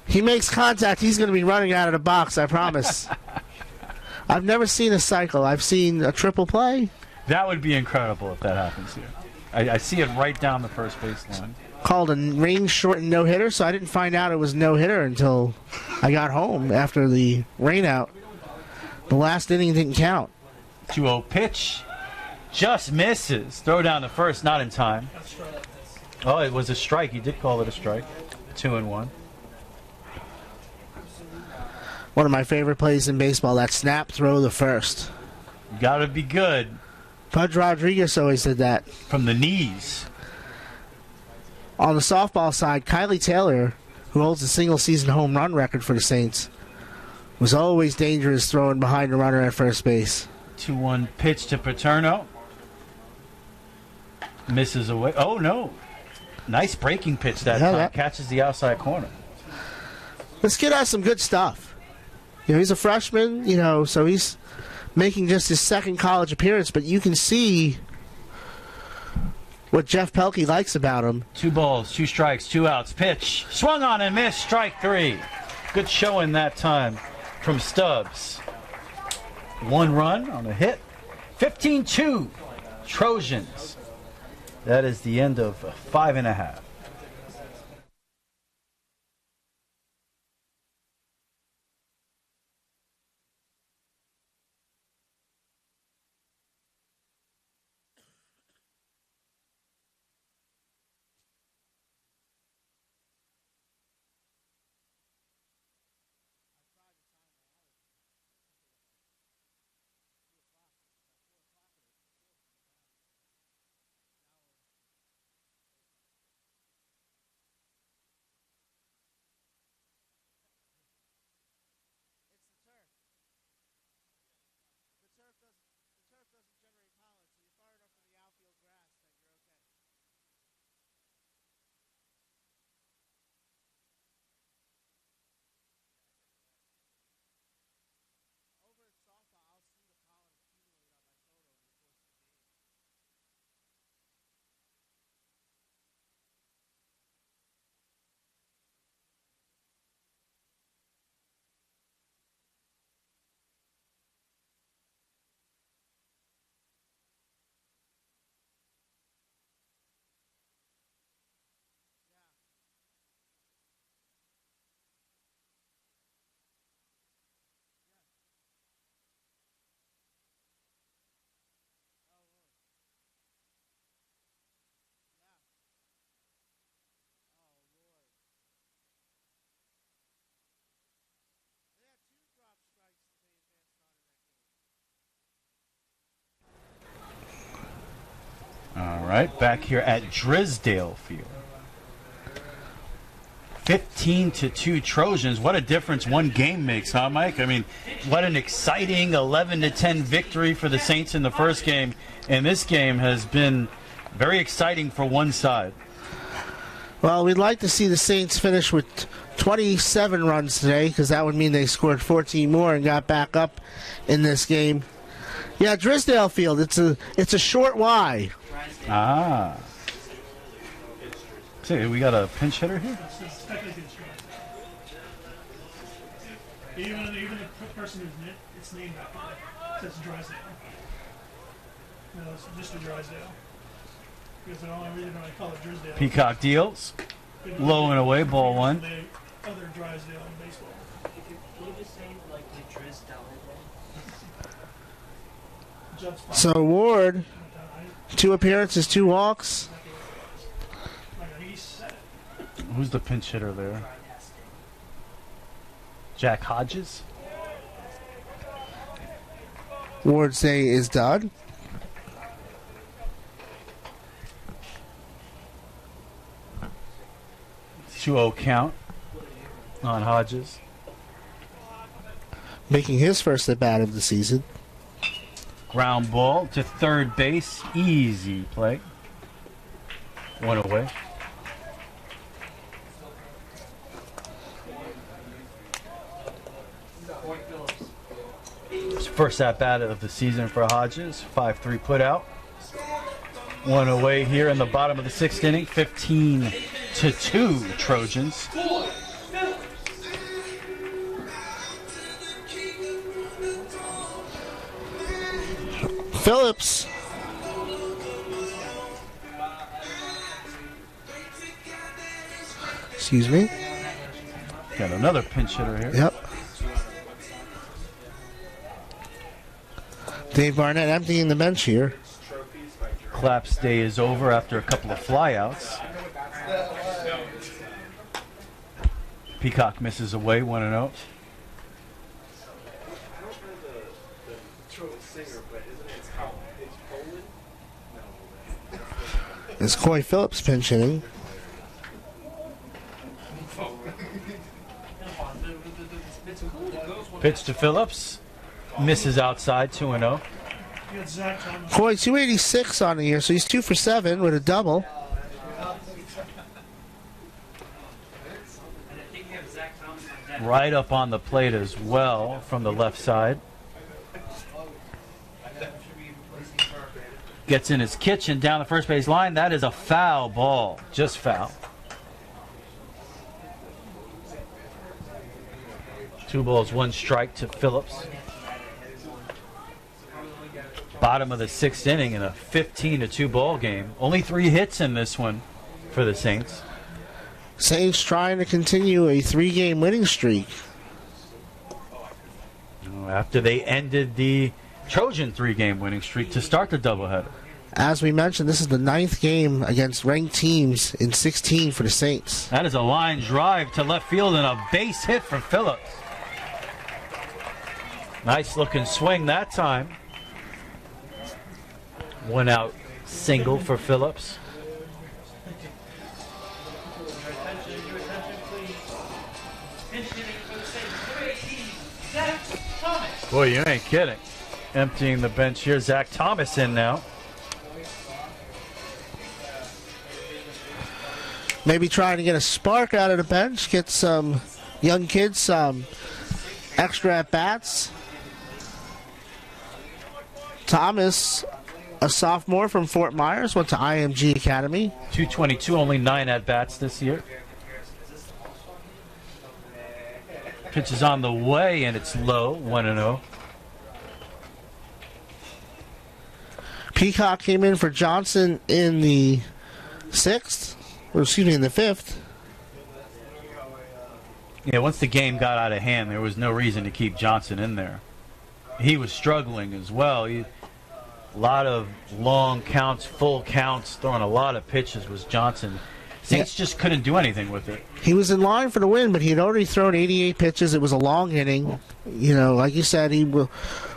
He makes contact, he's going to be running out of the box, I promise. I've never seen a cycle. I've seen a triple play. That would be incredible if that happens here. I see it right down the first baseline. Called a range-shortened no-hitter, so I didn't find out it was no-hitter until I got home after the rainout. The last inning didn't count. 2-0 pitch. Just misses. Throw down the first, not in time. Oh, it was a strike. He did call it a strike. 2-1. One of my favorite plays in baseball, that snap throw the first. Got to be good. Pudge Rodriguez always did that. From the knees. On the softball side, Kylie Taylor, who holds the single-season home run record for the Saints, was always dangerous throwing behind the runner at first base. 2-1 pitch to Paterno. Misses away. Oh, no. Nice breaking pitch that time. Catches the outside corner. This kid has some good stuff. You know, he's a freshman, so he's making just his second college appearance, but you can see what Jeff Pelkey likes about him. 2 balls, 2 strikes, 2 outs. Pitch. Swung on and missed. Strike 3. Good showing that time from Stubbs. 1 run on a hit. 15-2 Trojans. That is the end of 5.5. right? Back here at Drysdale Field. 15-2 Trojans. What a difference one game makes, huh, Mike? I mean, what an exciting 11-10 victory for the Saints in the first game. And this game has been very exciting for one side. Well, we'd like to see the Saints finish with 27 runs today, because that would mean they scored 14 more and got back up in this game. Yeah, Drysdale Field. It's a short Y. Ah. See, we got a pinch hitter here. It's technically Even the person who's it's named after says Drysdale. No, it's just a Drysdale. Because they don't really call it Drysdale. Peacock deals. Low and away, ball one. The other Drysdale in baseball. Can you just say like the Drysdale? So Ward, 2 appearances, 2 walks. Who's the pinch hitter there? Jack Hodges. Ward's day is done. It's 2-0 count on Hodges. Making his first at bat of the season. Ground ball to third base. Easy play. 1 away. First at bat of the season for Hodges. 5-3 put out. 1 away here in the bottom of the 6th inning. 15-2 Trojans. Phillips. Excuse me. Got another pinch hitter here. Yep. Dave Barnett emptying the bench here. Clapp's day is over after a couple of flyouts. Peacock misses away, 1-0. It's Coy Phillips pinch hitting. Pitch to Phillips. Misses outside, 2-0. Coy 286 on the year, so he's 2 for 7 with a double. Right up on the plate as well from the left side. Gets in his kitchen down the first base line. That is a foul ball. Just foul. 2 balls, 1 strike to Phillips. Bottom of the 6th inning in a 15-2 ball game. Only 3 hits in this one for the Saints. Saints trying to continue a 3-game winning streak. After they ended the Trojan 3-game winning streak to start the doubleheader. As we mentioned, this is the 9th game against ranked teams in 16 for the Saints. That is a line drive to left field and a base hit for Phillips. Nice looking swing that time. 1 out single for Phillips. Boy, you ain't kidding. Emptying the bench here. Zach Thomas in now. Maybe trying to get a spark out of the bench, get some young kids some extra at-bats. Thomas, a sophomore from Fort Myers, went to IMG Academy. 222, only 9 at-bats this year. Pitch is on the way, and it's low, 1-0. Peacock came in for Johnson in the 6th, or excuse me, in the 5th. Yeah, once the game got out of hand, there was no reason to keep Johnson in there. He was struggling as well. A lot of long counts, full counts, throwing a lot of pitches was Johnson. Saints just couldn't do anything with it. He was in line for the win, but he had already thrown 88 pitches. It was a long inning. You know, like you said, he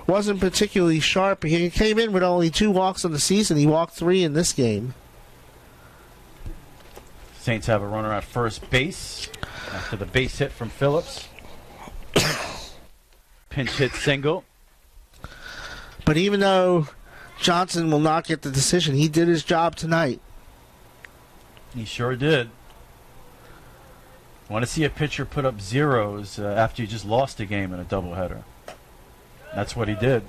wasn't particularly sharp. He came in with only 2 walks on the season. He walked 3 in this game. Saints have a runner at first base after the base hit from Phillips. Pinch hit single. But even though Johnson will not get the decision, he did his job tonight. He sure did. Want to see a pitcher put up zeros after you just lost a game in a doubleheader. That's what he did.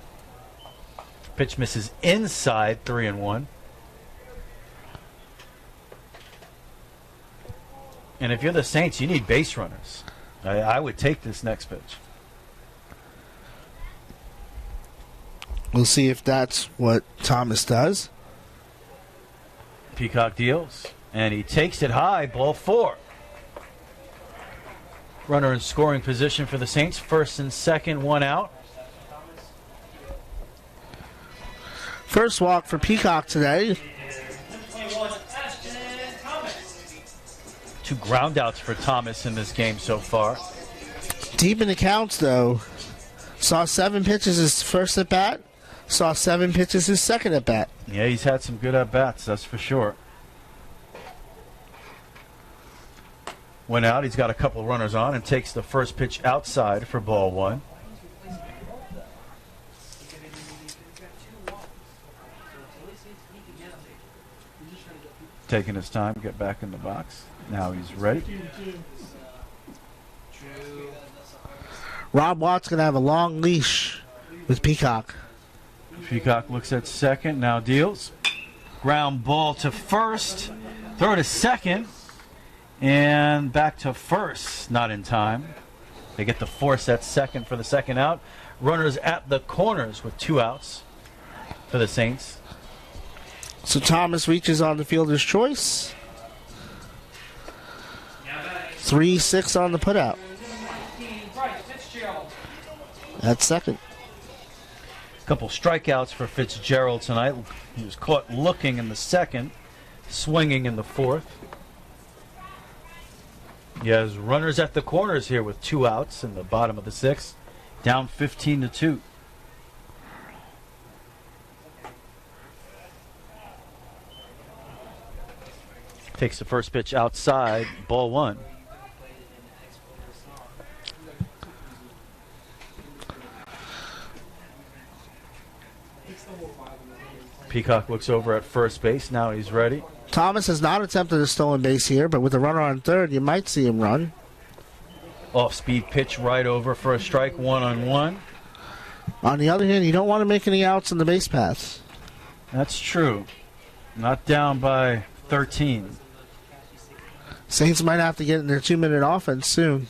Pitch misses inside, 3-1. And if you're the Saints, you need base runners. I would take this next pitch. We'll see if that's what Thomas does. Peacock deals, and he takes it high, ball 4. Runner in scoring position for the Saints, first and second, 1 out. First walk for Peacock today. 21, Ashton Thomas. 2 groundouts for Thomas in this game so far. Deep in the counts, though. Saw 7 pitches his first at bat. Saw 7 pitches his second at bat. Yeah, he's had some good at-bats, that's for sure. Went out, he's got a couple runners on and takes the first pitch outside for ball 1. Taking his time to get back in the box. Now he's ready. Rob Watt's going to have a long leash with Peacock. Peacock looks at second, now deals. Ground ball to first. Throw to second. And back to first. Not in time. They get the force at second for the second out. Runners at the corners with 2 outs for the Saints. So Thomas reaches on the fielder's choice. 3-6 on the putout. That's second. Couple strikeouts for Fitzgerald tonight. He was caught looking in the second, swinging in the fourth. He has runners at the corners here with 2 outs in the bottom of the 6th. Down 15-2. Takes the first pitch outside, ball 1. Peacock looks over at first base. Now he's ready. Thomas has not attempted a stolen base here, but with a runner on third, you might see him run. Off-speed pitch right over for a strike, 1-1. On the other hand, you don't want to make any outs in the base paths. That's true. Not down by 13. Saints might have to get in their 2-minute offense soon.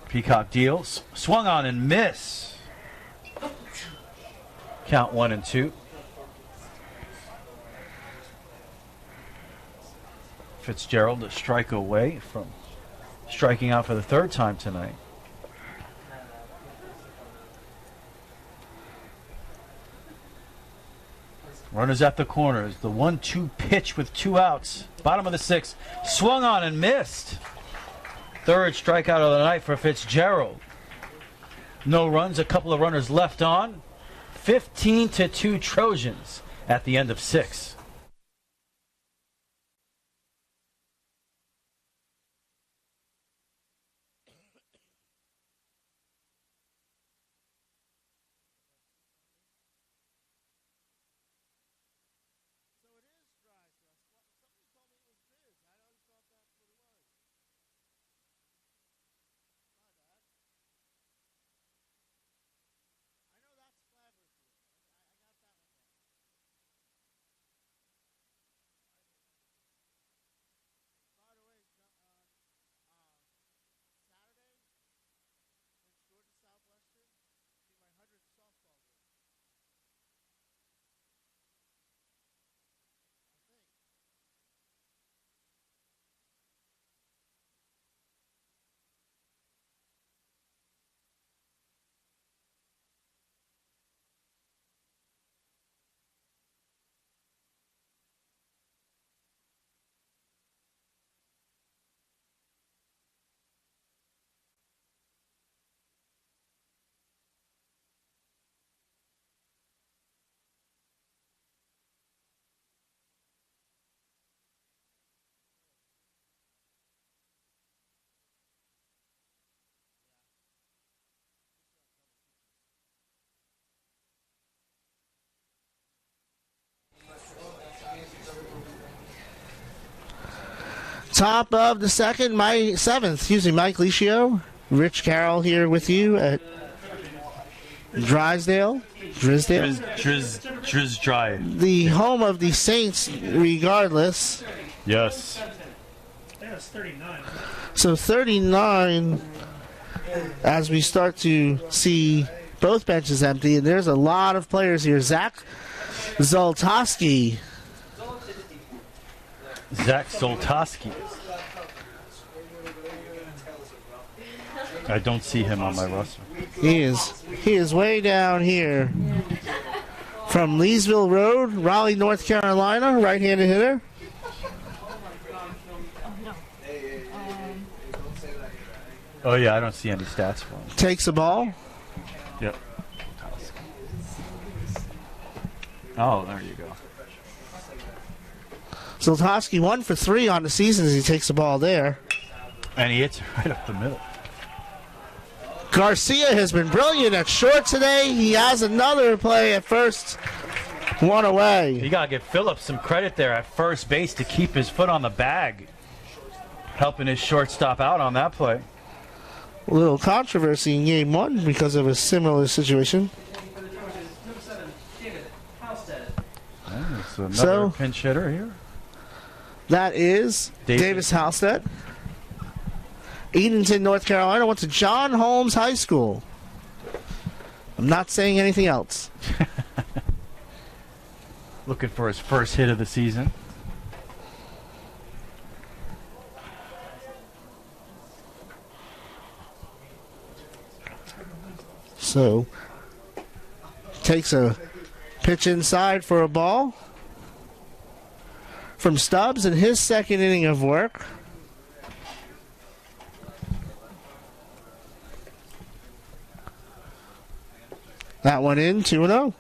Peacock deals. Swung on and miss. Count 1-2. Fitzgerald a strike away from striking out for the 3rd time tonight. Runners at the corners. The 1-2 pitch with 2 outs. Bottom of the 6th. Swung on and missed. 3rd strikeout of the night for Fitzgerald. No runs. A couple of runners left on. 15-2 Trojans at the end of 6. Top of the seventh, Mike Licio. Rich Carroll here with you at Drysdale. Dry. The home of the Saints, regardless. Yes. Yeah, it's 39. So 39, as we start to see both benches empty, and there's a lot of players here. Zach Zoltowski. I don't see him on my roster. He is way down here. From Leesville Road, Raleigh, North Carolina, right-handed hitter. Oh, yeah, I don't see any stats for him. Takes the ball. Yep. Oh, there you go. Zoltowski 1 for 3 on the season as he takes the ball there. And he hits it right up the middle. Garcia has been brilliant at short today. He has another play at first. One away. You got to give Phillips some credit there at first base to keep his foot on the bag. Helping his shortstop out on that play. A little controversy in game 1 because of a similar situation. It's another pinch hitter here. That is Davis Halstead. Edenton, North Carolina, went to John Holmes High School. I'm not saying anything else. Looking for his first hit of the season. So, takes a pitch inside for a ball from Stubbs in his second inning of work. That one in, 2-0.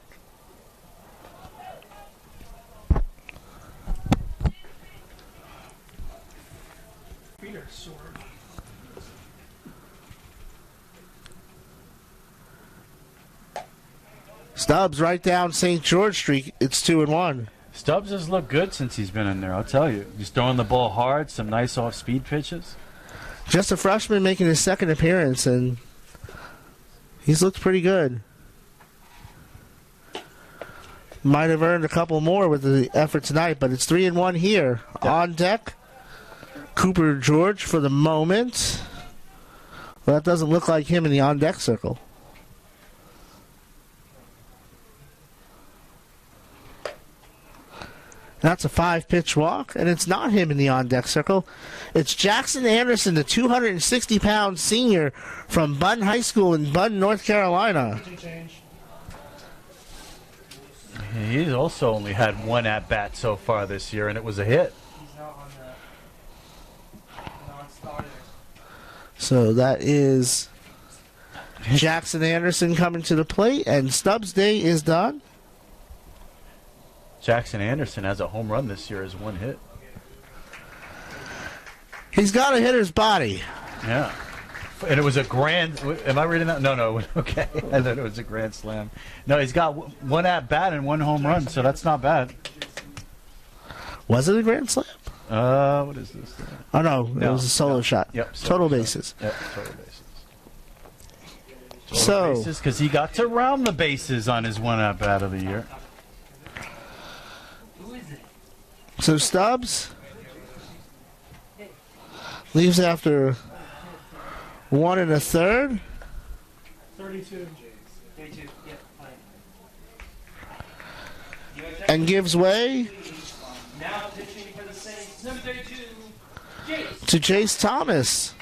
Stubbs right down St. George Street. It's 2-1. Stubbs has looked good since he's been in there, I'll tell you. He's throwing the ball hard, some nice off-speed pitches. Just a freshman making his second appearance, and he's looked pretty good. Might have earned a couple more with the effort tonight, but it's 3-1 here. Yep. On deck, Cooper George for the moment. Well, that doesn't look like him in the on-deck circle. That's a 5-pitch walk, and it's not him in the on-deck circle. It's Jackson Anderson, the 260-pound senior from Bunn High School in Bunn, North Carolina. He's also only had one at-bat so far this year, and it was a hit. So that is Jackson Anderson coming to the plate, and Stubbs' day is done. Jackson Anderson has a home run this year as one hit. He's got a hitter's body. Yeah. And it was a grand... Am I reading that? No. Okay. I thought it was a grand slam. No, he's got one at-bat and one home run, so that's not bad. Was it a grand slam? What is this? Oh, no. It was a solo shot. Yep. Total bases. Yep, total bases. Because he got to round the bases on his one at-bat of the year. So Stubbs leaves after 1 1/3. 32. And gives way Now pitching for the Saints, number 32, to Jace Thomas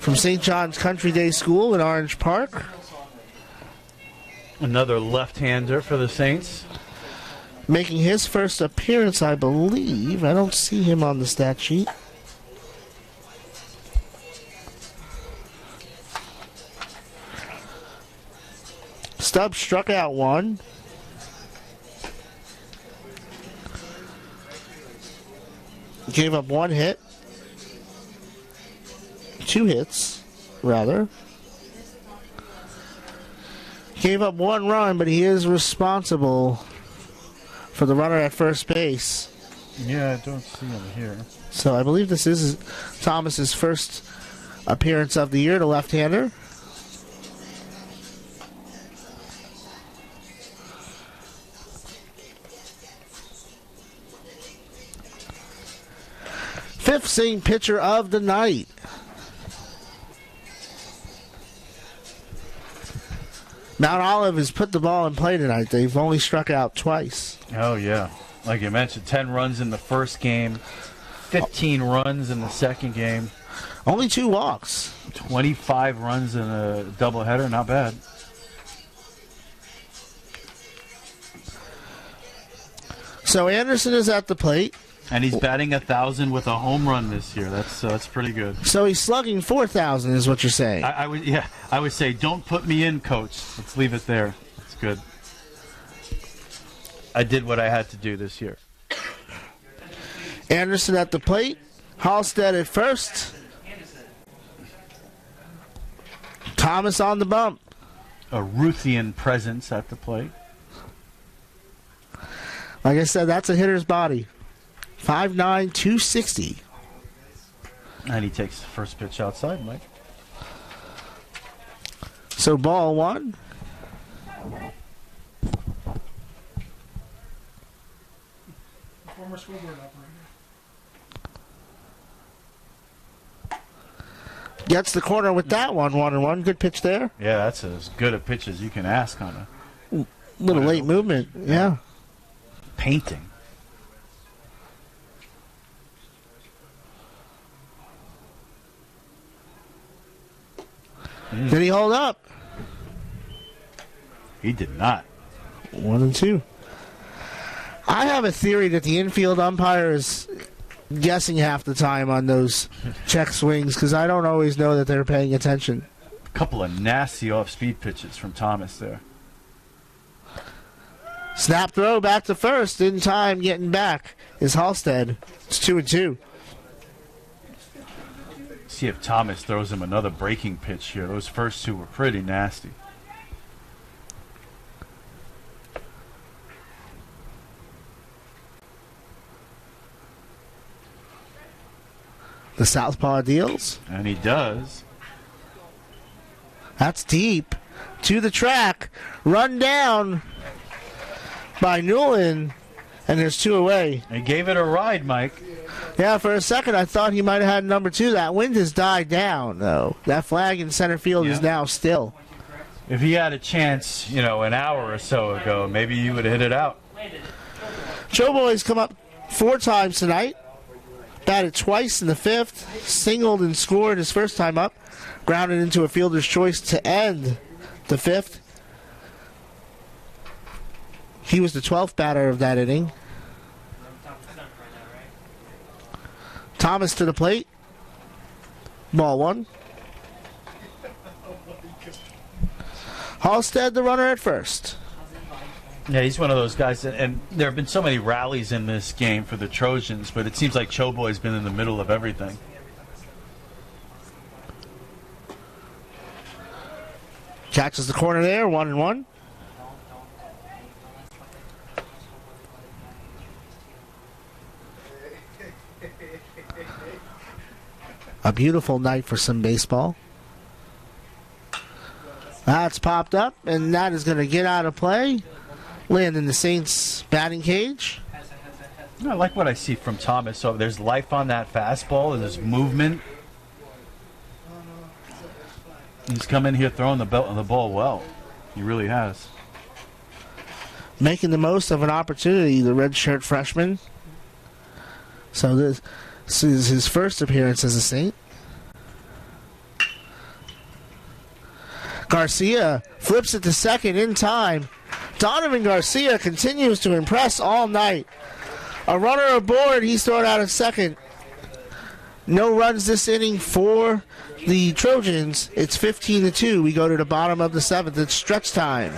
from St. John's Country Day School in Orange Park. Another left-hander for the Saints. Making his first appearance, I believe. I don't see him on the stat sheet. Stubbs struck out 1. Gave up 1 hit. 2 hits, rather. Gave up 1 run, but he is responsible for the runner at first base. Yeah, I don't see him here. So I believe this is Thomas's first appearance of the year, the left-hander. Fifth same pitcher of the night. Mount Olive has put the ball in play tonight. They've only struck out twice. Oh, yeah. Like you mentioned, 10 runs in the first game, 15 runs in the second game. Only 2 walks. 25 runs in a doubleheader, not bad. So Anderson is at the plate. And he's batting 1,000 with a home run this year. That's pretty good. So he's slugging 4,000 is what you're saying. I would say don't put me in, coach. Let's leave it there. It's good. I did what I had to do this year. Anderson at the plate. Halstead at first. Thomas on the bump. A Ruthian presence at the plate. Like I said, that's a hitter's body. 5'9", 260. And he takes the first pitch outside, Mike. So ball 1. Former school board operator. Gets the corner with that one, 1-1. Good pitch there. Yeah, that's as good a pitch as you can ask on a Little late movement. Yeah. painting. Did he hold up? He did not. 1-2. I have a theory that the infield umpire is guessing half the time on those check swings because I don't always know that they're paying attention. A couple of nasty off-speed pitches from Thomas there. Snap throw back to first. In time, getting back is Halstead. It's 2-2. See if Thomas throws him another breaking pitch here. Those first two were pretty nasty. The southpaw deals. And he does. That's deep. To the track. Run down by Newland. And there's 2 away. He gave it a ride, Mike. Yeah, for a second I thought he might have had number 2. That wind has died down, though. That flag in center field is now still. If he had a chance, an hour or so ago, maybe you would have hit it out. Showboy's come up 4 times tonight. Batted twice in the 5th. Singled and scored his first time up. Grounded into a fielder's choice to end the 5th. He was the 12th batter of that inning. Thomas to the plate. Ball 1. Halstead, the runner at first. Yeah, he's one of those guys, and there have been so many rallies in this game for the Trojans, but it seems like Showboy's been in the middle of everything. Catches the corner there, 1-1. A beautiful night for some baseball. That's popped up, and that is going to get out of play. Land in the Saints' batting cage. I like what I see from Thomas. So there's life on that fastball. There's movement. He's come in here throwing the ball well. He really has. Making the most of an opportunity, the redshirt freshman. So this is his first appearance as a Saint. Garcia flips it to second in time. Donovan Garcia continues to impress all night. A runner aboard, he's thrown out at second. No runs this inning for the Trojans. It's 15-2. We go to the bottom of the 7th. It's stretch time.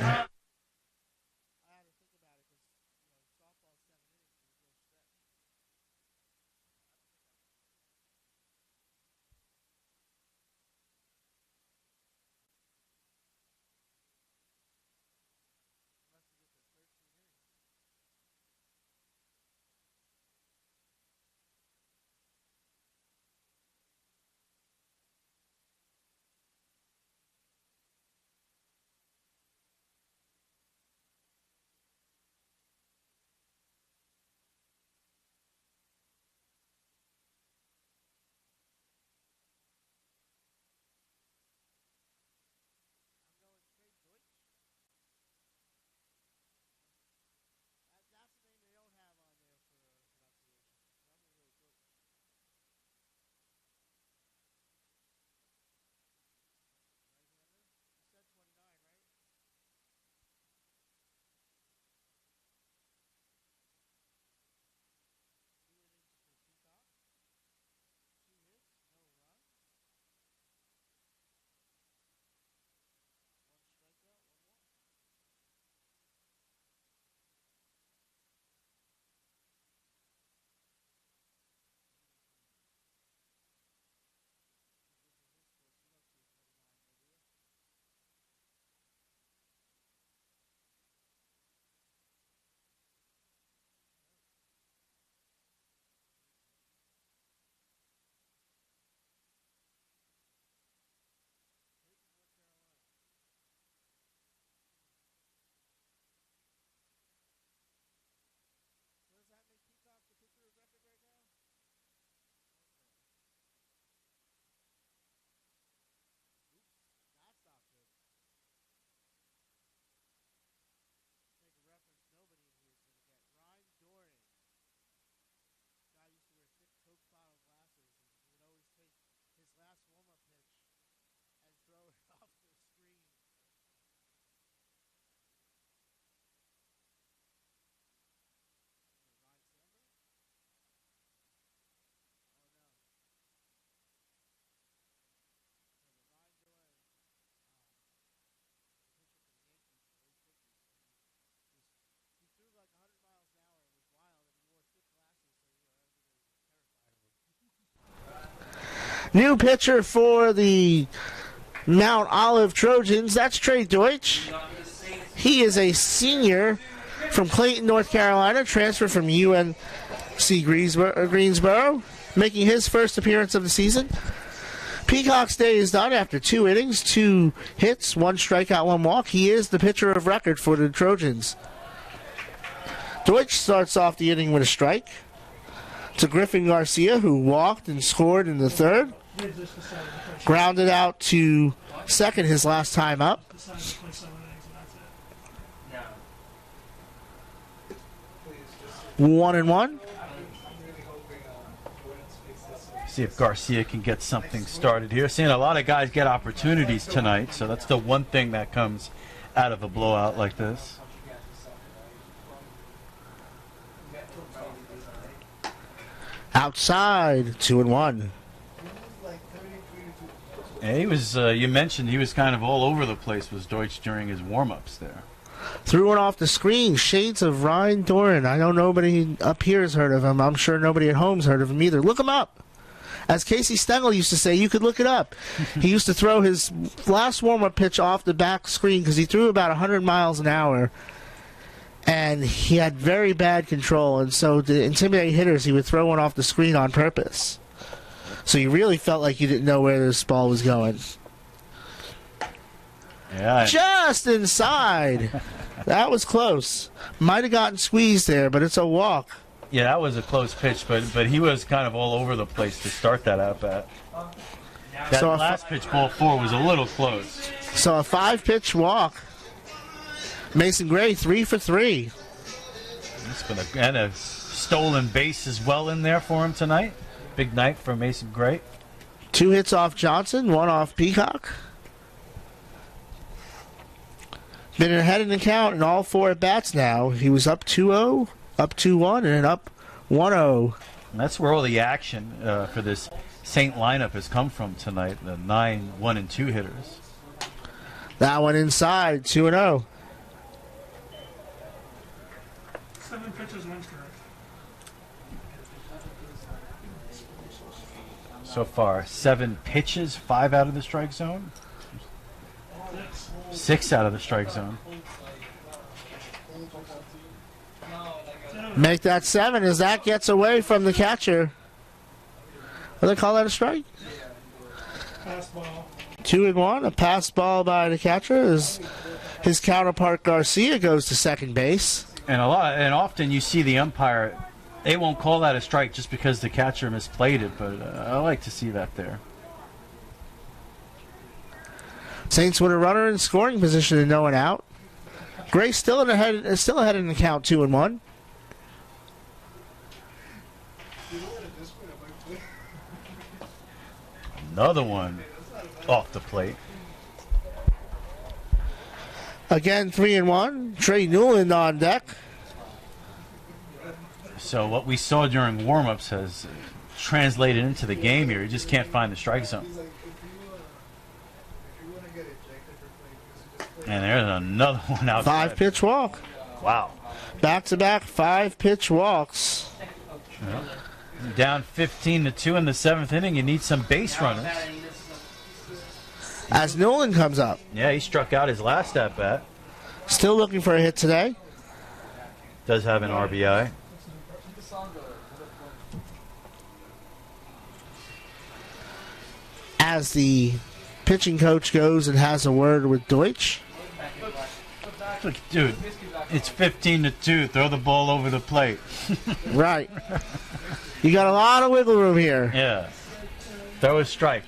New pitcher for the Mount Olive Trojans. That's Trey Deutsch. He is a senior from Clayton, North Carolina, transferred from UNC Greensboro, making his first appearance of the season. Peacock's day is done after 2 innings, 2 hits, 1 strikeout, 1 walk. He is the pitcher of record for the Trojans. Deutsch starts off the inning with a strike to Griffin Garcia, who walked and scored in the third. Grounded out to second his last time up. 1-1. See if Garcia can get something started here. Seeing a lot of guys get opportunities tonight, so that's the one thing that comes out of a blowout like this. Outside, 2-1. Yeah, he was. You mentioned he was kind of all over the place, was Deutsch, during his warm-ups there. Threw it off the screen. Shades of Ryan Doran. I know nobody up here has heard of him. I'm sure nobody at home's heard of him either. Look him up. As Casey Stengel used to say, you could look it up. He used to throw his last warm-up pitch off the back screen because he threw about 100 miles an hour. And he had very bad control. And so to intimidate hitters, he would throw one off the screen on purpose. So you really felt like you didn't know where this ball was going. Yeah. Just inside. That was close. Might have gotten squeezed there, but it's a walk. Yeah, that was a close pitch, but he was kind of all over the place to start that at bat. That So last pitch, ball 4, was a little close. So a 5-pitch walk. Mason Gray, 3 for 3. It's been and a stolen base as well in there for him tonight. Big night for Mason Gray. 2 hits off Johnson, 1 off Peacock. Been ahead in the count in all 4 at-bats now. He was up 2-0, up 2-1, and then up 1-0. And that's where all the action for this Saint lineup has come from tonight, the 9, 1, and 2 hitters. That one inside, 2-0. 7 pitches, 1 strike. So far, 7 pitches, 5 out of the strike zone. 6 out of the strike zone. Make that 7 as that gets away from the catcher. What do they call that, a strike? Fastball. 2-1, a pass ball by the catcher as his counterpart Garcia goes to second base. And often you see the umpire, they won't call that a strike just because the catcher misplayed it, but I like to see that there. Saints with a runner in scoring position and no one out. Gray still ahead in the count, 2-1. Another one off the plate. Again, 3-1. Trey Newland on deck. So what we saw during warm-ups has translated into the game here. You just can't find the strike zone. And there's another one outside. 5-pitch walk. Wow. Back-to-back 5-pitch walks. Yeah. Down 15-2 in the 7th inning. You need some base runners. As Newland comes up. Yeah, he struck out his last at-bat. Still looking for a hit today. Does have an RBI. As the pitching coach goes and has a word with Deutsch. Look, dude, it's 15-2. Throw the ball over the plate. Right. You got a lot of wiggle room here. Yeah. Throw a strike.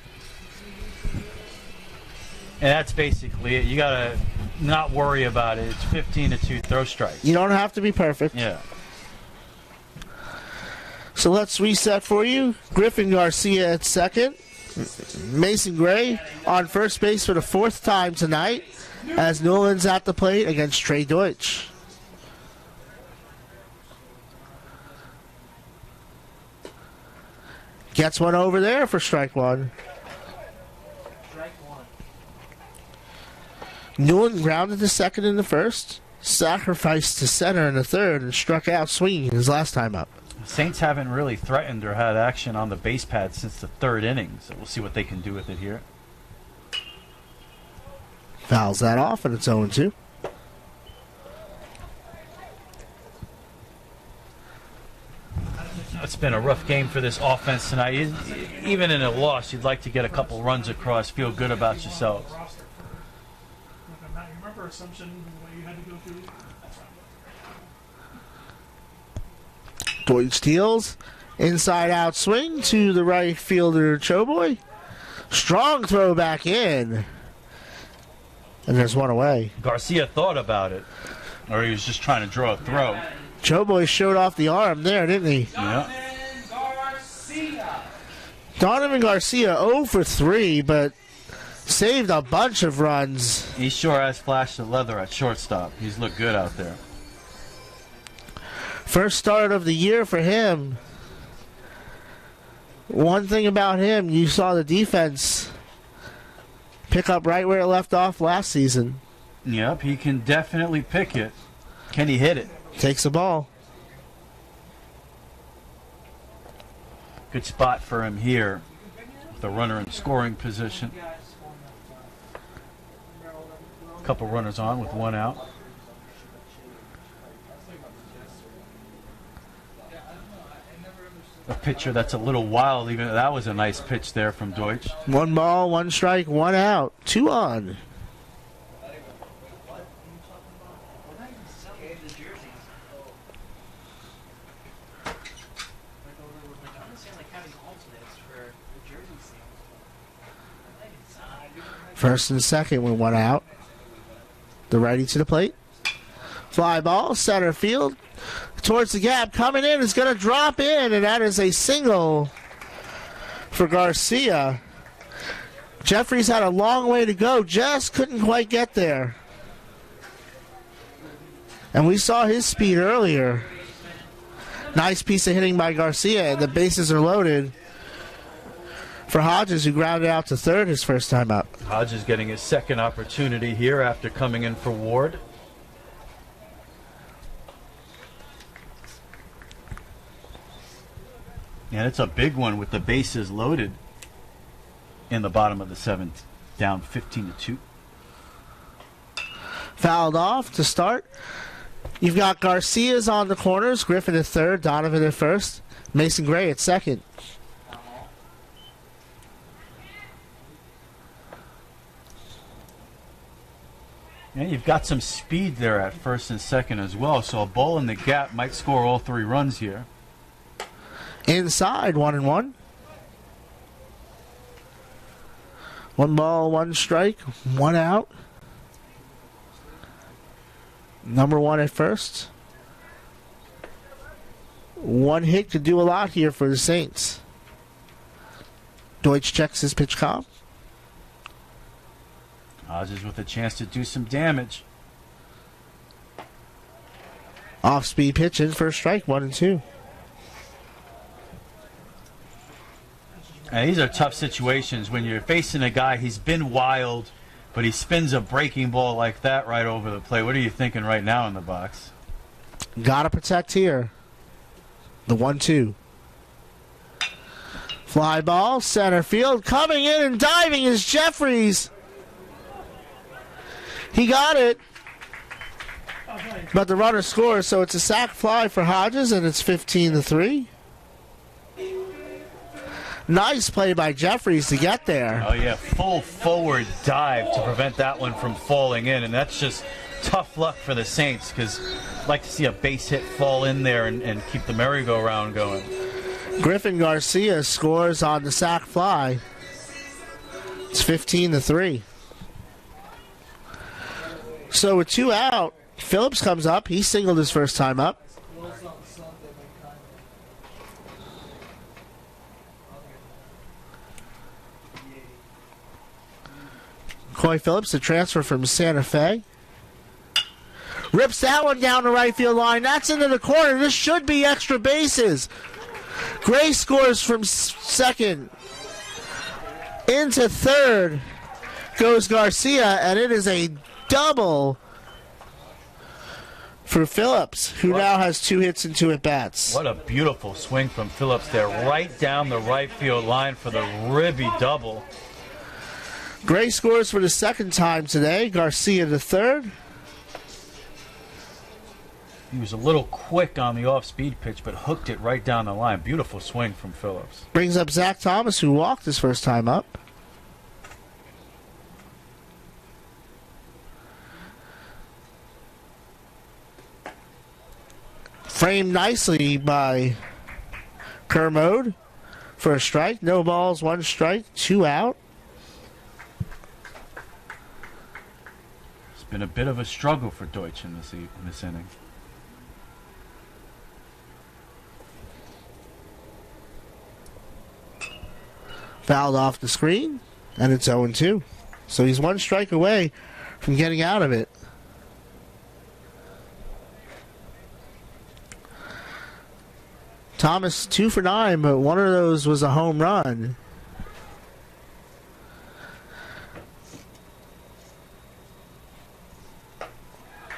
And that's basically it. You got to not worry about it. It's 15-2. Throw strikes. You don't have to be perfect. Yeah. So let's reset for you. Griffin Garcia at second. Mason Gray on first base for the 4th time tonight as Newland's at the plate against Trey Deutsch. Gets one over there for strike 1. Newland grounded to second in the 1st, sacrificed to center in the 3rd, and struck out swinging his last time up. Saints haven't really threatened or had action on the base pad since the third inning, so we'll see what they can do with it here. Fouls that off, and it's 0-2. It's been a rough game for this offense tonight. Even in a loss, you'd like to get a couple runs across, feel good about yourselves. Roster for, like, you remember assumption what you had to go through? That's right. Deutsch steals. Inside out swing to the right fielder, Choboy. Strong throw back in. And there's one away. Garcia thought about it, or he was just trying to draw a throw. Choboy showed off the arm there, didn't he? Yeah. Donovan Garcia 0 for 3, but saved a bunch of runs. He sure has flashed the leather at shortstop. He's looked good out there. First start of the year for him. One thing about him, you saw the defense pick up right where it left off last season. Yep, he can definitely pick it. Can he hit it? Takes the ball. Good spot for him here. The runner in scoring position. Couple runners on with one out. A pitcher that's a little wild. Even that was a nice pitch there from Deutsch. 1 ball, 1 strike, 1 out. 2 on. First and second with 1 out. The righty to the plate. Fly ball, center field. Towards the gap, coming in, is going to drop in, and that is a single for Garcia. Jeffries had a long way to go, just couldn't quite get there. And we saw his speed earlier. Nice piece of hitting by Garcia, and the bases are loaded for Hodges, who grounded out to third his first time up. Hodges getting his second opportunity here after coming in for Ward. And it's a big one with the bases loaded in the bottom of the 7th, down 15-2. Fouled off to start. You've got Garcia's on the corners, Griffin at third, Donovan at first, Mason Gray at second. And you've got some speed there at first and second as well, so a ball in the gap might score all 3 runs here. Inside, 1-1. 1 ball, 1 strike, 1 out. Number 1 at first. 1 hit could do a lot here for the Saints. Deutsch checks his pitch count. Hodges with a chance to do some damage. Off-speed pitch in for a strike, 1-2. And these are tough situations when you're facing a guy, he's been wild, but he spins a breaking ball like that right over the plate. What are you thinking right now in the box? Gotta protect here. The 1-2. Fly ball, center field. Coming in and diving is Jeffries. He got it. But the runner scores, so it's a sac fly for Hodges, and it's 15-3. Nice play by Jeffries to get there. Oh, yeah, full forward dive to prevent that one from falling in, and that's just tough luck for the Saints because I'd like to see a base hit fall in there and keep the merry-go-round going. Griffin Garcia scores on the sac fly. It's 15-3. So with 2 out, Phillips comes up. He singled his first time up. Coy Phillips, a transfer from Santa Fe. Rips that one down the right field line. That's into the corner. This should be extra bases. Gray scores from second. Into third goes Garcia, and it is a double for Phillips, who now has 2 hits and 2 at-bats. What a beautiful swing from Phillips there, right down the right field line for the ribby double. Gray scores for the second time today. Garcia the third. He was a little quick on the off-speed pitch, but hooked it right down the line. Beautiful swing from Phillips. Brings up Zach Thomas, who walked his first time up. Framed nicely by Kermode for a strike. No balls, 1 strike, 2 out. It's been a bit of a struggle for Deutsch in this inning. Fouled off the screen, and it's 0-2. So he's 1 strike away from getting out of it. Thomas 2 for 9, but one of those was a home run.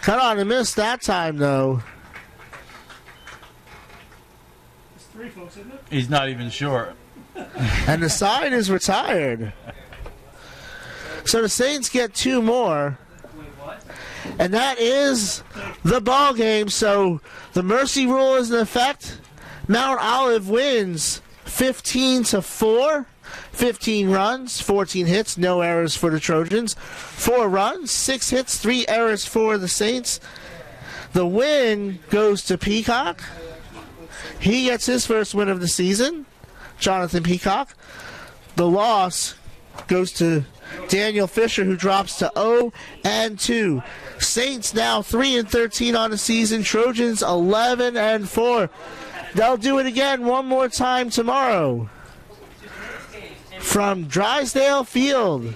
Cut on and miss that time, though. It's 3, folks, isn't it? He's not even sure. And the side is retired. So the Saints get 2 more. And that is the ball game. So the mercy rule is in effect. Mount Olive wins 15-4. 15 runs, 14 hits, no errors for the Trojans. 4 runs, 6 hits, 3 errors for the Saints. The win goes to Peacock. He gets his first win of the season, Jonathan Peacock. The loss goes to Daniel Fisher, who drops to 0-2. Saints now 3-13 on the season. Trojans 11-4. They'll do it again one more time tomorrow. From Drysdale Field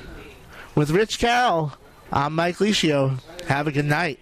with Rich Carroll, I'm Mike Licio. Have a good night.